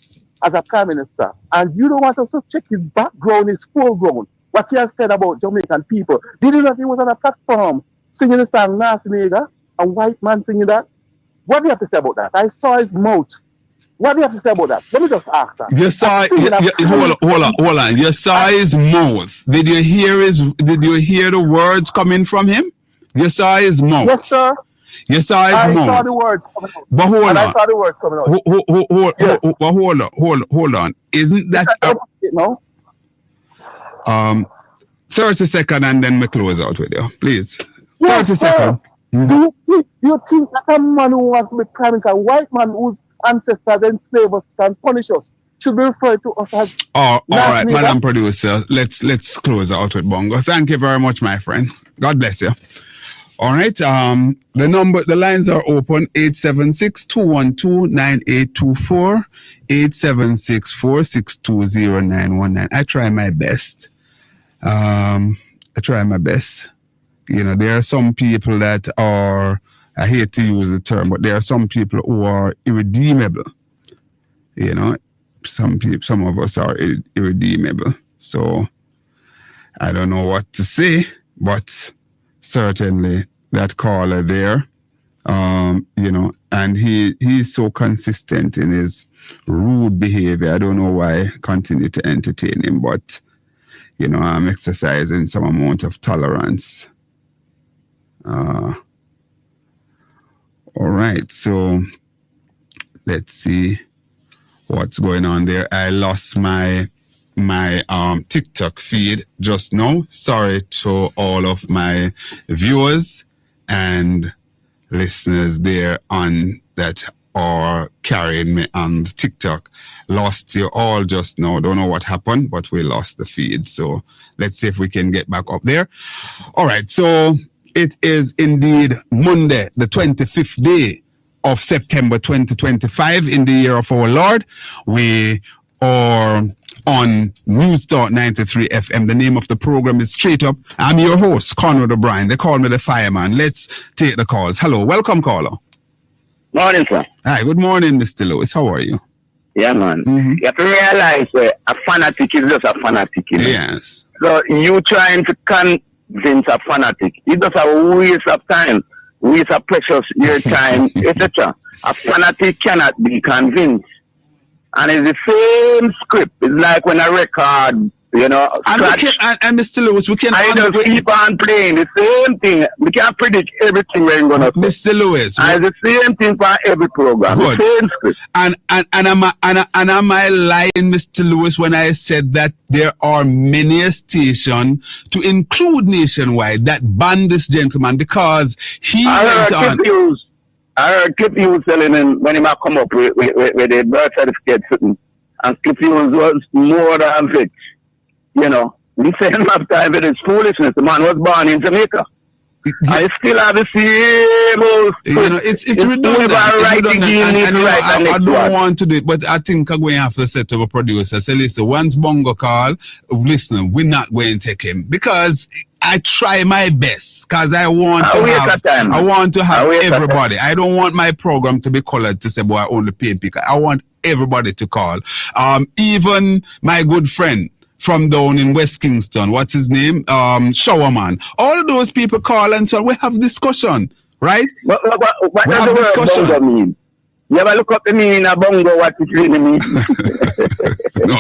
as a prime minister, and you don't want us to check his background, his foreground, what he has said about Jamaican people. Did you know he was on a platform singing the song Nasty Nigga, a white man singing that? What do you have to say about that? I saw his mouth. What do you have to say about that? Let me just ask that. You saw hold on. You saw his mouth. Did you hear the words coming from him? You saw his mouth. Yes, sir. You saw his mouth. I saw the words coming out. But hold on. I saw the words coming out. Hold on. Isn't that no? 30 seconds and then we close out with you, please. Yes, 30 seconds. Do you think that a man who wants to be prime minister, a white man whose ancestors enslaved us can punish us, should be referred to us as? All right, Madam Producer, let's close out with Bongo. Thank you very much, my friend. God bless you. All right, the lines are open, 876-212-9824, 876-462-0919. I try my best. You know, there are some people that are, I hate to use the term, but there are some people who are irredeemable. You know, some of us are irredeemable. So I don't know what to say, but certainly that caller there, you know, and he's so consistent in his rude behavior. I don't know why I continue to entertain him, but, you know, I'm exercising some amount of tolerance. All right, so let's see what's going on there. I lost my TikTok feed just now. Sorry to all of my viewers and listeners there on that are carrying me on TikTok. Lost you all just now. Don't know what happened, but we lost the feed. So let's see if we can get back up there. All right, so it is indeed Monday, the 25th day of September 2025 in the year of our Lord. We are on News Talk 93 FM. The name of the program is Straight Up. I'm your host, Conrad OBrian. They call me the fireman. Let's take the calls. Hello, welcome caller. Morning, sir. Hi, good morning, Mr. Lewis. How are you? Yeah, man. Mm-hmm. You have to realize a fanatic is just a fanatic. You know? Yes. So you trying to convince a fanatic, it's just a waste of time, waste of precious your time, etc. A fanatic cannot be convinced. And it's the same script. It's like when a record, you know, and Mr. Lewis, we can just keep on playing the same thing. We can't predict everything we're gonna say. Mr. Lewis, and it's the same thing for every program. Good. The same script. And am I lying, Mr. Lewis, when I said that there are many a station to include nationwide that banned this gentleman because he went on. I heard Cliff Hughes telling him when he might come up with a birth certificate sitting, and Cliff Hughes was more than fit. You know, we say enough time with his foolishness. The man was born in Jamaica. I still have the same old. You know, it's redundant. I don't want to do it, but I think I'm going to have to say to the producer, say, listen, once Bongo call, listen, we're not going to take him because I try my best because I want to have everybody. I don't want my program to be colored to say, boy, only PNP. I want everybody to call. Even my good friend from down in West Kingston, what's his name? Showerman. All of those people call and so we have discussion, right? What does the word bongo mean? You ever look up the meaning of bongo, what it really means? No,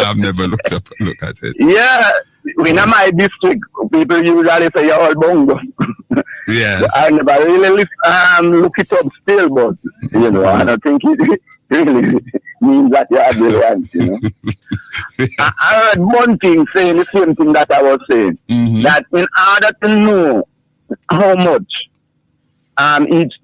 I've never looked at it. Yeah, in my district, people usually say you're all bongo. Yes. I never really look it up still, but, you know, I don't think it really means that you are brilliant, you know. I heard one thing saying the same thing that I was saying, that in order to know how much each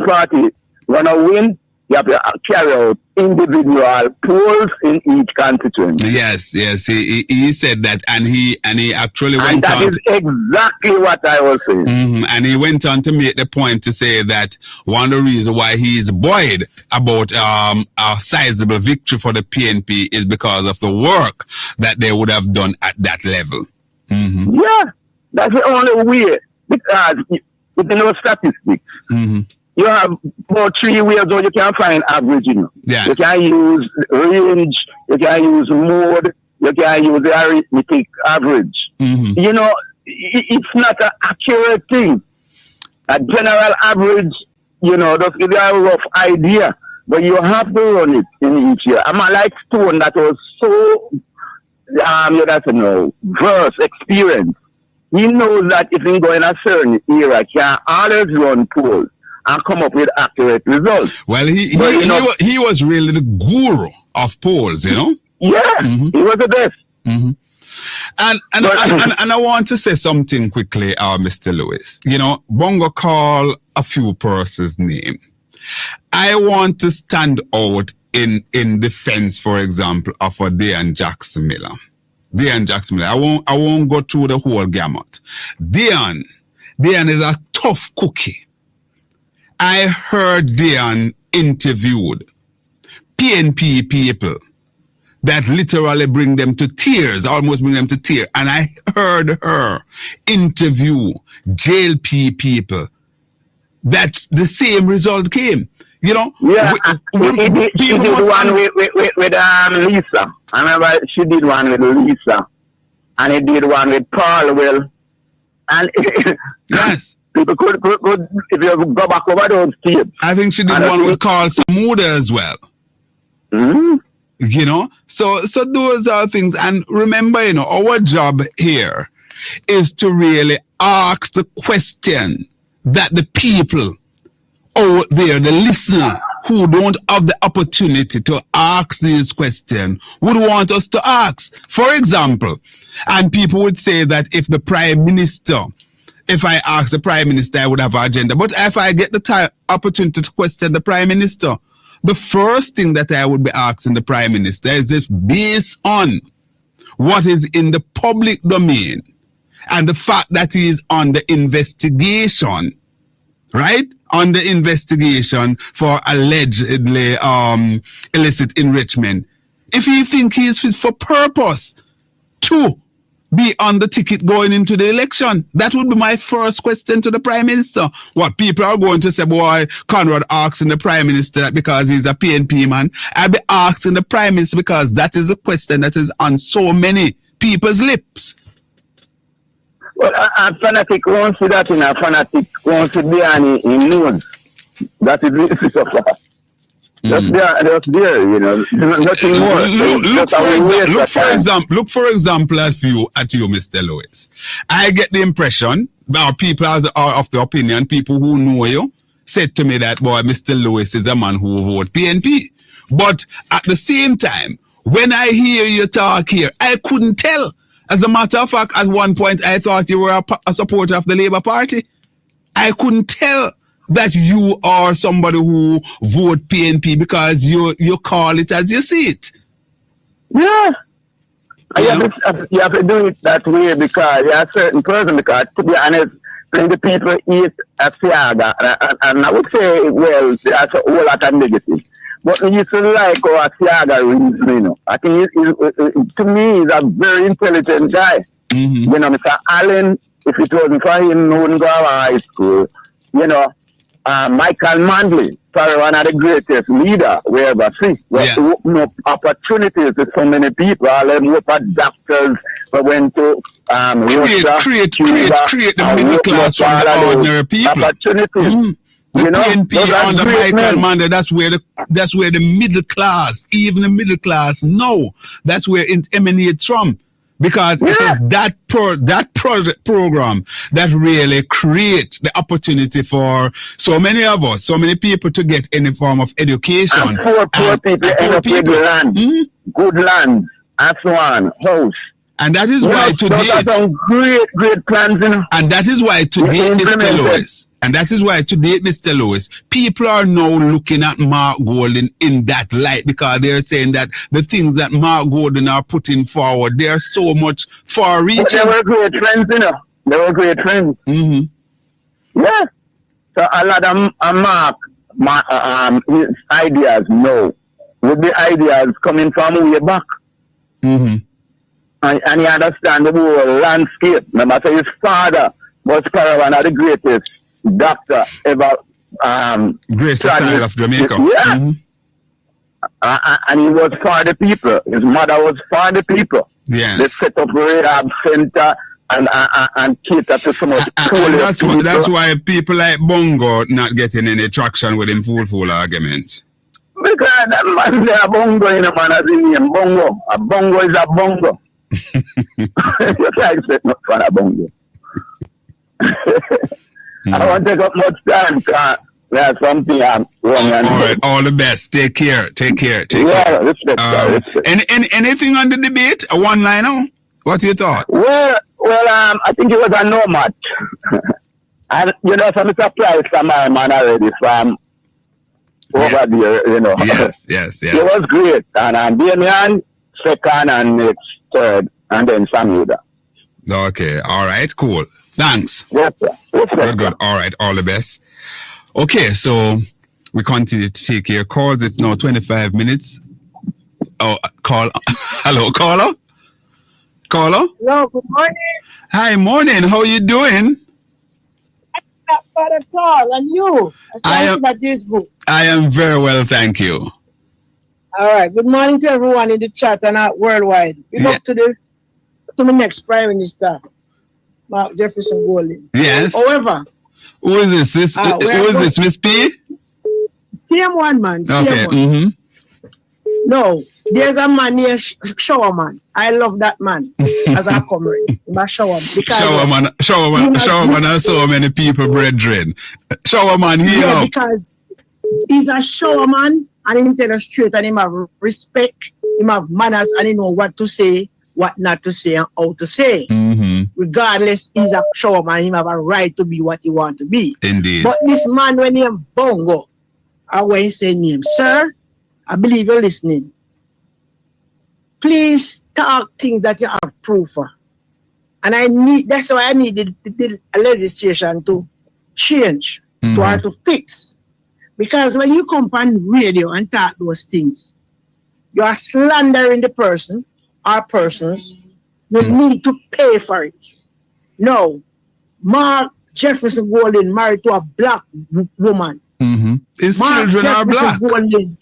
party gonna win, you have to carry out individual polls in each constituency. Yes, he said that, and he actually went on. And that is exactly what I was saying. And he went on to make the point to say that one of the reasons why he is buoyed about a sizable victory for the PNP is because of the work that they would have done at that level. Yeah, that's the only way, because with no statistics. You have about 3 ways how you can find average, you know. Yeah. You can use range, you can use mode, you can use the arithmetic average. You know, it's not an accurate thing. A general average, you know, just give you a rough idea, but you have to run it in each year. I'm like Stone that was so, verse experience. He knows that if he go in a certain era, he can always run polls and come up with accurate results. Well, he was really the guru of polls, you know? Yeah, he was the best. And I want to say something quickly, Mr. Lewis. You know, Bongo call a few persons' name. I want to stand out in defense, for example, of a Dean Jackson Miller. I won't go through the whole gamut. Dean is a tough cookie. I heard Dean interviewed PNP people that literally bring them to tears, almost bring them to tears. And I heard her interview JLP people that the same result came. You know? Yeah, she did one with Lisa. I remember she did one with Lisa. And he did one with Paul Will. And yes. People could, if you go back over those tapes. I think she did one with Carl Samuda as well. You know, so those are things. And remember, you know, our job here is to really ask the question that the people out there, the listener who don't have the opportunity to ask these questions, would want us to ask. For example, and people would say that if the Prime Minister, if I ask the Prime Minister, I would have an agenda. But if I get the opportunity to question the Prime Minister, the first thing that I would be asking the Prime Minister is this: based on what is in the public domain and the fact that he is under investigation, right? under investigation for allegedly illicit enrichment, if he think he is fit for purpose to be on the ticket going into the election? That would be my first question to the Prime Minister. What people are going to say, boy, Conrad asking the Prime Minister that because he's a PNP man. I'll be asking the Prime Minister because that is a question that is on so many people's lips. Well, a fanatic won't see that in a fanatic won't see behind in news. That is it so far. Just there, you know, nothing more. Look for example at you, Mr. Lewis. I get the impression, now people are of the opinion, people who know you, said to me that, boy, Mr. Lewis is a man who vote PNP. But at the same time, when I hear you talk here, I couldn't tell. As a matter of fact, at one point, I thought you were a supporter of the Labour Party. I couldn't tell that you are somebody who vote PNP because you call it as you see it. Yeah. You have to do it that way because you're a certain person, because to be honest, plenty people eat a Siaga, and I would say, well, that's a whole lot of negative. But we used to like our Siaga reason, you know. I think to me, he's a very intelligent guy. Mm-hmm. You know, Mr. Allen, if it wasn't for him, he wouldn't go to high school. You know, Michael Manley, probably one of the greatest leaders we ever see. Yes. Open up opportunities to so many people. All them were doctors, but went to Russia, create the middle class from the ordinary people. Opportunities. The you know, PNP under Michael Manley, that's where the middle class, even the middle class, no, that's where it emanates from. Because it is that program that really create the opportunity for so many of us, so many people to get any form of education. And poor people end up with land, good land, Aswan, house. And that is why today, some great plans, you know. And that is why today, Mr. Lewis, people are now looking at Mark Golden in that light because they're saying that the things that Mark Golden are putting forward, they are so much far-reaching. They were great friends, you know. They were great friends. Mm-hmm. Yeah. So a lot of his ideas, no, would be ideas coming from way back. Mm-hmm. And he understand the whole landscape. Remember, so his father was probably one of the greatest doctor ever. Greatest side of Jamaica. Yeah. Mm-hmm. And he was for the people. His mother was for the people. Yes. They set up a rehab center and cater to so much people. That's why people like Bongo not getting any traction with him fool argument. Because that man is a bongo in a man as in name. Bongo. A bongo is a bongo. You can't say not for a bongo. I don't want to take up much time because there's something I'm wrong. All right, all the best. Take care. Respect. Anything on the debate? A one-liner? What you thought? Well, I think it was a no match. And you know, some surprise from my man already from over there, you know. Yes. It was great. And Damian, second, and next, third, and then Samuda. Okay, all right, cool. Thanks. Yes, sir. Good. All right, all the best. Okay, so we continue to take your calls. It's now 25 minutes. Oh, call. Hello, caller? Caller? Hello, good morning. Hi, morning. How you doing? Not bad at all. And you? I am very well, thank you. All right. Good morning to everyone in the chat and worldwide. Big up to my next Prime Minister, Mark Jefferson Golden. Yes. However, who is this? Who is this, Miss P? Same one, man. Okay. Mm-hmm. No, there's a man named Showerman. I love that man as a comrade. Showerman has so many people, brethren. Showerman, because he's a showerman and he tell us straight and he have respect, he have manners and he know what to say, what not to say, and how to say. Mm-hmm. Regardless, he's a showerman, he have a right to be what he want to be. Indeed. But this man, when he Bongo, or when he say name, sir, I believe you're listening. Please talk things that you have proof for. And that's why I need the legislation to change. to her to fix. Because when you come on radio and talk those things, you are slandering the person or persons. You need to pay for it. No, Mark Jefferson Golding married to a black woman. His Mark children are Jefferson black. Golding,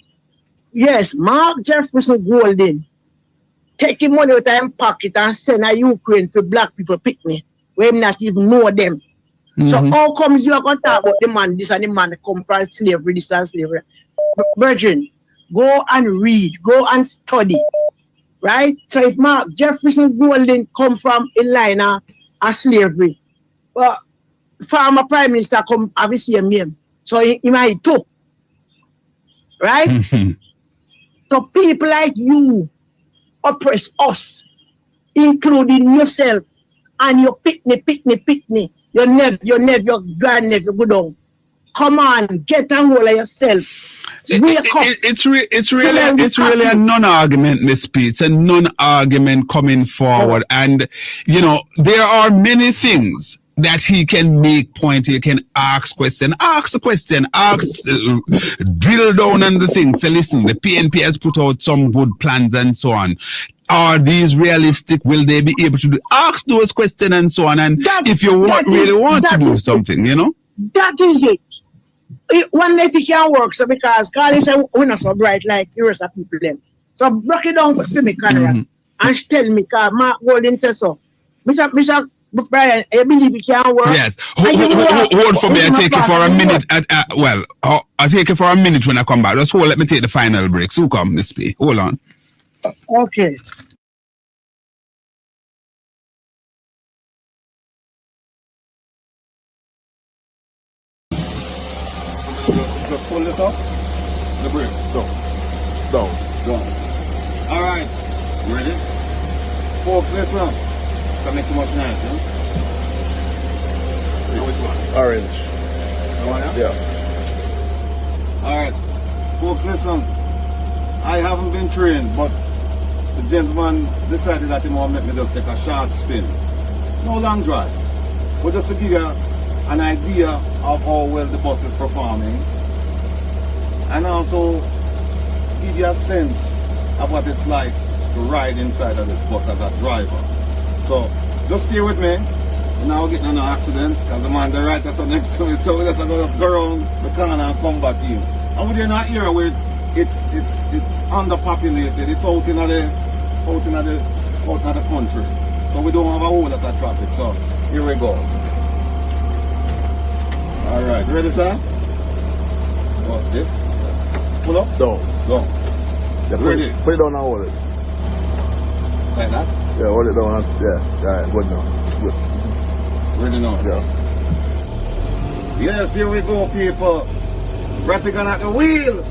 yes, Mark Jefferson Golding taking money out of his pocket and send a Ukraine for black people picnic where him not even know them. So how comes you are going to talk about the man this and the man come from slavery, this and slavery? Virgin, go and read, go and study, right? So if Mark Jefferson Golding come from a line of slavery, well, former prime minister come have the same name, so he might too, right? So people like you oppress us, including yourself, and your picnic. Your grandnephew go down. Come on, get a hold of yourself. It's really a non-argument, Miss P. It's a non-argument coming forward. And, you know, there are many things that he can make point. He can ask a question, drill down on the things. So listen, the PNP has put out some good plans and so on. Are these realistic? Will they be able to do? Ask those questions and so on. And if you really want to do something, you know? That is it. One day it can work, so because God is we're not so bright like the rest of people them. So break it down for me, Conrad, and tell me, because Mark Golding says so. Mr. Brian, I believe it can work. Yes. Hold for me. I take it for a minute. I'll take it for a minute when I come back. Just hold. Let me take the final break. So come, Miss P. Hold on. Okay. Just pull this up. The brakes. Down. All right. Ready? Folks, listen. Don't make too much noise, huh? Which one? Orange. The one, yeah? All right. Folks, listen. I haven't been trained, but the gentleman decided that he want to make me just take a short spin. No long drive. But just to give you an idea of how well the bus is performing, and also give you a sense of what it's like to ride inside of this bus as a driver. So just stay with me. We're now getting in an accident because the man the right is next to me, so we're just going to go around the corner and come back in. And we're not here where it's underpopulated. It's out in the country. So we don't have a whole lot of traffic. So here we go. Alright, ready, sir? What, this? Pull up? Down. Yeah, ready? Put it down and hold it. Like that? Yeah, hold it down. Yeah, alright, good now. Good. Ready now? Yeah. Yes, here we go, people. Ratigan at the wheel.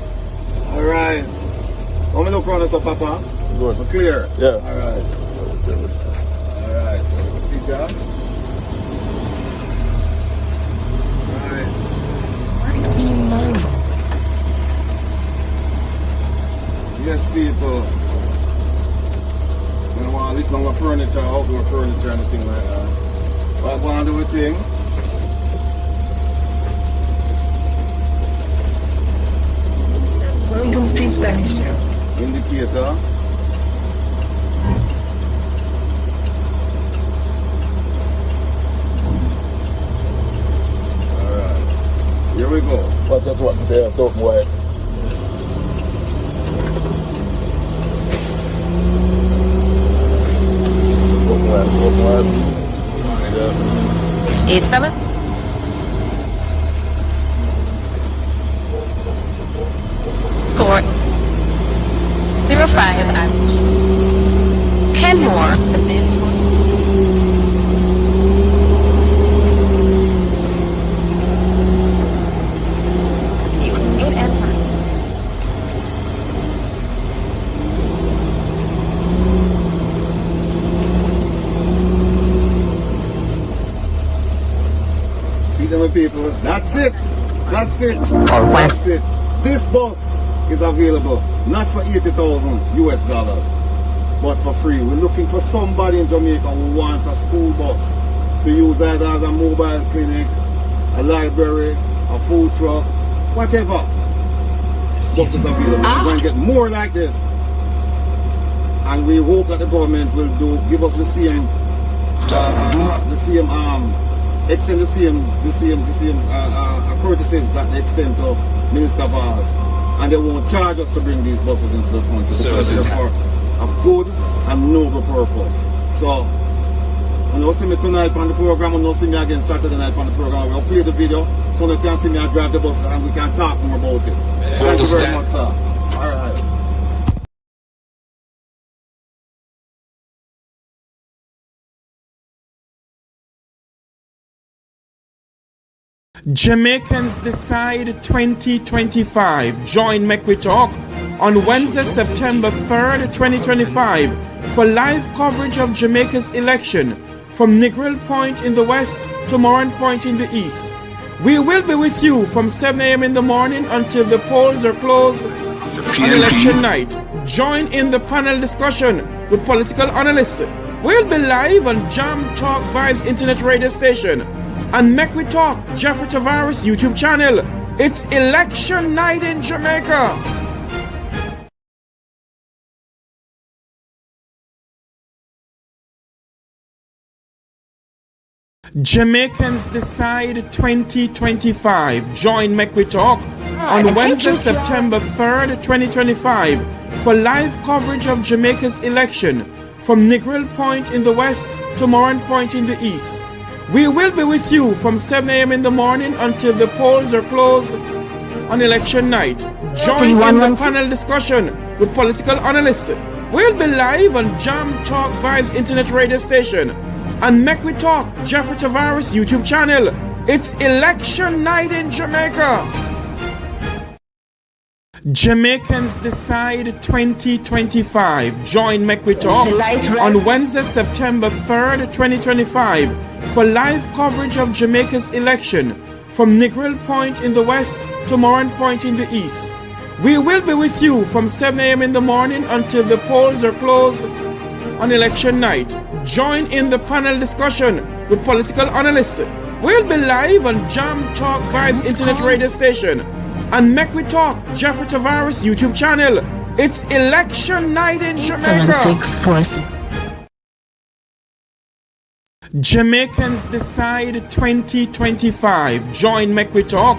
Alright. How many look around us up, Papa? Good. We're clear? Yeah. Alright. Alright. See that? Yes, people. We don't want to live on our furniture, outdoor furniture, and anything like that. But I want to do a thing. Wellington Street Spanish Jail. Indicator. Alright. Here we go. What's that one there? Don't worry. It's 7. Score 05 average. Kenmore than this one. People, that's it. That's it. This bus is available not for $80,000 US dollars, but for free. We're looking for somebody in Jamaica who wants a school bus to use either as a mobile clinic, a library, a food truck, whatever. Buses available. We're going to get more like this. And we hope that the government will give us the same extend the same courtesies that they extend to Minister Bars. And they won't charge us to bring these buses into the country because they're for a good and noble purpose. So, when you see me tonight on the program, and you see me again Saturday night on the program, we'll play the video so you can see me drive the bus and we can talk more about it. Thank you very much, sir. All right. Jamaicans Decide 2025. Join Make We Talk on Wednesday, September 3rd, 2025 for live coverage of Jamaica's election from Negril Point in the west to Moran Point in the east. We will be with you from 7 a.m. in the morning until the polls are closed on election night. Join in the panel discussion with political analysts. We'll be live on Jam Talk Vibes Internet Radio Station and Make We Talk Jeffrey Tavares YouTube channel. It's election night in Jamaica. Jamaicans Decide 2025. Join Make We Talk on Wednesday, September 3rd, 2025 for live coverage of Jamaica's election from Negril Point in the west to Moran Point in the east. We will be with you from 7 a.m. in the morning until the polls are closed on election night. Join in the panel discussion with political analysts. We'll be live on Jam Talk Vibes Internet Radio Station and Make We Talk Jeffrey Tavares YouTube channel. It's election night in Jamaica. Jamaicans Decide 2025. Join Make We Talk on Wednesday, September 3rd, 2025 for live coverage of Jamaica's election from Negril Point in the west to Moran Point in the east. We will be with you from 7 a.m. in the morning until the polls are closed on election night. Join in the panel discussion with political analysts. We'll be live on Jam Talk Vibes Internet Radio Station and Make We Talk Jeffrey Tavares YouTube channel. It's election night in Jamaica. 7646. Jamaicans Decide 2025. Join Make We Talk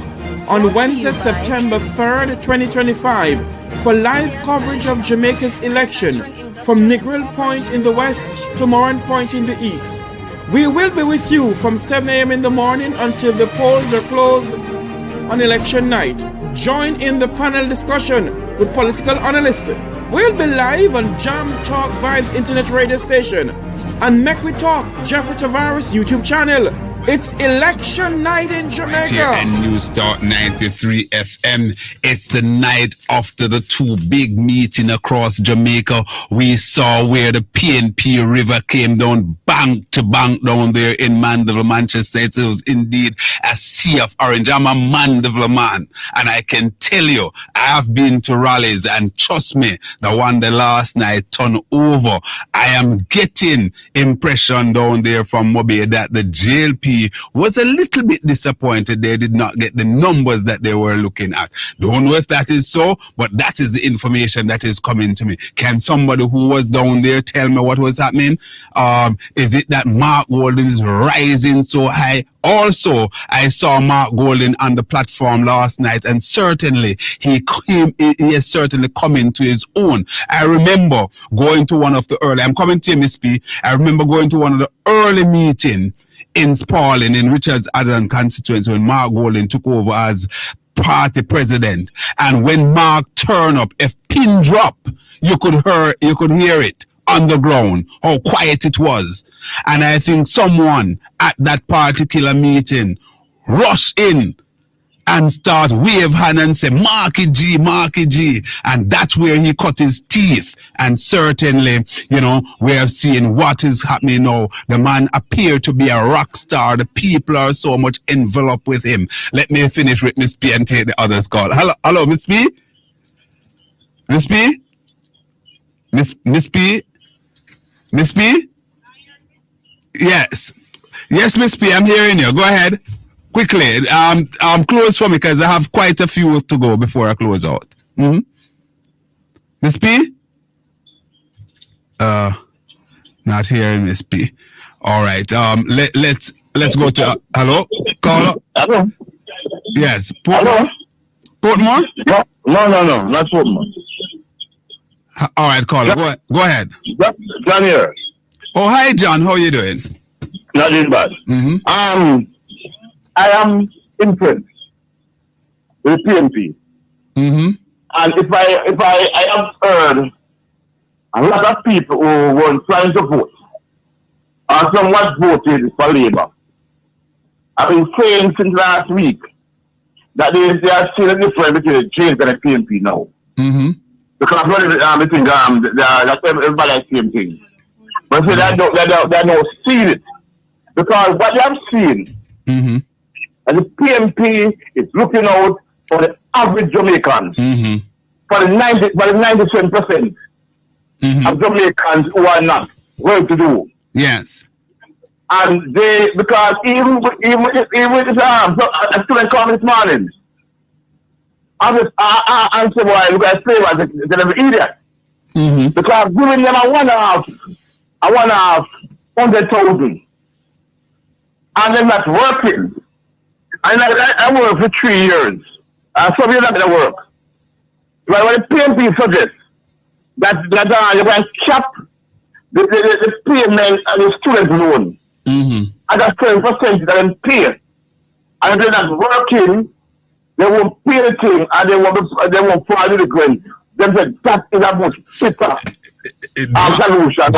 on Wednesday, September 3rd, 2025 for live coverage of Jamaica's election from Negril Point in the west to Moran Point in the east. We will be with you from 7 a.m. in the morning until the polls are closed on election night. Join in the panel discussion with political analysts. We'll be live on Jam Talk Vibes Internet Radio Station and Make We Talk Jeffrey Tavares YouTube channel. It's election night in Jamaica. And News Talk 93 FM. It's the night after the two big meeting across Jamaica. We saw where the PNP River came down bank to bank down there in Mandeville, Manchester. It was indeed a sea of orange. I'm a Mandeville man, and I can tell you, I have been to rallies, and trust me, the one the last night turned over. I am getting impression down there from Mobi that the JLP was a little bit disappointed they did not get the numbers that they were looking at. Don't know if that is so, but that is the information that is coming to me. Can somebody who was down there tell me what was happening? Is it that Mark Golden is rising so high? Also, I saw Mark Golden on the platform last night, and certainly he has certainly come into his own. I remember going to one of the early, I'm coming to you, Miss P. I remember going to one of the early meetings in Spalding, in Richards Adams constituency, when Mark Golden took over as party president. And when Mark turned up, if pin drop, you could hear it on the ground, how quiet it was. And I think someone at that particular meeting rushed in and start wave hand and say, Marky G, Marky G. And that's where he cut his teeth. And certainly, you know, we have seen what is happening now. The man appeared to be a rock star. The people are so much enveloped with him. Let me finish with Miss P and take the others call. Hello, Miss P? Miss P? Miss P? Miss P? Yes. Yes, Miss P, I'm hearing you. Go ahead. quickly, close for me because I have quite a few to go before I close out. Miss P? Not hearing Miss P. All right. Let's go to hello, caller. Hello. Yes, Portmore. Portmore? No, not Portmore. All right, caller. Go ahead. John here. Oh, hi, John. How are you doing? Not doing bad. I am impressed with PNP. And if I have heard a lot of people who were trying to vote, or somewhat voted for Labour, I've been saying since last week that they are still a difference between the James and the PNP now. Because I think that's everybody has the same thing. But they don't see it. Because what they have seen, and the PNP is looking out for the average Jamaican, for the 97% of Jamaicans who are not well to do. Yes. And because even with this a student called this morning, I said, well, look at flavor as an idiot. Because giving them a one and a half 100,000. And they're not working. And I worked for 3 years. Some years not going to work. But when the PNP suggests that you're going to cap the payment and the student loan, and that's 10% that them pay. And if they're not working, they won't pay the thing and they won't follow the grant. They said that is a much fitter solution.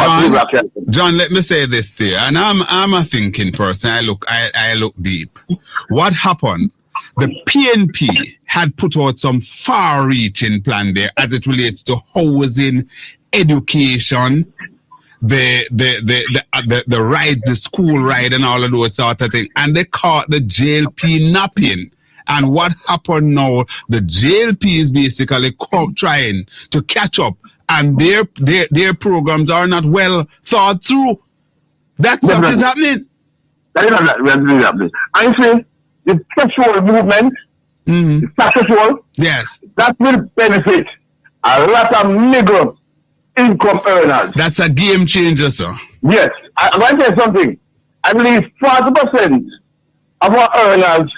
John, let me say this to you, and I'm a thinking person. I look deep. What happened? The PNP had put out some far-reaching plan there as it relates to housing, education, the ride, the school ride, and all of those sort of things. And they caught the JLP napping. And what happened now? The JLP is basically trying to catch up, and their programs are not well thought through. That's what is happening. That is not happening. I say the sexual movement, the sexual, yes, that will benefit a lot of middle income earners. That's a game changer, sir. Yes. I'm going to tell you something. I believe 40% of our earners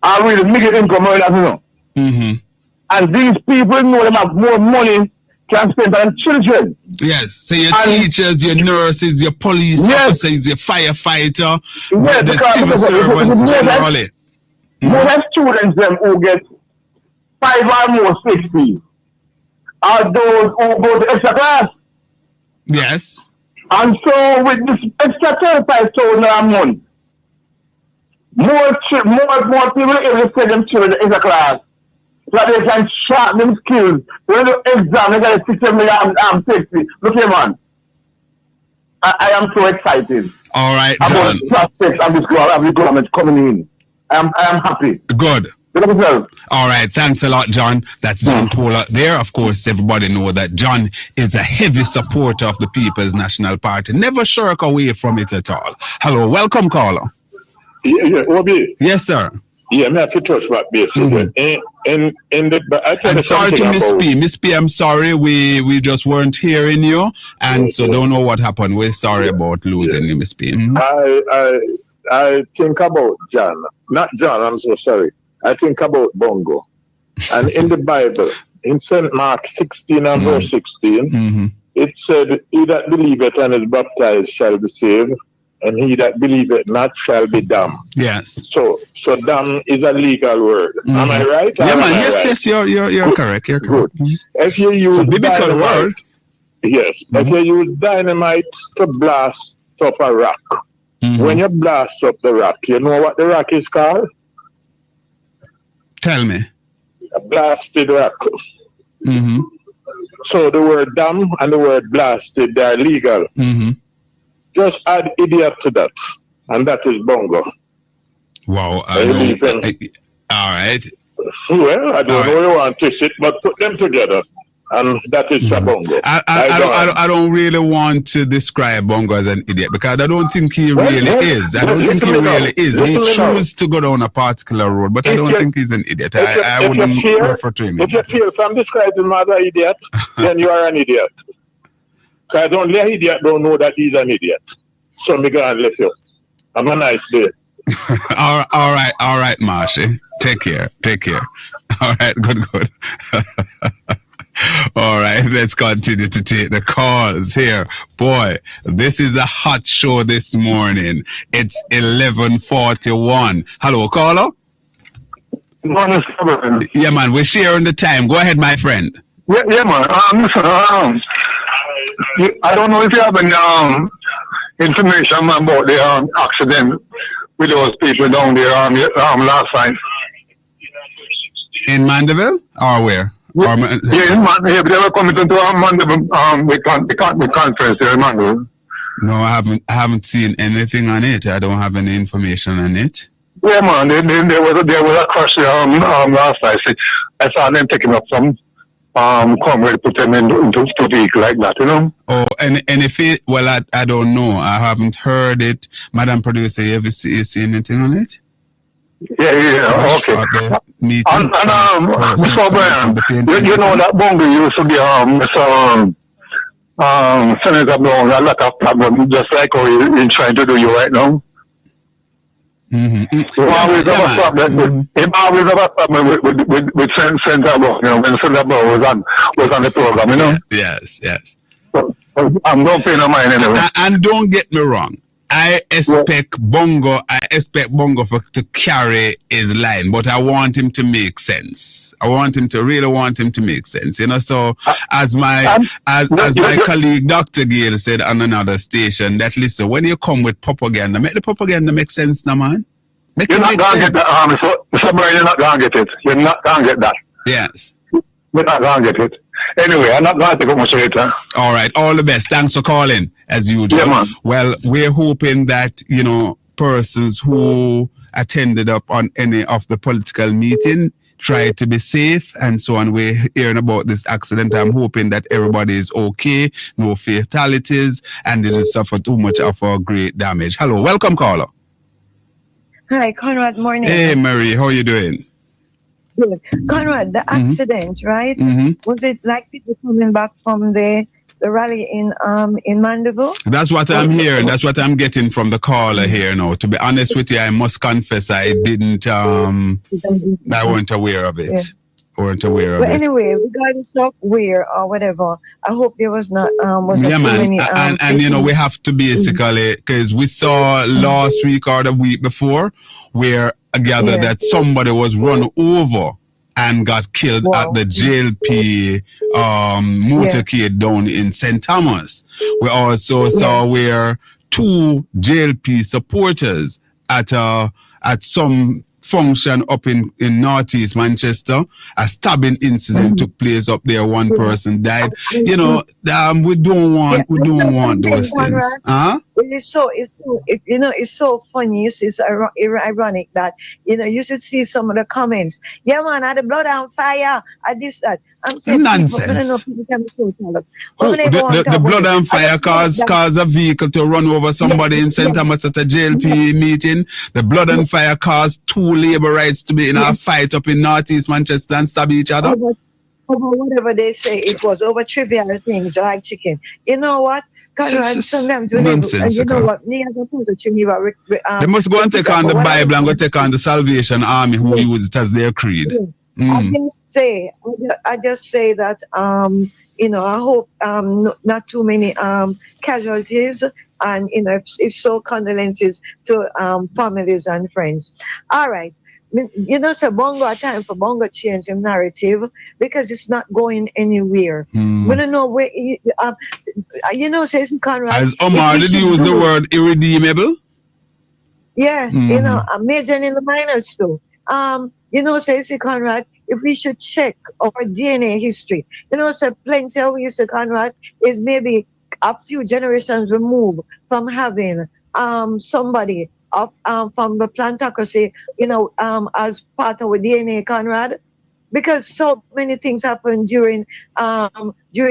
are really middle income earners, And these people know them have more money can spend on children. Yes. So your teachers, your nurses, your police officers, your firefighter, the civil servants generally. More than students them who get 5 or more 60 are those who go to extra class. Yes. And so with this extra 35,000 a month, more people are able to send them children to extra class so they can sharpen them skills. When the exam, they got a 6 million 60. Look here, man. I am so excited. All right, John. About the prospects of this government coming in. I am happy. Good. All right, thanks a lot, John. That's John Kohler there. Of course, everybody know that John is a heavy supporter of the People's National Party. Never shirk away from it at all. Hello, welcome, caller. Yeah, Obi. Yes, sir. Yeah, I have to touch that base. I'm sorry to Miss P. Miss P, I'm sorry. We just weren't hearing you, and so don't know what happened. We're sorry about losing you, Miss P. I think about John. Not John, I'm so sorry. I think about Bongo. And in the Bible, in St. Mark 16 and verse 16, it said, "He that believeth and is baptized shall be saved, and he that believeth not shall be damned." Yes. So damn is a legal word. Am I right? Yeah, man. Yes, you're correct. You're good. If you use biblical word, yes. If you use dynamite to blast up a rock, when you blast up the rock, you know what the rock is called? Tell me. A blasted rock. So the word dam and the word blasted, they are legal. Just add idiot to that, and that is Bongo. Wow. All right. Well, I don't know you want to sit, but put them together. And that is a Bongo. I don't really want to describe Bongo as an idiot because I don't think he really is. I don't think he really is. He chooses to go down a particular road, but I don't think he's an idiot. I wouldn't refer to him. If you feel from describing him as an idiot, then you are an idiot. So I don't let idiot don't know that he's an idiot. So me go and let you. Have a nice day. all right, Marshy. Take care. All right, good. All right, let's continue to take the calls here. Boy, this is a hot show this morning. It's 11:41. Hello, caller. Morning, sir. Yeah, man, we're sharing the time. Go ahead, my friend. Yeah, man. Listen, I don't know if you have any information about the accident with those people down there last night. In Mandeville or where? Yeah, they were coming to Mandeville with conference there in Mandeville. No, I haven't seen anything on it. I don't have any information on it. Yeah, man, there was a crash last night. I saw them taking up some comrade, put them into vehicle like that, you know. Oh, and if it, well, I don't know. I haven't heard it. Madam Producer, you ever see anything on it? Yeah, okay. And Mr. O'Brien, you know that Bongo used to be Senator Brown, a lot of problems, just like how he's trying to do you right now. He always have a problem. He always have a problem with Senator Brown, you know, when Senator Brown was on the program, you know. Yes. So, I'm not paying no mind anyway. And don't get me wrong. I expect Bongo to carry his line, but I want him to make sense. I really want him to make sense. You know, so as my colleague Dr. Gale said on another station, that listen, when you come with propaganda, make the propaganda make sense now, man. You're not gonna get that, Mr. Brian, you're not gonna get it. You're not gonna get that. Yes. You're not gonna get it. Anyway, I'm not going to take up much later. All right, all the best. Thanks for calling, as usual. Yeah, man. Well, we're hoping that, you know, persons who attended up on any of the political meeting try to be safe and so on. We're hearing about this accident. I'm hoping that everybody is okay, no fatalities, and didn't suffer too much of a great damage. Hello, welcome, caller. Hi, Conrad, morning. Hey, Mary, how are you doing? Good. Conrad, the accident, right? Was it like people coming back from the rally in Mandeville? That's what I'm hearing. That's what I'm getting from the caller here now. To be honest with you, I must confess I didn't I weren't aware of it. Yeah. But anyway, regardless of where or whatever, I hope there was not man. And you know, we have to basically, because we saw last week or the week before where I gather that somebody was run over and got killed at the JLP motorcade down in St. Thomas. We also saw where two JLP supporters at some function up in northeast Manchester, a stabbing incident took place up there. One person died. You know, we don't want those things. It's so funny. It's ironic that, you know, you should see some of the comments. Yeah, man, I had the blood on fire. I this, that. I'm saying nonsense. People can be so jealous. The blood on fire caused a vehicle to run over somebody in St. Thomas at a JLP meeting. The blood on fire caused two labor rights to be in a fight up in northeast Manchester and stab each other. Over whatever they say, it was over trivial things like chicken. You know what? Sometimes you know what? They must go and take on the Bible and go take on the Salvation Army who use it as their creed. I just say that you know, I hope not too many casualties, and you know, if so, condolences to families and friends. All right. You know, so Bongo, a time for Bongo change the narrative because it's not going anywhere. We don't know where, you know, says Conrad. As Omar did use the word irredeemable? Yeah, you know, major in the minors too. You know, says Conrad, if we should check our DNA history, you know, so plenty of we say Conrad is maybe a few generations removed from having somebody from the plantocracy, you know, as part of the DNA, Conrad. because so many things happened during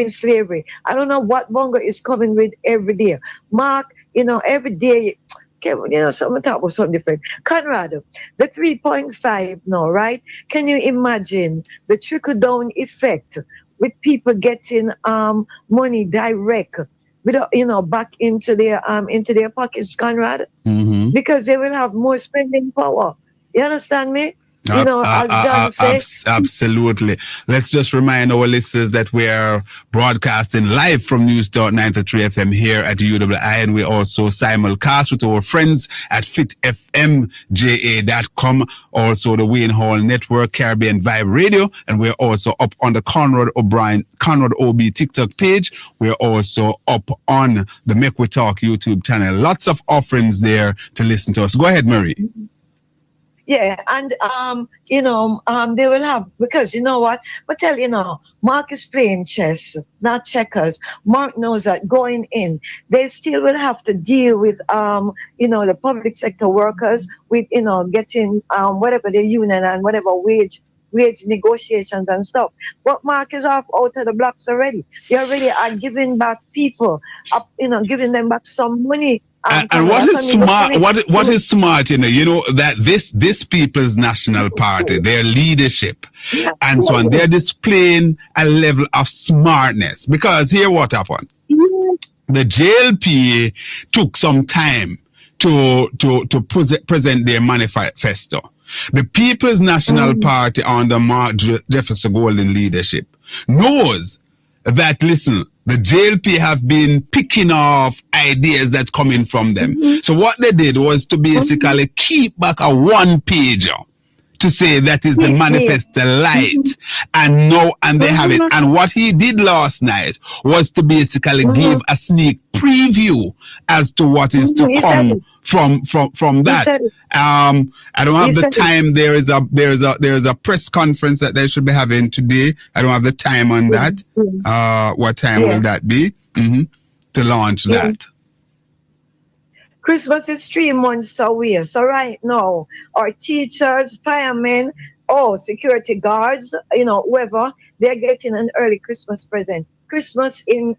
slavery. I don't know what Bongo is coming with every day. Mark, every day. Someone talk about something different. Conrad, the 3.5 now, right? Can you imagine the trickle-down effect with people getting money direct, without, back into their pockets, Conrad? Mm-hmm. Because they will have more spending power. You understand me? As John said. Absolutely. Let's just remind our listeners that we are broadcasting live from News Talk 93 FM here at UWI, and we also simulcast with our friends at fitfmja.com, also the Wayne Hall Network, Caribbean Vibe Radio, and we're also up on the Conrad OB TikTok page. We're also up on the Make We Talk YouTube channel. Lots of offerings there to listen to us. Go ahead, Marie. Yeah, and they will have, because you know what? But Mark is playing chess, not checkers. Mark knows that going in, they still will have to deal with the public sector workers with getting whatever the union and whatever wage negotiations and stuff. But Mark is out of the blocks already. They already are giving back people, giving them back some money. And what is smart? What is smart? That this People's National Party, their leadership, and so on, they're displaying a level of smartness. Because here, what happened? The JLP took some time to present their manifesto. The People's National Party under Mark Jefferson Golden leadership knows that, listen, the JLP have been picking off ideas that's coming from them. So what they did was to basically keep back a one-pager to say that is the manifesto light, and they have it. And what he did last night was to basically give a sneak preview as to what is to come from that. I don't have the time. There is a press conference that they should be having today. I don't have the time on that. What time will that be? To launch that. Christmas is 3 months away. So right now, our teachers, firemen, security guards, whoever, they're getting an early Christmas present. Christmas in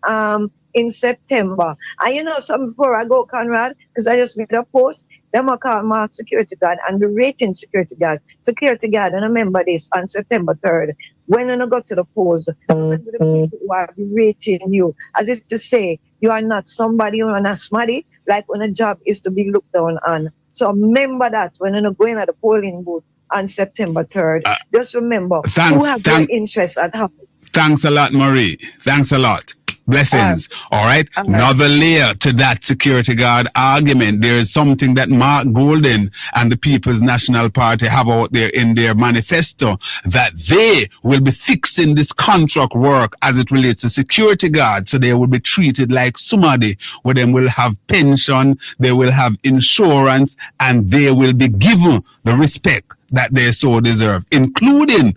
September. And some before I go, Conrad, because I just made a post, them are called Mark Security Guard and the rating Security Guard. Security Guard, and remember this, on September 3rd, when you go to the polls, the people who are rating you, as if to say, you are not somebody, you are not smarty, like when a job is to be looked down on. So remember that when you're going at the polling booth on September 3rd. Just remember who have your interest at heart. Thanks a lot, Marie. Thanks a lot. Blessings. All right. Another layer to that security guard argument. There is something that Mark Golden and the People's National Party have out there in their manifesto, that they will be fixing this contract work as it relates to security guards. So they will be treated like somebody, where they will have pension, they will have insurance, and they will be given the respect that they so deserve, including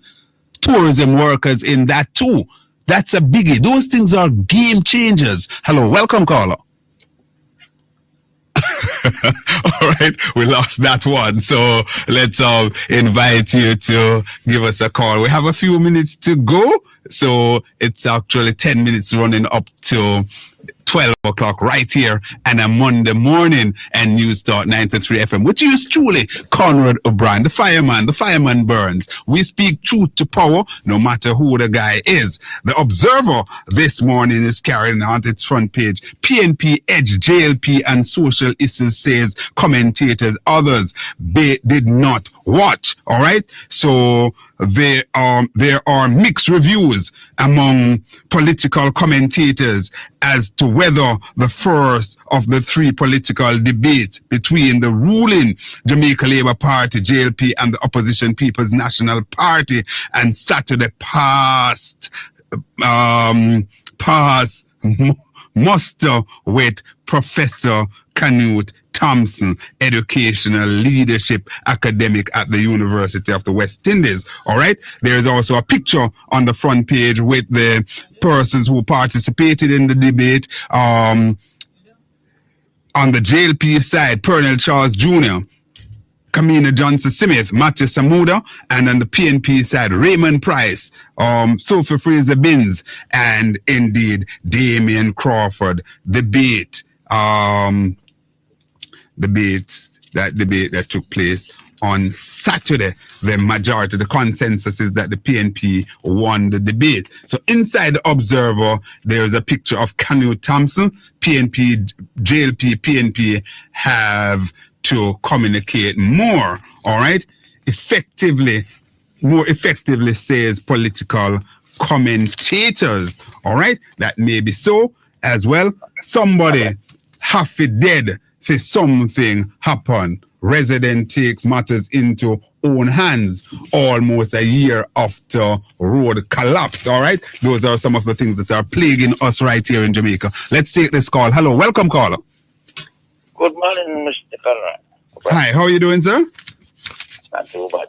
tourism workers in that too. That's a biggie. Those things are game changers. Hello, welcome, caller. All right, we lost that one. So let's invite you to give us a call. We have a few minutes to go. So it's actually 10 minutes running up to 12 o'clock right here and a Monday morning and News Talk 93 FM, which is truly Conrad OBrian, the fireman burns. We speak truth to power, no matter who the guy is. The Observer this morning is carrying on its front page. PNP edge JLP and social issues, says commentators. Others did not watch. All right. So there are mixed reviews among political commentators as to whether the first of the three political debates between the ruling Jamaica Labour Party, JLP, and the opposition People's National Party and Saturday passed muster with Professor Canute Thompson, educational leadership academic at the University of the West Indies. All right. There is also a picture on the front page with the persons who participated in the debate. On the JLP side, Pernell Charles Jr., Kamina Johnson Smith, Matthew Samuda, and on the PNP side, Raymond Price, Sophie Fraser Binns, and indeed Damian Crawford. Debate that took place on Saturday. The majority, the consensus is that the PNP won the debate. So inside the Observer, there's a picture of Canute Thompson. PNP, JLP, PNP have to communicate more, all right? More effectively, says political commentators, all right? That may be so as well. Somebody half dead for something happen. Resident takes matters into own hands almost a year after road collapse, all right? Those are some of the things that are plaguing us right here in Jamaica. Let's take this call. Hello, welcome caller. Good morning, Mr. Conrad. Hi, how are you doing, sir? Not too bad.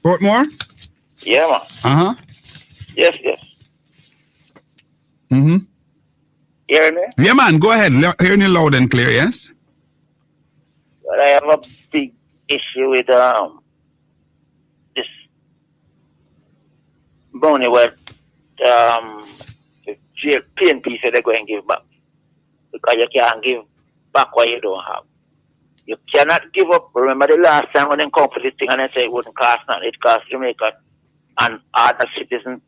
Portmore? Yeah, man. Uh-huh. Yes. Mm-hmm. Hear me? Yeah, man, go ahead. Hearing you loud and clear, yes? Well, I have a big issue with this money where the PNP said they're going to give back. Because you can't give back what you don't have. You cannot give up. Remember the last time when they come for this thing and they say it wouldn't cost nothing, it cost Jamaica and other citizens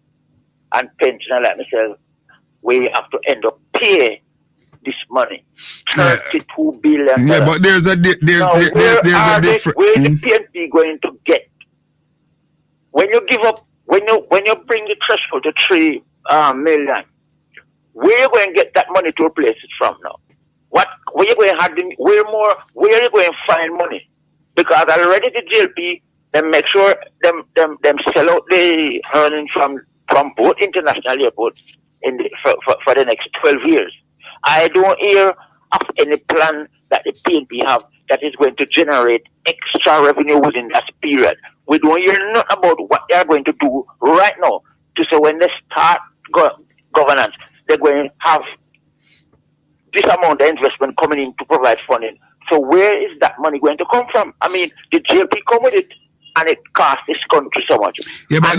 and pensioners like myself, we have to end up pay this money. 32 billion. Yeah, but there's a difference. Where the PNP going to get? When you give up, when you bring the threshold to 3 million, where are you going to get that money to replace it from now? Where are you going to find money? Because already the JLP, they make sure them sell out the earnings from both international airports for the next 12 years. I don't hear of any plan that the PNP have that is going to generate extra revenue within that period. We don't hear nothing about what they are going to do right now to say when they start governance, they're going to have this amount of investment coming in to provide funding. So where is that money going to come from? I mean, the JLP come with it, and it costs this country so much. Yeah, but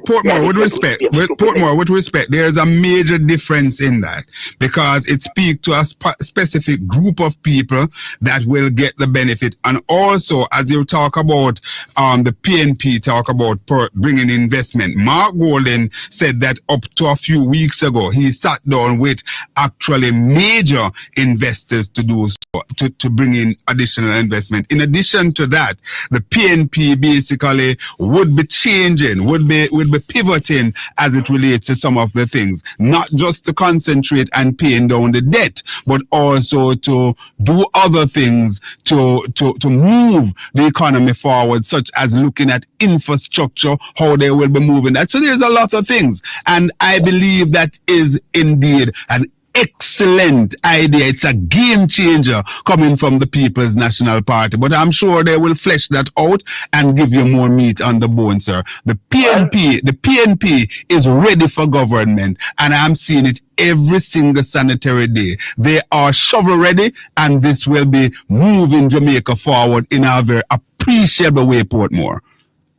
Portmore, with respect, there's a major difference in that because it speaks to a specific group of people that will get the benefit. And also, as you talk about the PNP, talk about bringing investment, Mark Golden said that up to a few weeks ago, he sat down with actually major investors to do so, to bring in additional investment. In addition to that, the PNP basically would be changing, would be pivoting as it relates to some of the things, not just to concentrate and paying down the debt, but also to do other things to move the economy forward, such as looking at infrastructure, how they will be moving that. So there's a lot of things, and I believe that is indeed an excellent idea. It's a game changer coming from the People's National Party, but I'm sure they will flesh that out and give you more meat on the bone, sir. The PNP is ready for government, and I'm seeing it every single sanitary day. They are shovel ready, and this will be moving Jamaica forward in a very appreciable way, Portmore.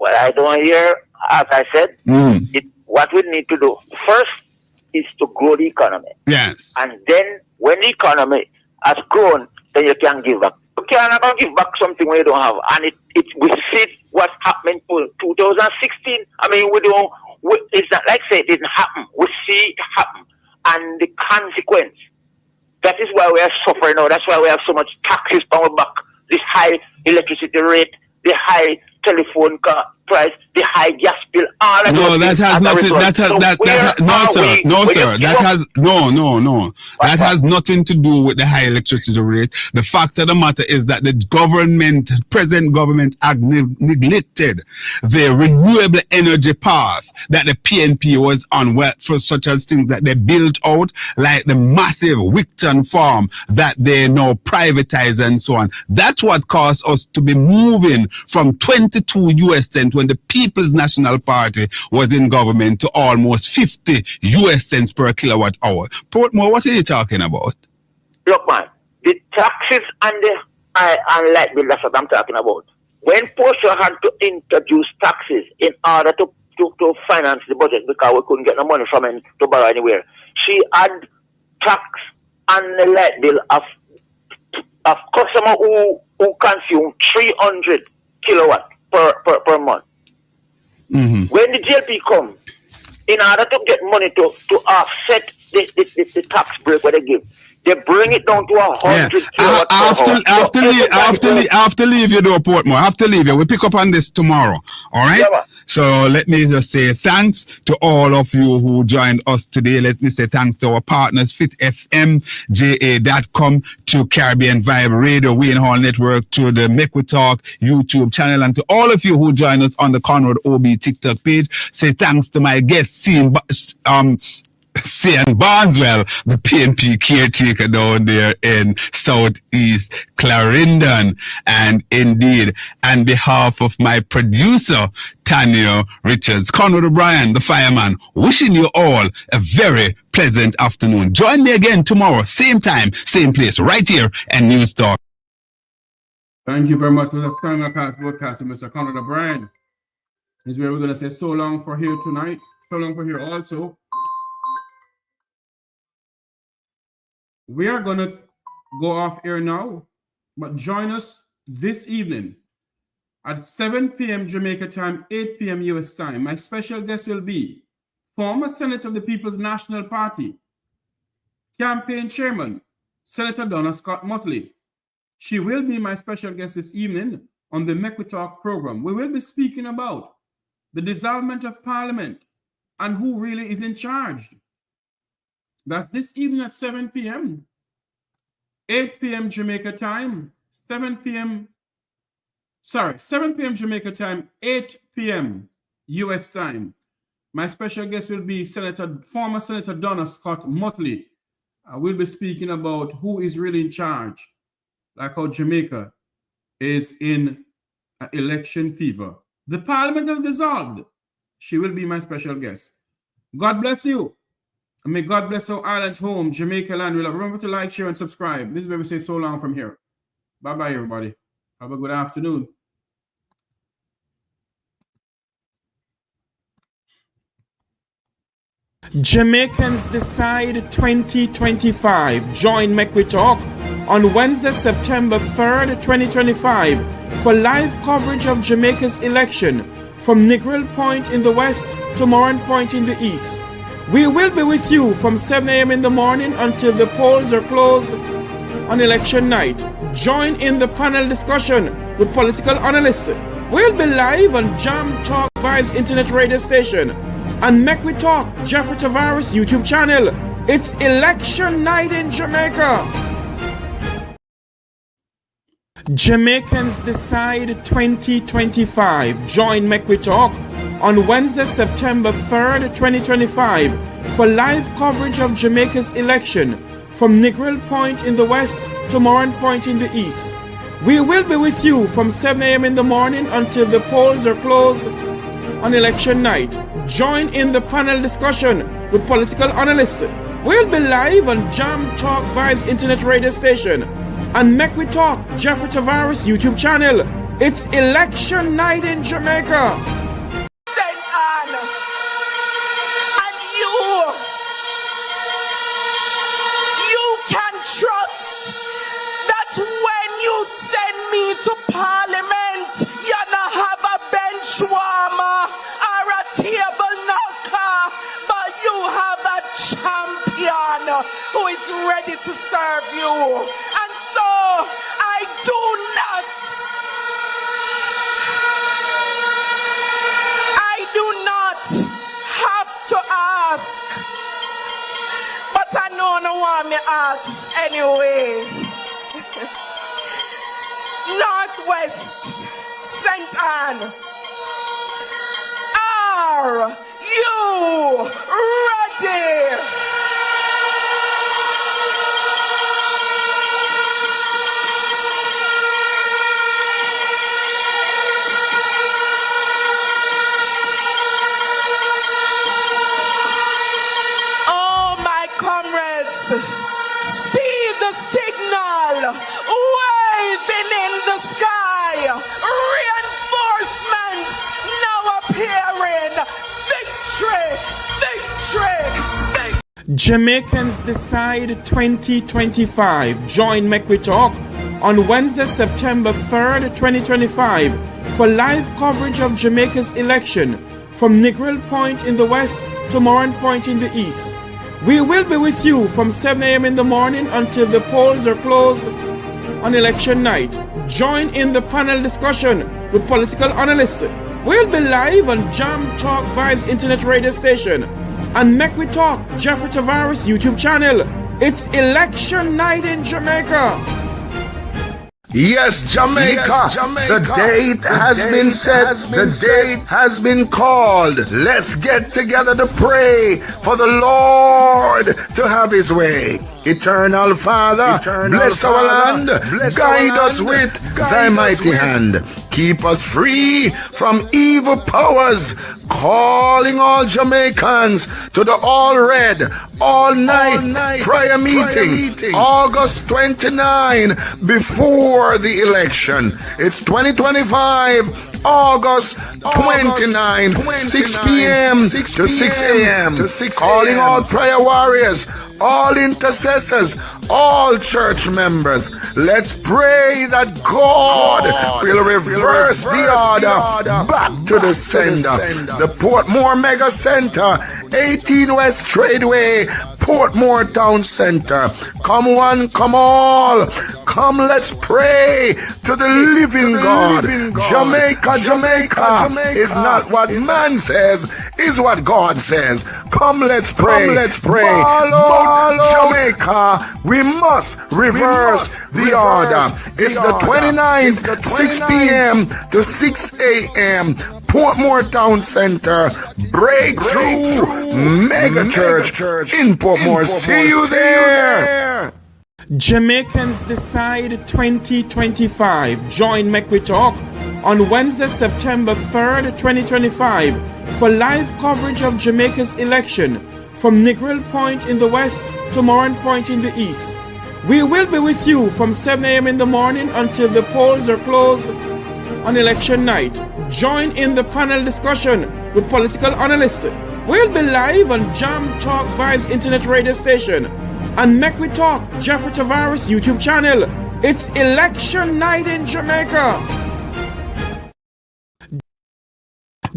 Well, I don't hear, as I said, what we need to do first is to grow the economy. Yes. And then when the economy has grown, then you can give back. You cannot give back something we don't have. And we see what's happening for 2016. I mean, it's not like say it didn't happen. We see it happen. And the consequence, that is why we are suffering now. That's why we have so much taxes on our back. This high electricity rate, the high telephone price, the high gas bill, all that. No, that has nothing. That has nothing to do with the high electricity rate. The fact of the matter is that the present government neglected the renewable energy path that the PNP was on, for such as things that they built out, like the massive Wicton farm that they now privatize and so on. That's what caused us to be moving from 22 US cents when the People's National Party was in government to almost 50 US cents per kilowatt hour. Portmore, what are you talking about? Look, man, the taxes and and light bill, that's what I'm talking about. When Portia had to introduce taxes in order to finance the budget because we couldn't get no money from him to borrow anywhere, she had tax on the light bill of customer who consume 300 kilowatt per month. Mm-hmm. When the JLP come, in order to get money to offset the tax break what they give, they bring it down to 100 kilowatt per hour. I have to leave you though, Portmore. I have to leave you. We pick up on this tomorrow. All right? Yeah, so let me just say thanks to all of you who joined us today. Let me say thanks to our partners, Fit FM, JA.com, to Caribbean Vibe Radio, Wayne Hall Network, to the Make We Talk YouTube channel, and to all of you who joined us on the Conrad OB TikTok page. Say thanks to my guest, Cian Barneswell, the PNP caretaker down there in Southeast Clarendon. And indeed, on behalf of my producer, Tanya Richards, Conrad OBrian, the fireman, wishing you all a very pleasant afternoon. Join me again tomorrow, same time, same place, right here at News Talk. Thank you very much for this simulcast broadcast to Mr. Conrad OBrian. This is where we're going to say so long for here tonight, so long for here also. We are going to go off air now, but join us this evening at 7 p.m. Jamaica time, 8 p.m. U.S. time. My special guest will be former Senator of the People's National Party, campaign chairman, Senator Donna Scott Motley. She will be my special guest this evening on the Make We Talk program. We will be speaking about the dissolvement of Parliament and who really is in charge. That's this evening at 7 p.m., 8 p.m. Jamaica time, 7 p.m. Jamaica time, 8 p.m. U.S. time. My special guest will be former Senator Donna Scott Motley. We'll be speaking about who is really in charge, like how Jamaica is in election fever. The Parliament has dissolved. She will be my special guest. God bless you. And may God bless our island's home, Jamaica land. Remember to like, share, and subscribe. This is where we say so long from here. Bye-bye, everybody. Have a good afternoon. Jamaicans Decide 2025. Join Make We Talk on Wednesday, September 3rd, 2025 for live coverage of Jamaica's election from Negril Point in the west to Moran Point in the east. We will be with you from 7 a.m. in the morning until the polls are closed on election night. Join in the panel discussion with political analysts. We'll be live on Jam Talk Vibes Internet Radio Station and Make We Talk Jeffrey Tavares YouTube channel. It's election night in Jamaica. Jamaicans Decide 2025. Join Make We Talk on Wednesday, September 3rd, 2025 for live coverage of Jamaica's election from Negril Point in the west to Moran Point in the east. We will be with you from 7 a.m. in the morning until the polls are closed on election night. Join in the panel discussion with political analysts. We'll be live on Jam Talk Vibes Internet Radio Station and Make We Talk Jeffrey Tavares YouTube channel. It's election night in Jamaica. Trust that when you send me to Parliament, you're not have a bench warmer or a table knocker, but you have a champion who is ready to serve you. And so I do not have to ask. But I know no one me ask anyway. Northwest, St. Anne, are you ready? See the signal waving Jamaicans Decide 2025. Join Make We Talk on Wednesday, September 3rd, 2025 for live coverage of Jamaica's election from Negril Point in the west to Moran Point in the east. We will be with you from 7 a.m. in the morning until the polls are closed on election night. Join in the panel discussion with political analysts. We'll be live on Jam Talk Vibes Internet Radio Station and Make We Talk Jeffrey Tavares YouTube channel. It's election night in Jamaica. Yes, Jamaica. The date has been set. The date has been called. Let's get together to pray for the Lord to have his way. Eternal Father, bless our land. Guide us with thy mighty hand. Keep us free from evil powers. Calling all Jamaicans to the All Red, All Night Prayer Meeting, August 29, before the election. It's 2025, August 29, 6 p.m. to 6 a.m. Calling all prayer warriors, all intercessors, all church members. Let's pray that God will reverse the order back to the sender. The Portmore Mega Center, 18 West Tradeway, Portmore Town Center. Come one, come all. Come, let's pray to the living God. Jamaica is not what man says, is what God says. Come, let's pray. Jamaica, we must reverse the order. It's the 29th, 6 p.m. to 6 a.m. Portmore Town Center, Breakthrough Mega Church in Portmore. See you there. Jamaicans Decide 2025. Join Make We Talk on Wednesday, September 3rd, 2025 for live coverage of Jamaica's election from Negril Point in the west to Moran Point in the east. We will be with you from 7 a.m. in the morning until the polls are closed on election night. Join in the panel discussion with political analysts. We'll be live on Jam Talk Vibes Internet Radio Station and Make We Talk Jeffrey Tavares YouTube channel. It's election night in Jamaica.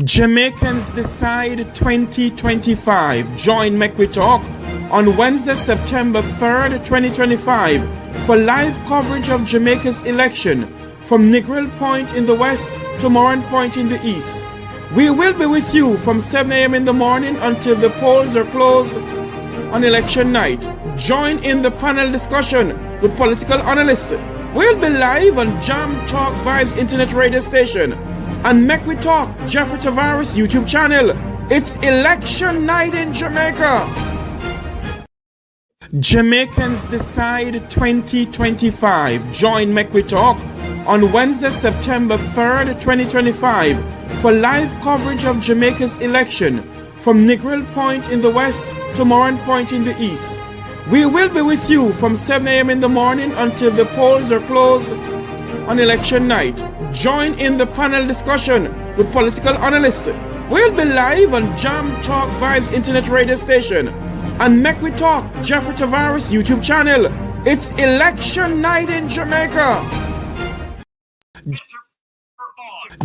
Jamaicans Decide 2025. Join Make We Talk on Wednesday, September 3rd, 2025 for live coverage of Jamaica's election from Negril Point in the west to Moran Point in the east. We will be with you from 7 a.m. in the morning until the polls are closed on election night. Join in the panel discussion with political analysts. We'll be live on Jam Talk Vibes Internet Radio Station and Make We Talk Jeffrey Tavares YouTube channel. It's election night in Jamaica. Jamaicans Decide 2025. Join Make We Talk on Wednesday, September 3rd, 2025 for live coverage of Jamaica's election from Negril Point in the west to Moran Point in the east. We will be with you from 7 a.m. in the morning until the polls are closed on election night. Join in the panel discussion with political analysts. We'll be live on Jam Talk Vibes Internet Radio Station and Make We Talk Jeffrey Tavares YouTube channel. It's election night in Jamaica.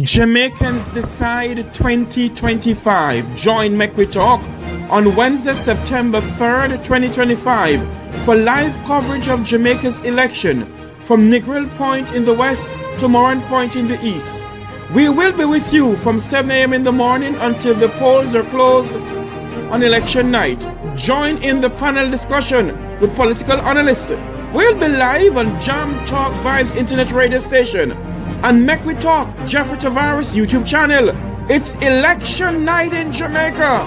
Jamaicans Decide 2025. Join Make We Talk on Wednesday, September 3rd, 2025 for live coverage of Jamaica's election from Negril Point in the west to Moran Point in the east. We will be with you from 7 a.m. in the morning until the polls are closed on election night. Join in the panel discussion with political analysts. We'll be live on Jam Talk Vibes Internet Radio Station and Make We Talk Jeffrey Tavares YouTube channel. It's election night in Jamaica.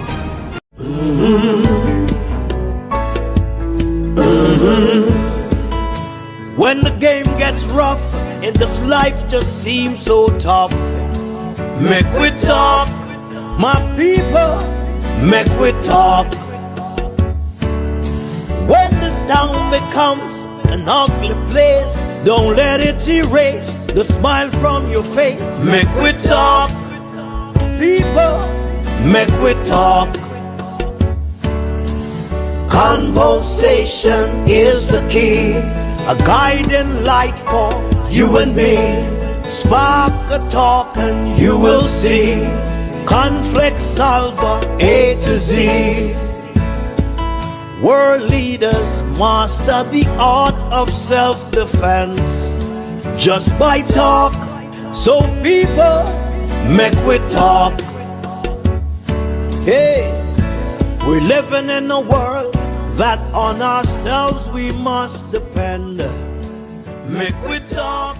When the game gets rough and this life just seems so tough, make we talk, my people, make we talk. When this town becomes an ugly place, don't let it erase the smile from your face. Make we talk, people, make we talk. Conversation is the key, a guiding light for you and me. Spark a talk and you will see. Conflict solver A to Z. World leaders master the art of self-defense just by talk. So people, make we talk. Hey, we're living in a world that on ourselves we must depend. Make we talk.